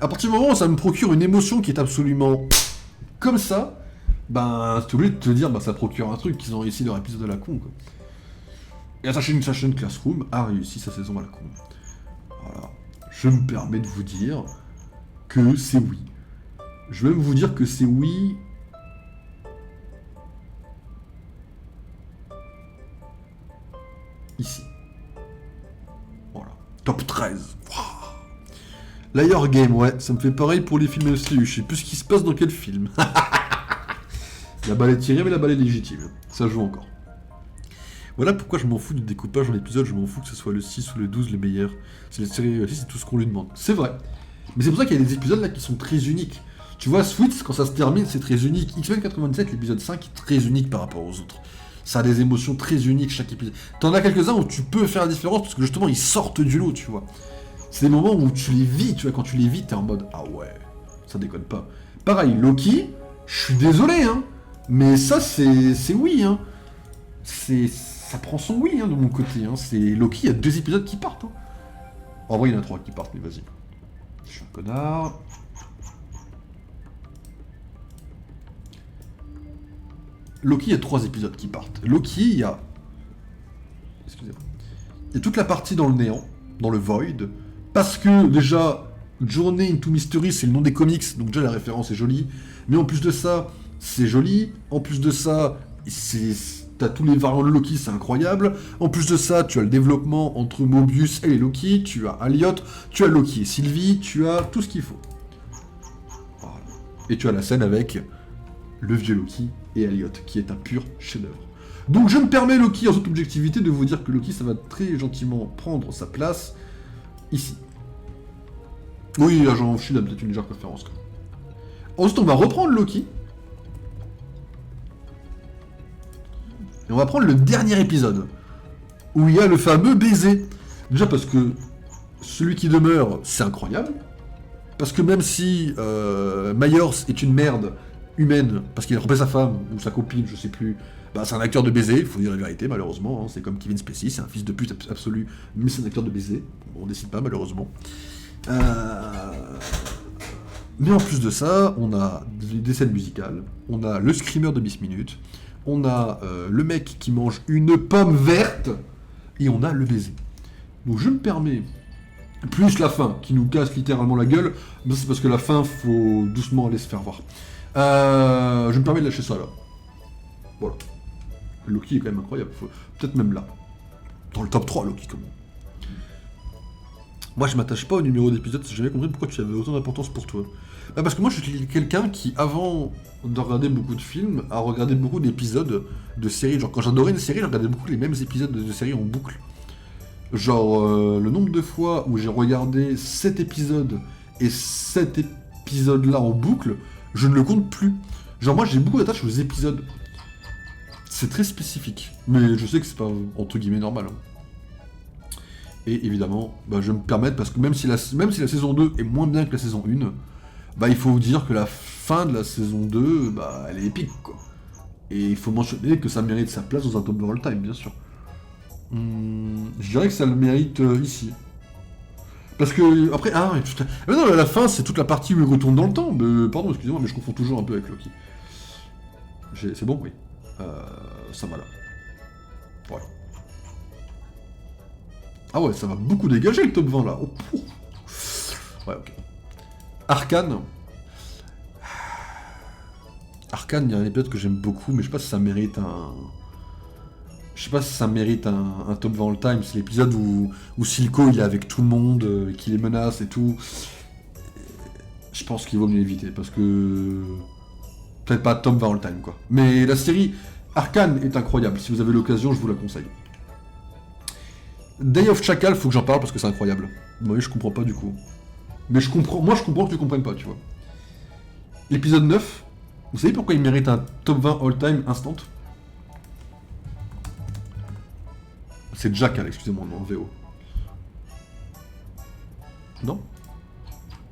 À partir du moment où ça me procure une émotion qui est absolument comme ça, t'es obligé de te dire, ça procure un truc, qu'ils ont réussi leur épisode à la con, quoi. Et Assassination Classroom a réussi sa saison à la con. Voilà. Je me permets de vous dire que c'est oui. Je vais même vous dire que c'est oui... Ici. Voilà. Top 13. Wow. Liar Game, ouais, ça me fait pareil pour les films MCU, je sais plus ce qui se passe dans quel film. La balle est tirée, mais la balle est légitime. Ça joue encore. Voilà pourquoi je m'en fous du découpage en épisodes, je m'en fous que ce soit le 6 ou le 12 les meilleurs. C'est les séries c'est tout ce qu'on lui demande. C'est vrai. Mais c'est pour ça qu'il y a des épisodes là qui sont très uniques. Tu vois, Sweets, quand ça se termine, c'est très unique. X-Men 97, l'épisode 5, est très unique par rapport aux autres. Ça a des émotions très uniques chaque épisode. T'en as quelques-uns où tu peux faire la différence parce que justement ils sortent du lot, tu vois. C'est des moments où tu les vis, tu vois, quand tu les vis, t'es en mode ah ouais, ça déconne pas. Pareil, Loki, je suis désolé, hein, mais ça c'est oui, hein. Ça prend son oui, hein, de mon côté, hein. C'est Loki, il y a 2 épisodes qui partent, hein. En vrai, il y en a 3 qui partent, mais vas-y. Je suis un connard. Loki, il y a 3 épisodes qui partent. Loki, il y a... Excusez-moi. Il y a toute la partie dans le néant, dans le void, parce que, déjà, Journey into Mystery, c'est le nom des comics, donc déjà la référence est jolie, mais en plus de ça, c'est joli, en plus de ça, t'as tous les variants de Loki, c'est incroyable. En plus de ça, tu as le développement entre Mobius et Loki, tu as Elliot, tu as Loki et Sylvie, tu as tout ce qu'il faut. Voilà. Et tu as la scène avec le vieux Loki et Elliot, qui est un pur chef-d'œuvre. Donc je me permets, Loki, en toute objectivité, de vous dire que Loki, ça va très gentiment prendre sa place ici. Oui, là, j'en suis là, peut-être une légère préférence. Quoi. Ensuite, on va reprendre Loki. Et on va prendre le dernier épisode, où il y a le fameux baiser. Déjà parce que celui qui demeure, c'est incroyable. Parce que même si Myers est une merde humaine, parce qu'il a trompé sa femme, ou sa copine, je sais plus, bah c'est un acteur de baiser, il faut dire la vérité, malheureusement. Hein. C'est comme Kevin Spacey, c'est un fils de pute absolu, mais c'est un acteur de baiser. On décide pas, malheureusement. Mais en plus de ça, on a des scènes musicales, on a le screamer de Miss Minute, on a le mec qui mange une pomme verte, et on a le baiser. Donc je me permets, plus la fin, qui nous casse littéralement la gueule, mais c'est parce que la fin, faut doucement aller se faire voir. Je me permets de lâcher ça là. Voilà. Loki est quand même incroyable, peut-être même là. Dans le top 3, Loki, quand même. Moi, je m'attache pas au numéro d'épisode, j'ai jamais compris pourquoi tu avais autant d'importance pour toi. Bah parce que moi, je suis quelqu'un qui, avant de regarder beaucoup de films, a regardé beaucoup d'épisodes de séries. Genre, quand j'adorais une série, je regardais beaucoup les mêmes épisodes de séries en boucle. Genre, le nombre de fois où j'ai regardé 7 épisodes et 7 épisodes-là en boucle, je ne le compte plus. Genre, moi, j'ai beaucoup d'attache aux épisodes. C'est très spécifique. Mais je sais que c'est pas, entre guillemets, normal. Hein. Et évidemment, bah, je vais me permettre, parce que même si la saison 2 est moins bien que la saison 1, bah, il faut vous dire que la fin de la saison 2, bah, elle est épique, quoi. Et il faut mentionner que ça mérite sa place dans un top de all time, bien sûr. Je dirais que ça le mérite ici. Parce que, après, putain. Mais non, la fin, c'est toute la partie où il retourne dans le temps. Pardon, excusez-moi, mais je confonds toujours un peu avec Loki. C'est bon, oui. Ça va là. Voilà. Ah ouais, ça va beaucoup dégager le top 20 là. Oh, ouais, ok. Arcane. Arcane, il y a un épisode que j'aime beaucoup, mais je sais pas si ça mérite un... Je sais pas si ça mérite un top 20 all time. C'est l'épisode où Silco il est avec tout le monde, qui les menace et tout. Je pense qu'il vaut mieux éviter, parce que... Peut-être pas top 20 all time, quoi. Mais la série Arcane est incroyable. Si vous avez l'occasion, je vous la conseille. Day of Chacal, faut que j'en parle parce que c'est incroyable. Oui, je comprends pas du coup. Mais je comprends que tu comprennes pas, tu vois. L'épisode 9, vous savez pourquoi il mérite un top 20 all-time instant? C'est Jackal, excusez-moi, non, VO. Non?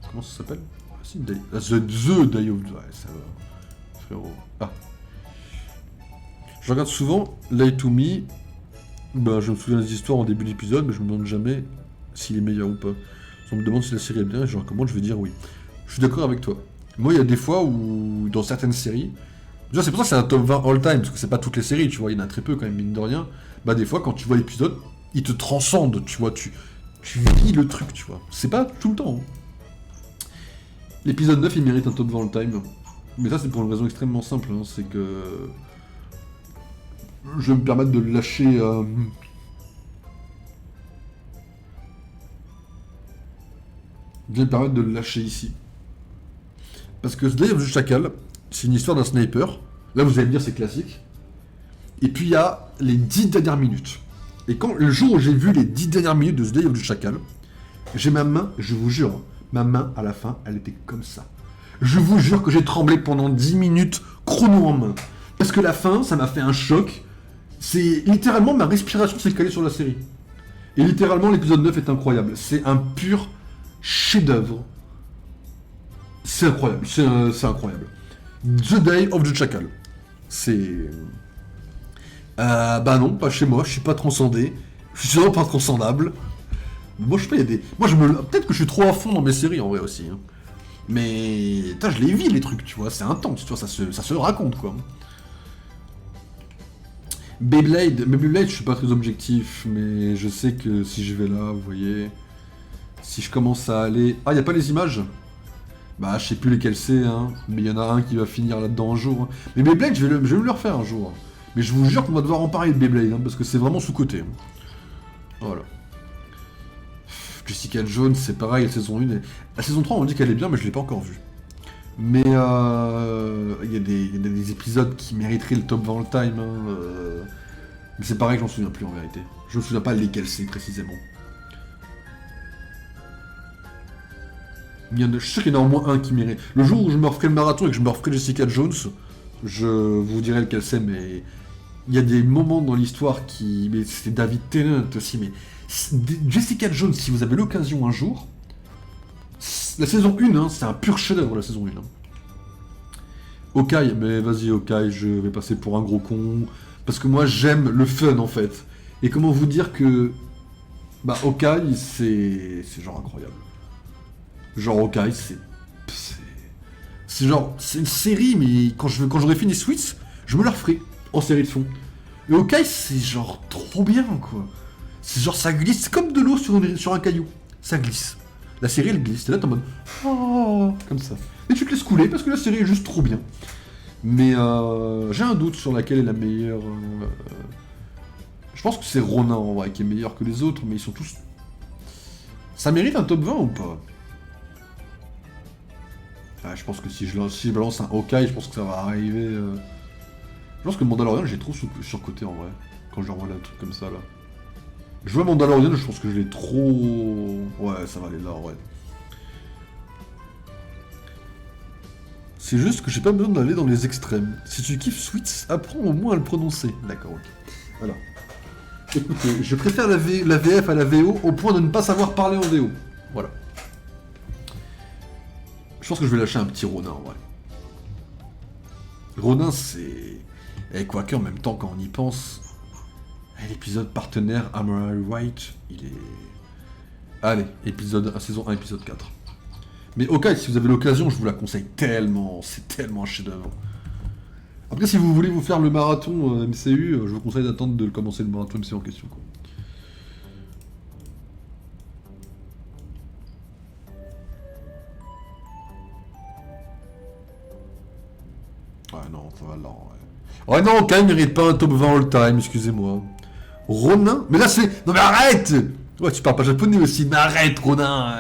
Comment ça s'appelle? Ah si, The Day of... Ouais, ça va. Frérot. Ah. Je regarde souvent Lie to Me. Bah, je me souviens des histoires en début d'épisode, mais je me demande jamais s'il est meilleur ou pas. Si on me demande si la série est bien, et je recommande, je vais dire oui. Je suis d'accord avec toi. Moi, il y a des fois où, dans certaines séries, déjà c'est pour ça que c'est un top 20 all-time, parce que c'est pas toutes les séries, tu vois, il y en a très peu quand même, mine de rien. Bah, des fois, quand tu vois l'épisode, il te transcende, tu vois, tu vis le truc, tu vois. C'est pas tout le temps. Hein. L'épisode 9, il mérite un top 20 all-time. Mais ça, c'est pour une raison extrêmement simple, hein, c'est que... Je vais me permettre de le lâcher... Je vais me permettre de le lâcher ici. Parce que Day of the Chacal, c'est une histoire d'un sniper. Là, vous allez me dire, c'est classique. Et puis, il y a les 10 dernières minutes. Et quand le jour où j'ai vu les 10 dernières minutes de The Day of the Chacal, j'ai ma main, je vous jure, ma main, à la fin, elle était comme ça. Je vous jure que j'ai tremblé pendant 10 minutes, chrono en main. Parce que la fin, ça m'a fait un choc. C'est littéralement, ma respiration s'est calée sur la série. Et littéralement, l'épisode 9 est incroyable. C'est un pur chef-d'œuvre. C'est incroyable, c'est incroyable. The Day of the Chacal. C'est... bah non, pas chez moi, je suis pas transcendé. Je suis vraiment pas transcendable. Moi, je sais pas, il y a des... Moi, peut-être que je suis trop à fond dans mes séries, en vrai, aussi. Hein. Mais... Putain, je les vis, les trucs, tu vois, c'est intense, tu vois, ça se raconte, quoi. Beyblade, je suis pas très objectif, mais je sais que si je vais là, vous voyez... Si je commence à aller... Ah, y a pas les images? Bah, je sais plus lesquelles c'est, hein. Mais il y en a un qui va finir là-dedans un jour. Hein. Mais Beyblade, je vais me le refaire un jour. Mais je vous jure qu'on va devoir en parler de Beyblade, hein, parce que c'est vraiment sous-côté. Hein. Voilà. Jessica Jones, c'est pareil, la saison 1. La saison 3, on dit qu'elle est bien, mais je l'ai pas encore vue. Mais il y a des épisodes qui mériteraient le top 20 all-time. Hein, mais c'est pareil, j'en souviens plus en vérité. Je me souviens pas lesquels c'est précisément. Je suis sûr qu'il y en a au moins un qui mérite. Le jour où je me referai le marathon et que je me referai Jessica Jones, je vous dirai lequel c'est, mais il y a des moments dans l'histoire qui... Mais c'est David Tennant aussi, mais... Jessica Jones, si vous avez l'occasion un jour... La saison 1, hein, c'est un pur chef-d'œuvre, la saison 1. Hein. Hawkeye, mais vas-y Hawkeye, je vais passer pour un gros con... Parce que moi, j'aime le fun, en fait. Et comment vous dire que... Bah, Hawkeye, c'est genre incroyable. Genre Hawkeye, c'est genre... C'est une série, mais quand j'aurai fini Suits, je me la referai en série de fond. Et Hawkeye, c'est genre trop bien, quoi. C'est genre, ça glisse, c'est comme de l'eau sur un caillou. Ça glisse. La série, elle glisse, t'es là, t'es en mode... Oh, comme ça. Et tu te laisses couler, parce que la série est juste trop bien. Mais j'ai un doute sur laquelle est la meilleure... Je pense que c'est Ronin, en vrai, qui est meilleur que les autres, mais ils sont tous... Ça mérite un top 20 ou pas? Ah, je pense que si je balance un Hawkeye, je pense que ça va arriver... Je pense que Mandalorian, j'ai trop surcoté, en vrai, quand je revois un truc comme ça, là. Je vois Mandalorian, je pense que je l'ai trop... Ouais, ça va aller là, ouais. C'est juste que j'ai pas besoin d'aller dans les extrêmes. Si tu kiffes Sweets, apprends au moins à le prononcer. D'accord, ok. Voilà. Écoutez, je préfère la VF à la VO au point de ne pas savoir parler en VO. Voilà. Je pense que je vais lâcher un petit Ronin, en vrai. Ronin, c'est... Et quoique, en même temps, quand on y pense... L'épisode partenaire Amara White, il est... Allez, saison 1, épisode 4. Mais ok, si vous avez l'occasion, je vous la conseille tellement, c'est tellement un chef-d'œuvre. Après, si vous voulez vous faire le marathon MCU, je vous conseille d'attendre de commencer le marathon MCU en question, quoi. Ouais, non, ça va là, ouais. Ouais, non, Kai mérite pas un top 20 all-time, excusez-moi. Ronin? Mais là, c'est... Non, mais arrête! Ouais, tu parles pas japonais aussi, mais arrête, Ronin!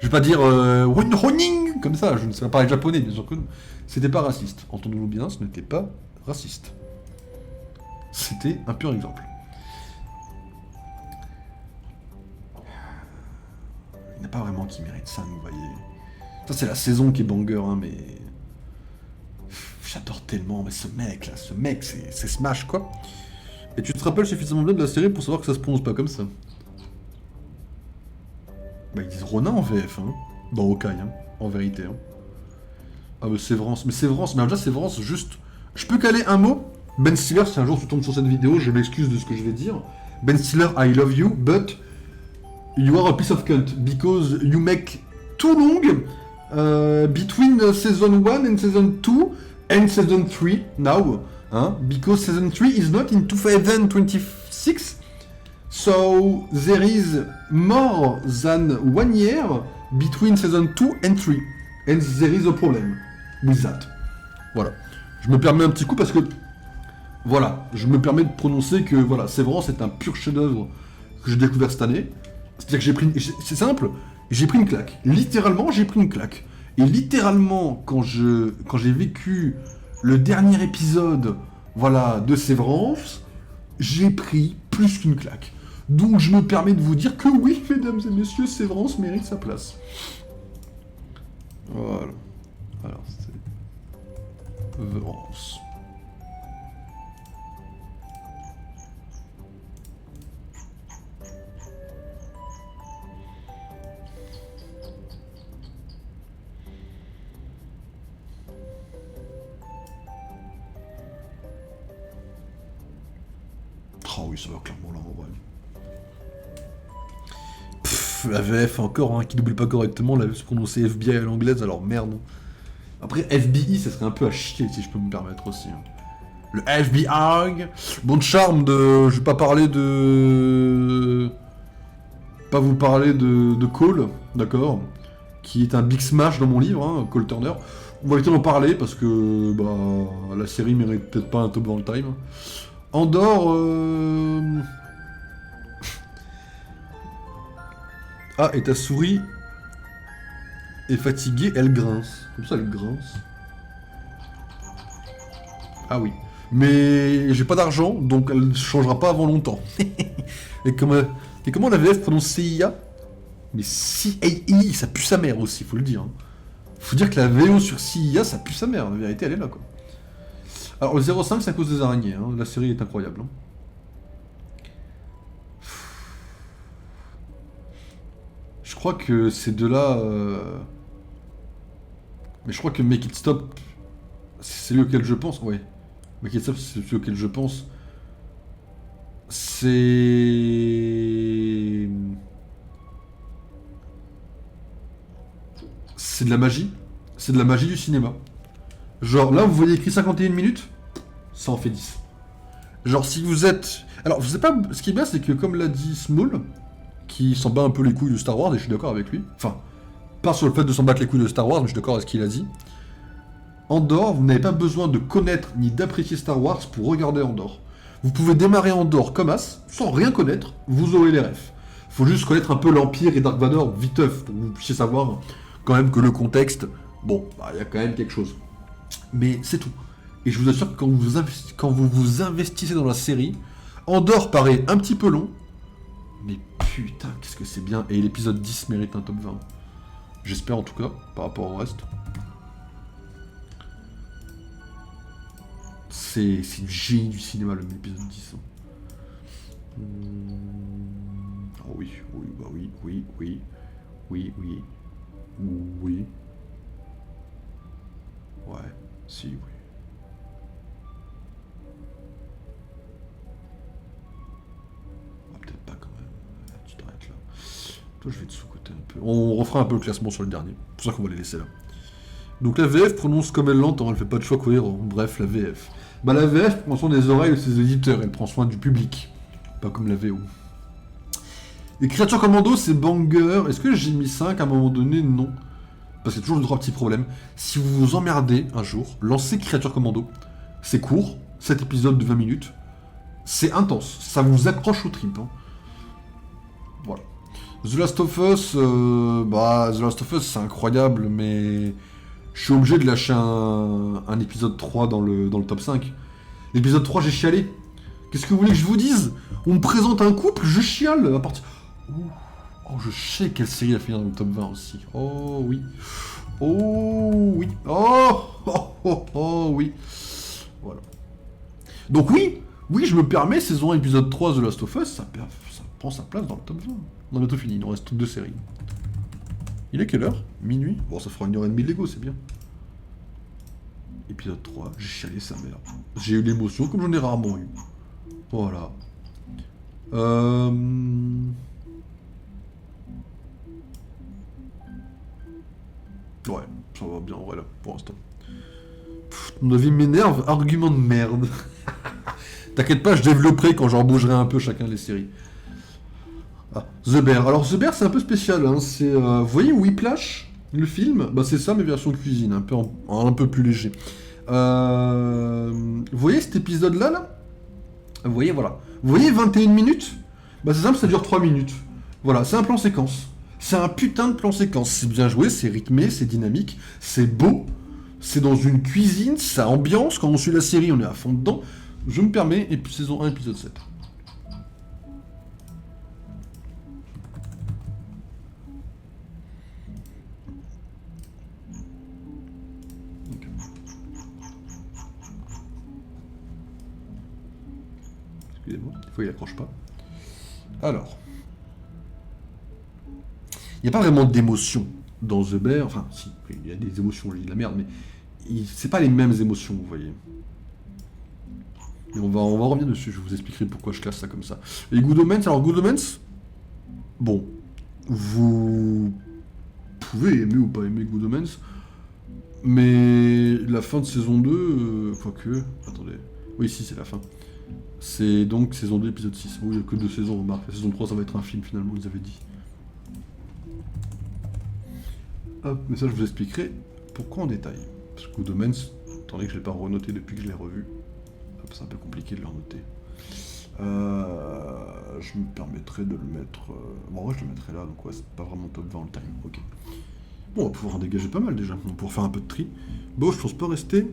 Je vais pas dire Ronin comme ça, je ne sais pas parler japonais, bien sûr que non. C'était pas raciste. Entendons-nous bien, ce n'était pas raciste. C'était un pur exemple. Il n'y a pas vraiment qui mérite ça, vous voyez. Ça, c'est la saison qui est banger, hein, mais... J'adore tellement, mais ce mec, c'est Smash, quoi. Et tu te rappelles suffisamment bien de la série pour savoir que ça se prononce pas comme ça. Bah, ils disent Ronin en VF, hein. Dans Hawkeye, hein, en vérité. Hein. Ah, mais Sévrance. Mais déjà, Sévrance, juste... Je peux caler un mot? Ben Stiller, si un jour tu tombes sur cette vidéo, je m'excuse de ce que je vais dire. Ben Stiller, I love you, but... You are a piece of cunt, because you make too long between season 1 and season 2 and season 3 now. Hein? Because season 3 is not in 2026. So there is more than 1 year between season 2 and 3. And there is a problem with that. Voilà. Je me permets un petit coup parce que... Voilà. Je me permets de prononcer que, voilà, Sévrance est un pur chef-d'œuvre que j'ai découvert cette année. C'est-à-dire que j'ai pris... C'est simple. J'ai pris une claque. Littéralement, j'ai pris une claque. Et littéralement, quand j'ai vécu le dernier épisode, voilà, de Sévrance, j'ai pris plus qu'une claque. Donc je me permets de vous dire que oui, mesdames et messieurs, Sévrance mérite sa place. Voilà. Alors, c'est... Sévrance. Oh oui, ça va clairement là, en vrai. La VF encore, hein, qui n'oublie pas correctement, la VF prononcée FBI à l'anglaise, alors merde. Après, FBI, ça serait un peu à chier, si je peux me permettre aussi. Hein. Le FBI, bon de charme de... Je vais pas parler de... Pas vous parler de Cole, d'accord, qui est un big smash dans mon livre, hein, Cole Turner. On va éviter d'en parler parce que bah, la série mérite peut-être pas un top dans le time. Andorre... Ah, et ta souris est fatiguée, elle grince. Comme ça, elle grince. Ah oui. Mais j'ai pas d'argent, donc elle ne changera pas avant longtemps. et, comment la VF prononce CIA? Mais CIA, ça pue sa mère aussi, faut le dire. Hein. Faut dire que la VO sur CIA, ça pue sa mère. La vérité, elle est là, quoi. Alors, le 05, c'est à cause des araignées. Hein. La série est incroyable. Hein. Je crois que ces deux-là... Mais je crois que Make It Stop, c'est celui auquel je pense. Ouais. Make It Stop, c'est celui auquel je pense. C'est... C'est de la magie. C'est de la magie du cinéma. Genre, là, vous voyez écrit 51 minutes, ça en fait 10. Genre, si vous êtes... Alors, je sais pas... Ce qui est bien, c'est que, comme l'a dit Small, qui s'en bat un peu les couilles de Star Wars, et je suis d'accord avec lui. Enfin, pas sur le fait de s'en battre les couilles de Star Wars, mais je suis d'accord avec ce qu'il a dit. Andorre, vous n'avez pas besoin de connaître ni d'apprécier Star Wars pour regarder Andorre. Vous pouvez démarrer Andorre comme As, sans rien connaître, vous aurez les refs. Faut juste connaître un peu l'Empire et Dark Vador viteuf, pour que vous puissiez savoir quand même que le contexte, bon, bah, y a quand même quelque chose. Mais c'est tout. Et je vous assure que quand vous vous investissez dans la série, Andorre paraît un petit peu long, mais putain, qu'est-ce que c'est bien. Et l'épisode 10 mérite un top 20. J'espère en tout cas, par rapport au reste. C'est du génie du cinéma, l'épisode 10. Ah oui, oui, bah oui, oui, oui, oui, oui, oui. Ouais, si, oui. Ah, peut-être pas quand même. Tu t'arrêtes là. Toi, je vais te sous-côté un peu. On refera un peu le classement sur le dernier. C'est pour ça qu'on va les laisser là. Donc la VF prononce comme elle l'entend, elle fait pas de choix cohérent. Bref, la VF. Bah la VF prend soin des oreilles de ses éditeurs, elle prend soin du public. Pas comme la VO. Et Créature Commando, c'est banger. Est-ce que j'ai mis 5 à un moment donné? Non. Parce qu'il y a toujours 2-3 petits problèmes. Si vous vous emmerdez un jour, lancez Créature Commando. C'est court, 7 épisodes de 20 minutes. C'est intense, ça vous accroche au trip. Hein. Voilà. The Last of Us, The Last of Us c'est incroyable, mais je suis obligé de lâcher un épisode 3 dans le top 5. L'épisode 3, j'ai chialé. Qu'est-ce que vous voulez que je vous dise? On me présente un couple, je chiale à partir... Oh, je sais quelle série a fini dans le top 20 aussi. Oh oui. Oh oui. Oh oui. Voilà. Donc oui, je me permets, saison 1, épisode 3 The Last of Us, ça prend sa place dans le top 20. On a bientôt fini, il nous reste toutes 2 séries. Il est quelle heure? Minuit? Bon, ça fera 1h30 de Lego, c'est bien. Épisode 3, j'ai chialé sa mère. J'ai eu l'émotion comme j'en ai rarement eu. Voilà. Ouais, ça va bien, voilà, pour l'instant. Mon avis m'énerve, argument de merde. T'inquiète pas, je développerai quand j'en bougerai un peu chacun les séries. Ah, The Bear. Alors The Bear c'est un peu spécial, hein. C'est, vous voyez Whiplash, le film? Bah c'est ça mais version cuisine, un peu plus léger. Vous voyez cet épisode là? Vous voyez, voilà. Vous voyez 21 minutes? Bah c'est simple, ça dure 3 minutes. Voilà, c'est un plan séquence. C'est un putain de plan séquence. C'est bien joué, c'est rythmé, c'est dynamique, c'est beau. C'est dans une cuisine, ça ambiance. Quand on suit la série, on est à fond dedans. Je me permets, et puis saison 1, épisode 7. Okay. Excusez-moi, des fois il accroche pas. Alors. Il n'y a pas vraiment d'émotion dans The Bear. Enfin, si, il y a des émotions, je dis de la merde, mais c'est pas les mêmes émotions, vous voyez. Et on va revenir dessus, je vous expliquerai pourquoi je classe ça comme ça. Et Good Omens, alors Good Omens, bon, vous pouvez aimer ou pas aimer Good Omens, mais la fin de saison 2, quoique, attendez, oui si c'est la fin. C'est donc saison 2, épisode 6. Oui, il n'y a que 2 saisons, remarque. La saison 3, ça va être un film finalement, ils avaient dit. Hop, mais ça je vous expliquerai pourquoi en détail. Parce que Good Omens, attendez que je l'ai pas renoté depuis que je l'ai revu. Hop, c'est un peu compliqué de le renoter. Je me permettrai de le mettre... Bon, ouais, je le mettrai là, donc ouais, c'est pas vraiment top 20 le time, ok. Bon, on va pouvoir en dégager pas mal déjà, on va pouvoir faire un peu de tri. Bon, je pense pas rester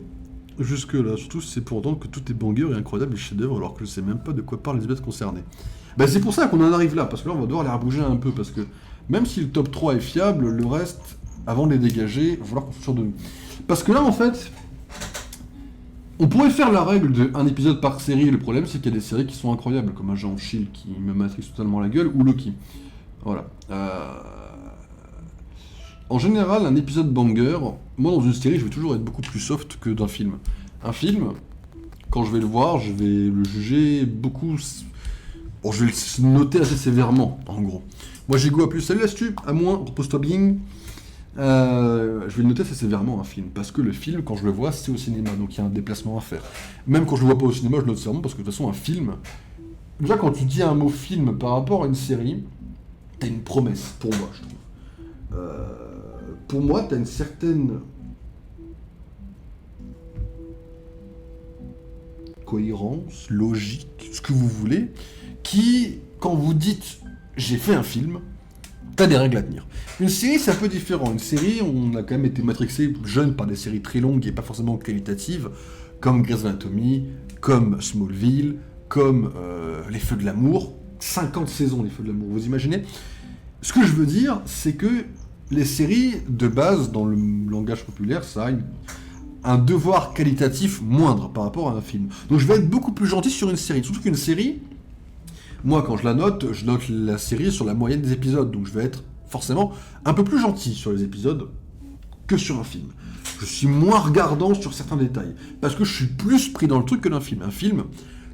jusque là, surtout si c'est pour entendre que tout est banger et incroyable et chef-d'œuvre, alors que je sais même pas de quoi parlent les bêtes concernées. Bah c'est pour ça qu'on en arrive là, parce que là on va devoir les rebouger un peu, parce que même si le top 3 est fiable, le reste, avant de les dégager, il va falloir qu'on soit sûr de nous. Parce que là en fait... On pourrait faire la règle de un épisode par série, le problème c'est qu'il y a des séries qui sont incroyables, comme Agent Shield qui me matrixe totalement la gueule, ou Loki. Voilà. En général, un épisode banger, moi dans une série je vais toujours être beaucoup plus soft que d'un film. Un film, quand je vais le voir, je vais le juger beaucoup... Bon, je vais le noter assez sévèrement, en gros. Moi j'ai goût à plus, salut l'astu, à moins, repose-toi bien. Je vais le noter assez sévèrement un film, parce que le film, quand je le vois, c'est au cinéma, donc il y a un déplacement à faire. Même quand je le vois pas au cinéma, je le note sévèrement, parce que de toute façon, un film... Déjà, quand tu dis un mot film par rapport à une série, t'as une promesse, pour moi, je trouve. Pour moi, t'as une certaine... cohérence, logique, ce que vous voulez, qui, quand vous dites « j'ai fait un film », t'as des règles à tenir. Une série, c'est un peu différent. Une série, on a quand même été matrixé jeune par des séries très longues et pas forcément qualitatives, comme Grey's Anatomy, comme Smallville, comme Les Feux de l'amour. 50 saisons, Les Feux de l'amour, vous imaginez? Ce que je veux dire, c'est que les séries, de base, dans le langage populaire, ça a un devoir qualitatif moindre par rapport à un film. Donc je vais être beaucoup plus gentil sur une série. Surtout qu'une série... Moi, quand je note la série sur la moyenne des épisodes, donc je vais être forcément un peu plus gentil sur les épisodes que sur un film. Je suis moins regardant sur certains détails, parce que je suis plus pris dans le truc que d'un film. Un film,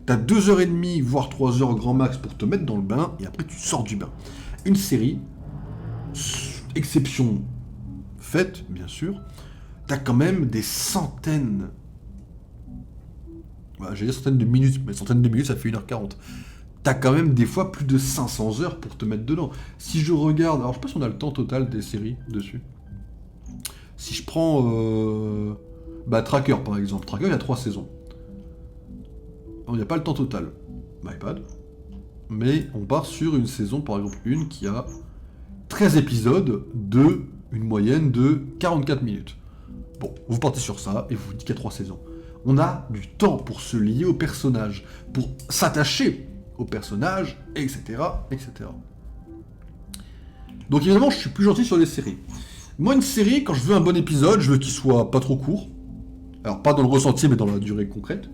t'as 2h30, voire 3h grand max pour te mettre dans le bain, et après tu sors du bain. Une série, exception faite, bien sûr, t'as quand même des centaines... Bah, j'ai dit centaines de minutes, mais centaines de minutes, ça fait 1h40. T'as quand même des fois plus de 500 heures pour te mettre dedans. Si je regarde... Alors je sais pas si on a le temps total des séries dessus. Si je prends... Tracker par exemple. Tracker, il y a 3 saisons. Il n'y a pas le temps total. MyPad. Mais on part sur une saison, par exemple une, qui a 13 épisodes de une moyenne de 44 minutes. Bon, vous partez sur ça et vous dites qu'il y a 3 saisons. On a du temps pour se lier au personnage, pour s'attacher au personnage, etc., etc. Donc évidemment, je suis plus gentil sur les séries. Moi, une série, quand je veux un bon épisode, je veux qu'il soit pas trop court. Alors, pas dans le ressenti, mais dans la durée concrète.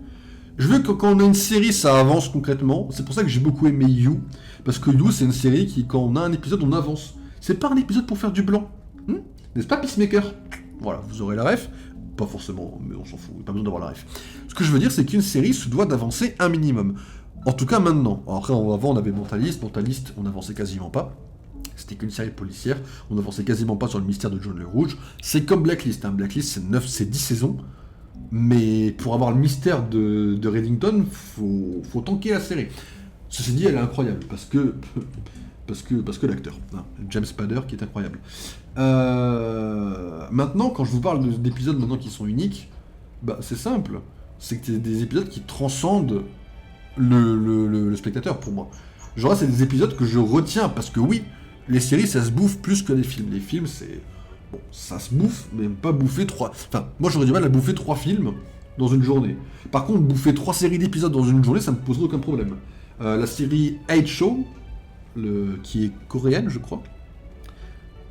Je veux que quand on a une série, ça avance concrètement. C'est pour ça que j'ai beaucoup aimé You. Parce que You, c'est une série qui, quand on a un épisode, on avance. C'est pas un épisode pour faire du blanc. N'est-ce pas, Peacemaker? Voilà, vous aurez la ref. Pas forcément, mais on s'en fout. Pas besoin d'avoir la ref. Ce que je veux dire, c'est qu'une série se doit d'avancer un minimum. En tout cas maintenant. Alors après, avant on avait Mentalist, on n'avançait quasiment pas. C'était qu'une série policière, on n'avançait quasiment pas sur le mystère de John le Rouge. C'est comme Blacklist, hein. Blacklist c'est 10 saisons, mais pour avoir le mystère de Reddington, faut tanker la série. Ceci dit, elle est incroyable, parce que l'acteur, hein, James Spader, qui est incroyable. Maintenant, quand je vous parle d'épisodes maintenant qui sont uniques, bah c'est simple, c'est que c'est des épisodes qui transcendent le spectateur pour moi. Genre c'est des épisodes que je retiens parce que oui, les séries ça se bouffe plus que les films. Les films c'est... Bon, ça se bouffe, mais pas bouffer 3... Enfin, moi j'aurais du mal à bouffer 3 films dans une journée. Par contre, bouffer 3 séries d'épisodes dans une journée, ça me poserait aucun problème. La série Hate Show, qui est coréenne je crois,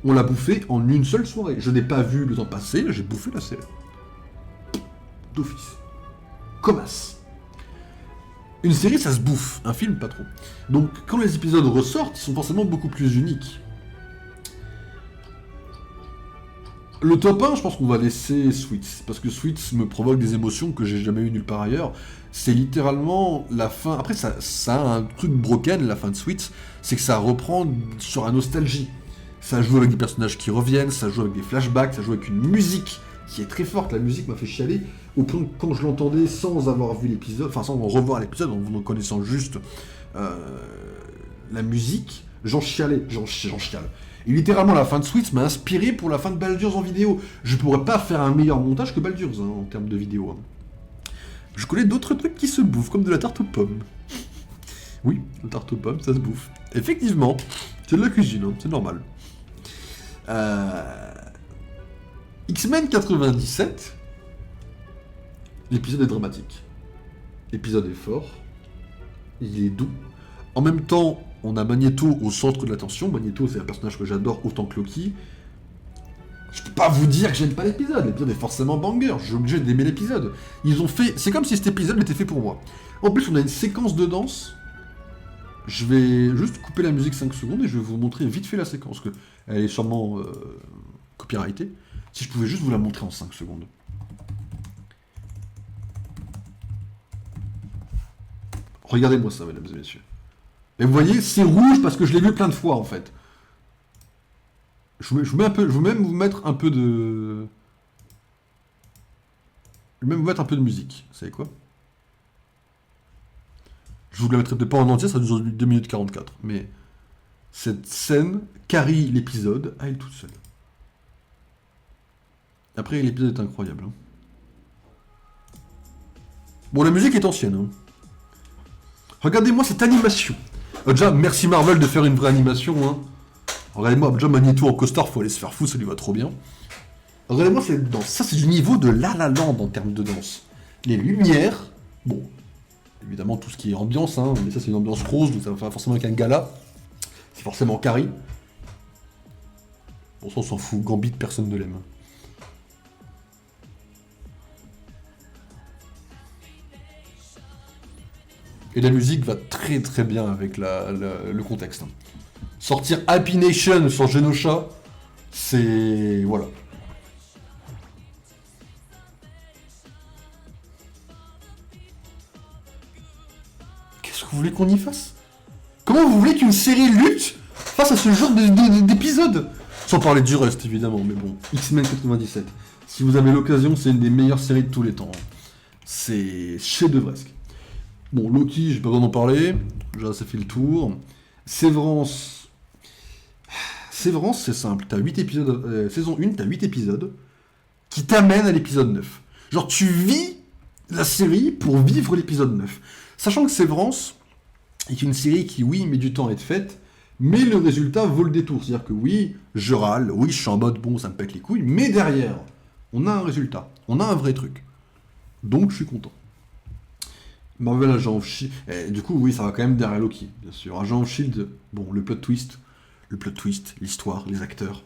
on l'a bouffée en une seule soirée. Je n'ai pas vu le temps passer, j'ai bouffé la série. D'office. Comme as. Une série, ça se bouffe. Un film, pas trop. Donc, quand les épisodes ressortent, ils sont forcément beaucoup plus uniques. Le top 1, je pense qu'on va laisser Sweets. Parce que Sweets me provoque des émotions que j'ai jamais eues nulle part ailleurs. C'est littéralement la fin... Après, ça a un truc broken, la fin de Sweets. C'est que ça reprend sur la nostalgie. Ça joue avec des personnages qui reviennent, ça joue avec des flashbacks, ça joue avec une musique qui est très forte. La musique m'a fait chialer. Au point que quand je l'entendais sans avoir vu l'épisode, enfin sans revoir l'épisode, en connaissant juste la musique, j'en chiale. Et littéralement, la fin de Suits m'a inspiré pour la fin de Baldur's en vidéo. Je pourrais pas faire un meilleur montage que Baldur's en termes de vidéo. Je connais d'autres trucs qui se bouffent, comme de la tarte aux pommes. Oui, la tarte aux pommes, ça se bouffe. Effectivement, c'est de la cuisine, c'est normal. X-Men 97, l'épisode est dramatique. L'épisode est fort, il est doux. En même temps, on a Magneto au centre de l'attention. Magneto, c'est un personnage que j'adore autant que Loki. Je peux pas vous dire que j'aime pas l'épisode. L'épisode est forcément banger. Je suis obligé d'aimer l'épisode. Ils ont fait... C'est comme si cet épisode était fait pour moi. En plus, on a une séquence de danse. Je vais juste couper la musique 5 secondes et je vais vous montrer vite fait la séquence. Que elle est sûrement copyrightée. Si je pouvais juste vous la montrer en 5 secondes. Regardez-moi ça, mesdames et messieurs. Et vous voyez, c'est rouge parce que je l'ai vu plein de fois, en fait. Je vous même vous mettre un peu de... Je vais même vous mettre un peu de musique. Vous savez quoi? Je vous la mettrai peut-être pas en entier, ça dure 2 minutes 44. Mais cette scène carry l'épisode à elle toute seule. Après, l'épisode est incroyable. Hein. Bon, la musique est ancienne. Hein. Regardez-moi cette animation. Déjà, merci Marvel de faire une vraie animation. Hein. Regardez-moi, déjà Magneto en costard, faut aller se faire foutre, ça lui va trop bien. Regardez-moi cette danse. Ça, c'est du niveau de La La Land en termes de danse. Les lumières, bon, évidemment tout ce qui est ambiance, hein, mais ça c'est une ambiance rose, donc ça va forcément avec un gala. C'est forcément Carrie. Bon, ça on s'en fout, Gambit, personne ne l'aime. Et la musique va très très bien avec le contexte. Sortir Happy Nation sur Genosha, c'est... voilà. Qu'est-ce que vous voulez qu'on y fasse? Comment vous voulez qu'une série lutte face à ce genre d'épisode? Sans parler du reste, évidemment, mais bon. X-Men 97. Si vous avez l'occasion, c'est une des meilleures séries de tous les temps. C'est chef-d'œuvresque. Bon, Loki, j'ai pas besoin d'en parler. Déjà, ça fait le tour. Sévrance, c'est simple. T'as 8 épisodes... saison 1, t'as 8 épisodes qui t'amènent à l'épisode 9. Genre, tu vis la série pour vivre l'épisode 9. Sachant que Sévrance est une série qui, oui, met du temps à être faite, mais le résultat vaut le détour. C'est-à-dire que oui, je râle, oui, je suis en mode, bon, ça me pète les couilles, mais derrière, on a un résultat. On a un vrai truc. Donc, je suis content. Marvel Agent of Shield. Du coup, oui, ça va quand même derrière Loki, bien sûr. Agent of Shield, bon, le plot twist, l'histoire, les acteurs.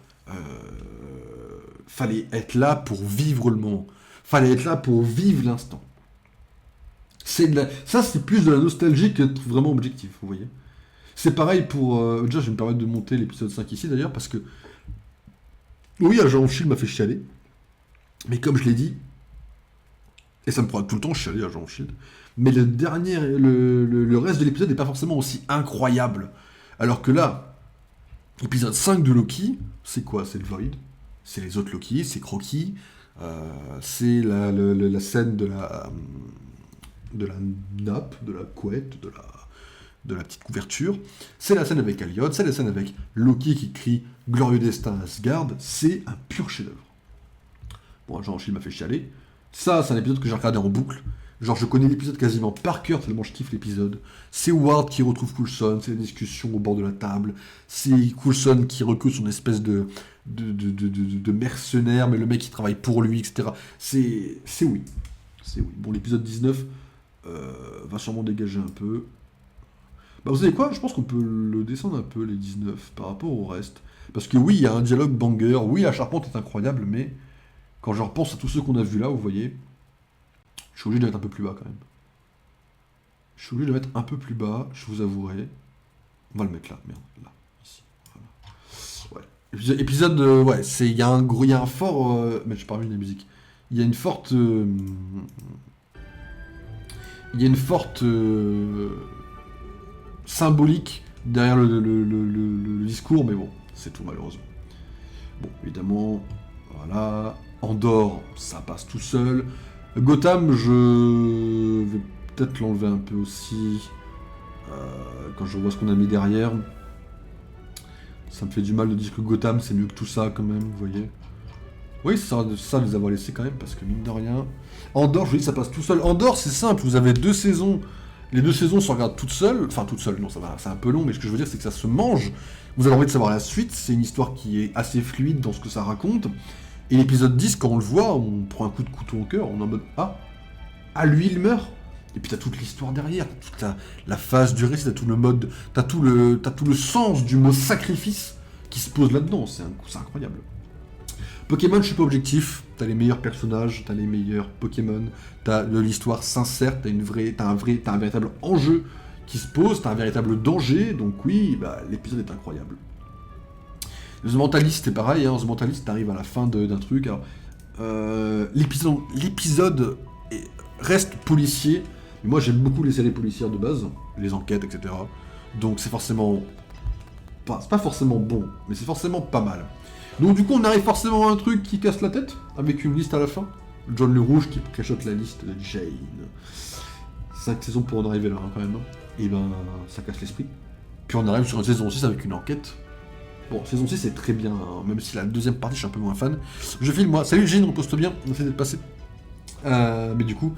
Fallait être là pour vivre le moment. Fallait être là pour vivre l'instant. Ça, c'est plus de la nostalgie qu'être vraiment objectif, vous voyez. C'est pareil pour... déjà, je vais me permettre de monter l'épisode 5 ici, d'ailleurs, parce que... Oui, Agent of Shield m'a fait chialer. Mais comme je l'ai dit, et ça me prend tout le temps chialer Agent of Shield, mais le reste de l'épisode n'est pas forcément aussi incroyable. Alors que là, épisode 5 de Loki, c'est quoi? C'est le Void, c'est les autres Loki, c'est Croki, c'est la scène de la nappe, de la couette, de la petite couverture, c'est la scène avec Elliot, c'est la scène avec Loki qui crie « Glorieux destin à Asgard », c'est un pur chef-d'œuvre. Bon, Agent of Shield m'a fait chialer. Ça, c'est un épisode que j'ai regardé en boucle. Genre, je connais l'épisode quasiment par cœur, tellement je kiffe l'épisode. C'est Ward qui retrouve Coulson, c'est la discussion au bord de la table. C'est Coulson qui recrute son espèce de mercenaire, mais le mec qui travaille pour lui, etc. C'est oui. C'est oui. Bon, l'épisode 19 va sûrement dégager un peu. Bah, vous savez quoi? Je pense qu'on peut le descendre un peu, les 19, par rapport au reste. Parce que oui, il y a un dialogue banger, oui, la charpente est incroyable, mais quand je repense à tous ceux qu'on a vus là, vous voyez... Je suis obligé de mettre un peu plus bas quand même. Je suis obligé de mettre un peu plus bas, je vous avouerai. On va le mettre là, merde, là, ici. Voilà. Ouais. Épisode, ouais, il y a un fort... mais je parle de la musique. Il y a une forte... symbolique derrière le discours, mais bon, c'est tout malheureusement. Bon, évidemment, voilà. Andorre, ça passe tout seul. Gotham, je vais peut-être l'enlever un peu aussi quand je vois ce qu'on a mis derrière. Ça me fait du mal de dire que Gotham c'est mieux que tout ça quand même, vous voyez. Oui, ça de les avoir laissés quand même, parce que mine de rien... Andorre, je vous dis, ça passe tout seul. Andorre, c'est simple, vous avez 2 saisons. Les 2 saisons se regardent toutes seules. Enfin, toutes seules, non, ça va, c'est un peu long, mais ce que je veux dire, c'est que ça se mange. Vous avez envie de savoir la suite, c'est une histoire qui est assez fluide dans ce que ça raconte. Et l'épisode 10, quand on le voit, on prend un coup de couteau au cœur, on est en mode ah, lui il meurt. Et puis t'as toute l'histoire derrière, toute la phase du récit, t'as tout le mode, t'as tout le sens du mot sacrifice qui se pose là-dedans, c'est incroyable. Pokémon, je suis pas objectif, t'as les meilleurs personnages, t'as les meilleurs Pokémon, t'as de l'histoire sincère, t'as un véritable enjeu qui se pose, t'as un véritable danger, donc oui, bah, l'épisode est incroyable. The Mentalist, c'est pareil, The Mentalist, t'arrives à la fin d'un truc, alors, l'épisode reste policier, mais moi j'aime beaucoup les séries policières de base, les enquêtes, etc. Donc c'est forcément... c'est pas forcément bon, mais c'est forcément pas mal. Donc du coup on arrive forcément à un truc qui casse la tête, avec une liste à la fin. John le Rouge qui cachote la liste de Jane. 5 saisons pour en arriver là quand même. Et ben ça casse l'esprit. Puis on arrive sur une saison 6 avec une enquête. Bon, saison 6 c'est très bien, même si la deuxième partie je suis un peu moins fan. Je filme moi, salut Jane, repose-toi bien, on essaie d'être passé. Mais du coup,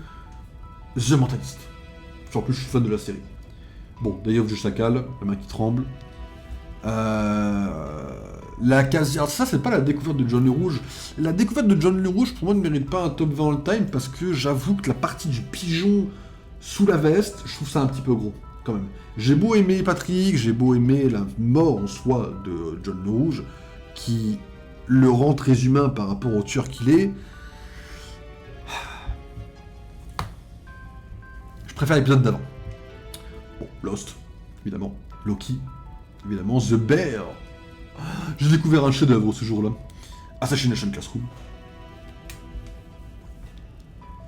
The Mentalist. En plus je suis fan de la série. Bon, Day of the Chacal, la main qui tremble. La casier... Alors ça c'est pas la découverte de John le Rouge. La découverte de John le Rouge pour moi ne mérite pas un top 20 all-time parce que j'avoue que la partie du pigeon sous la veste, je trouve ça un petit peu gros quand même. J'ai beau aimer Patrick, j'ai beau aimer la mort en soi de John le Rouge, qui le rend très humain par rapport au tueur qu'il est. Je préfère l'épisode d'avant. Bon, Lost, évidemment. Loki, évidemment. The Bear. J'ai découvert un chef-d'œuvre ce jour-là. Assassination Classroom.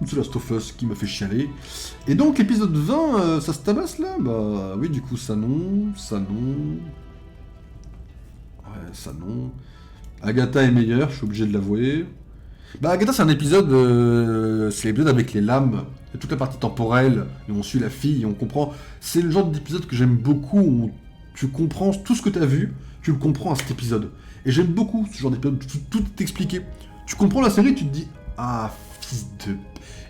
The Last of Us qui m'a fait chialer. Et donc l'épisode 20, ça se tabasse là? Bah oui, du coup ça non. Ouais, ça non. Agatha est meilleure, je suis obligé de l'avouer. Bah Agatha c'est un épisode, c'est l'épisode avec les lames, et toute la partie temporelle, et on suit la fille, et on comprend. C'est le genre d'épisode que j'aime beaucoup, où tu comprends tout ce que t'as vu, tu le comprends à cet épisode. Et j'aime beaucoup ce genre d'épisode, tout est expliqué. Tu comprends la série, tu te dis, ah fils de...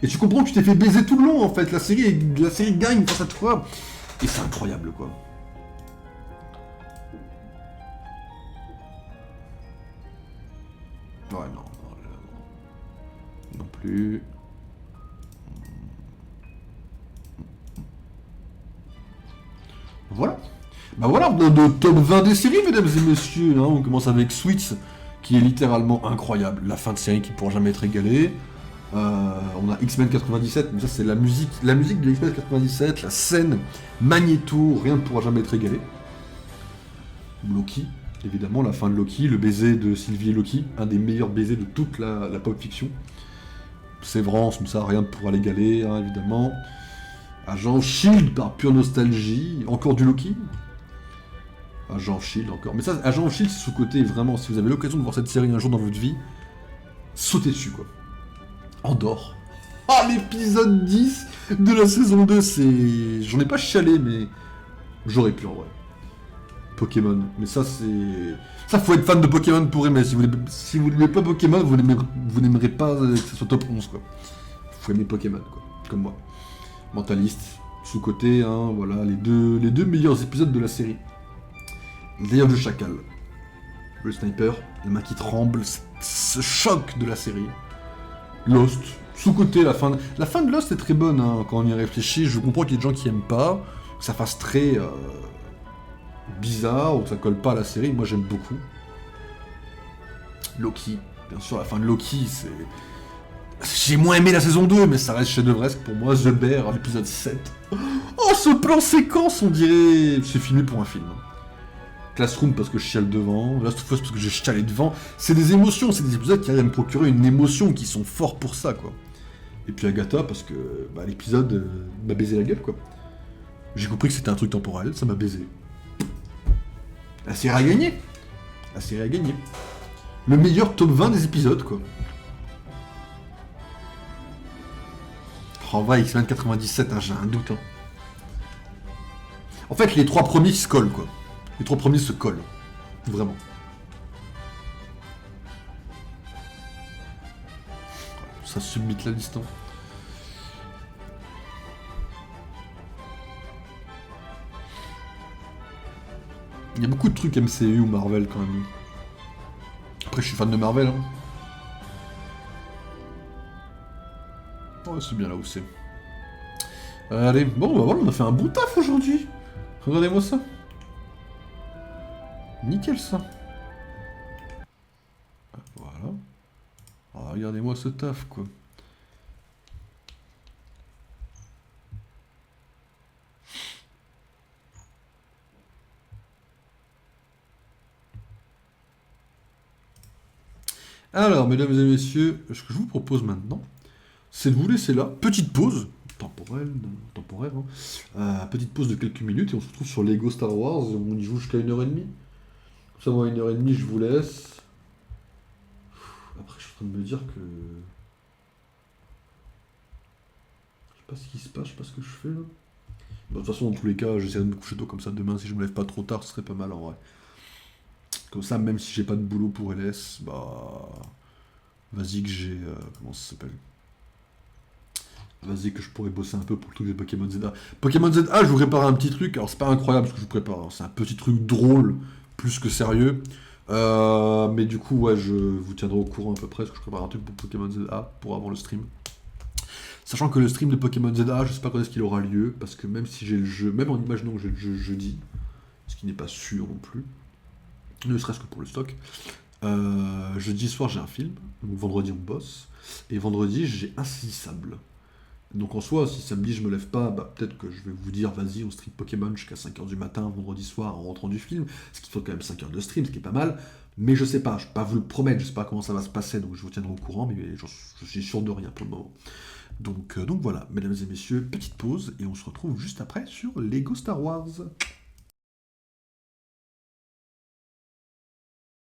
Et tu comprends que tu t'es fait baiser tout le long en fait, la série gagne face à toi. Et c'est incroyable quoi. Ouais, non plus. Voilà. Bah voilà, de top 20 des séries, mesdames et messieurs. Hein. On commence avec Suits, qui est littéralement incroyable. La fin de série qui ne pourra jamais être égalée. On a X-Men 97, mais ça c'est la musique de X-Men 97, la scène, Magneto, rien ne pourra jamais être égalé. Loki, évidemment, la fin de Loki, le baiser de Sylvie et Loki, un des meilleurs baisers de toute la pop fiction. Sévrance, comme ça, rien ne pourra l'égaler, hein, évidemment. Agent Shield par pure nostalgie, encore du Loki. Agent Shield encore. Mais ça, Agent Shield, c'est sous-côté, vraiment, si vous avez l'occasion de voir cette série un jour dans votre vie, sautez dessus, quoi. Andorre. Ah, l'épisode 10 de la saison 2, c'est... J'en ai pas chialé, mais... J'aurais pu, en vrai. Pokémon. Mais ça, c'est... Ça, faut être fan de Pokémon pour aimer. Si vous n'aimez pas Pokémon, vous n'aimerez pas que ce soit top 11, quoi. Faut aimer Pokémon, quoi. Comme moi. Mentaliste. Sous-côté, hein, voilà. Les deux meilleurs épisodes de la série. D'ailleurs, le chacal. Le sniper. La main qui tremble. Ce choc de la série. Lost, sous-côté, la fin de Lost est très bonne, hein, quand on y réfléchit. Je comprends qu'il y ait des gens qui aiment pas, que ça fasse très bizarre, ou que ça colle pas à la série. Moi, j'aime beaucoup. Loki, bien sûr, la fin de Loki, c'est... J'ai moins aimé la saison 2, mais ça reste chef-d'œuvresque pour moi. The Bear, l'épisode 7. Oh, ce plan séquence, on dirait... C'est filmé pour un film. Classroom parce que je chiale devant, Last of Us parce que je chialais devant. C'est des émotions, c'est des épisodes qui arrivent à me procurer une émotion, qui sont forts pour ça, quoi. Et puis Agatha parce que bah, l'épisode m'a baisé la gueule, quoi. J'ai compris que c'était un truc temporel, ça m'a baisé. La série a gagné. La série a gagné. Le meilleur top 20 des épisodes, quoi. Oh, va, X-Men 97, hein, j'ai un doute. Hein. En fait, les 3 premiers se collent, quoi. Les 3 premiers se collent. Vraiment. Ça submite la liste, hein. Il y a beaucoup de trucs MCU ou Marvel quand même. Après, je suis fan de Marvel, hein. Ouais, c'est bien là où c'est. Allez, bon, bah voilà, on a fait un bon taf aujourd'hui. Regardez-moi ça. Nickel ça. Voilà. Ah, regardez-moi ce taf, quoi. Alors, mesdames et messieurs, ce que je vous propose maintenant, c'est de vous laisser là. Petite pause, temporaire, hein. Petite pause de quelques minutes et on se retrouve sur Lego Star Wars et on y joue jusqu'à 1h30. Comme ça, moi, 1h30, je vous laisse. Après, je suis en train de me dire que... Je sais pas ce qui se passe, je sais pas ce que je fais là. Bon, de toute façon, dans tous les cas, j'essaierai de me coucher tôt comme ça demain. Si je me lève pas trop tard, ce serait pas mal en vrai. Comme ça, même si j'ai pas de boulot pour LS, bah... Vas-y que j'ai... comment ça s'appelle? Vas-y que je pourrais bosser un peu pour le truc de Pokémon ZA. Pokémon ZA, je vous prépare un petit truc. Alors, c'est pas incroyable ce que je vous prépare, hein. C'est un petit truc drôle, plus que sérieux. Mais du coup, ouais, je vous tiendrai au courant à peu près, parce que je prépare un truc pour Pokémon ZA, pour avant le stream. Sachant que le stream de Pokémon ZA, je sais pas quand est-ce qu'il aura lieu, parce que même si j'ai le jeu, même en imaginant que j'ai le jeu jeudi, ce qui n'est pas sûr non plus, ne serait-ce que pour le stock, jeudi soir j'ai un film, donc vendredi on bosse, et vendredi j'ai Insaisissable. Donc en soi, si samedi je me lève pas, bah, peut-être que je vais vous dire vas-y on stream Pokémon jusqu'à 5h du matin, vendredi soir en rentrant du film, ce qui fait quand même 5 heures de stream, ce qui est pas mal, mais je sais pas, je peux pas vous le promettre, je sais pas comment ça va se passer, donc je vous tiendrai au courant, mais je suis sûr de rien pour le moment. Donc voilà, mesdames et messieurs, petite pause, et on se retrouve juste après sur Lego Star Wars.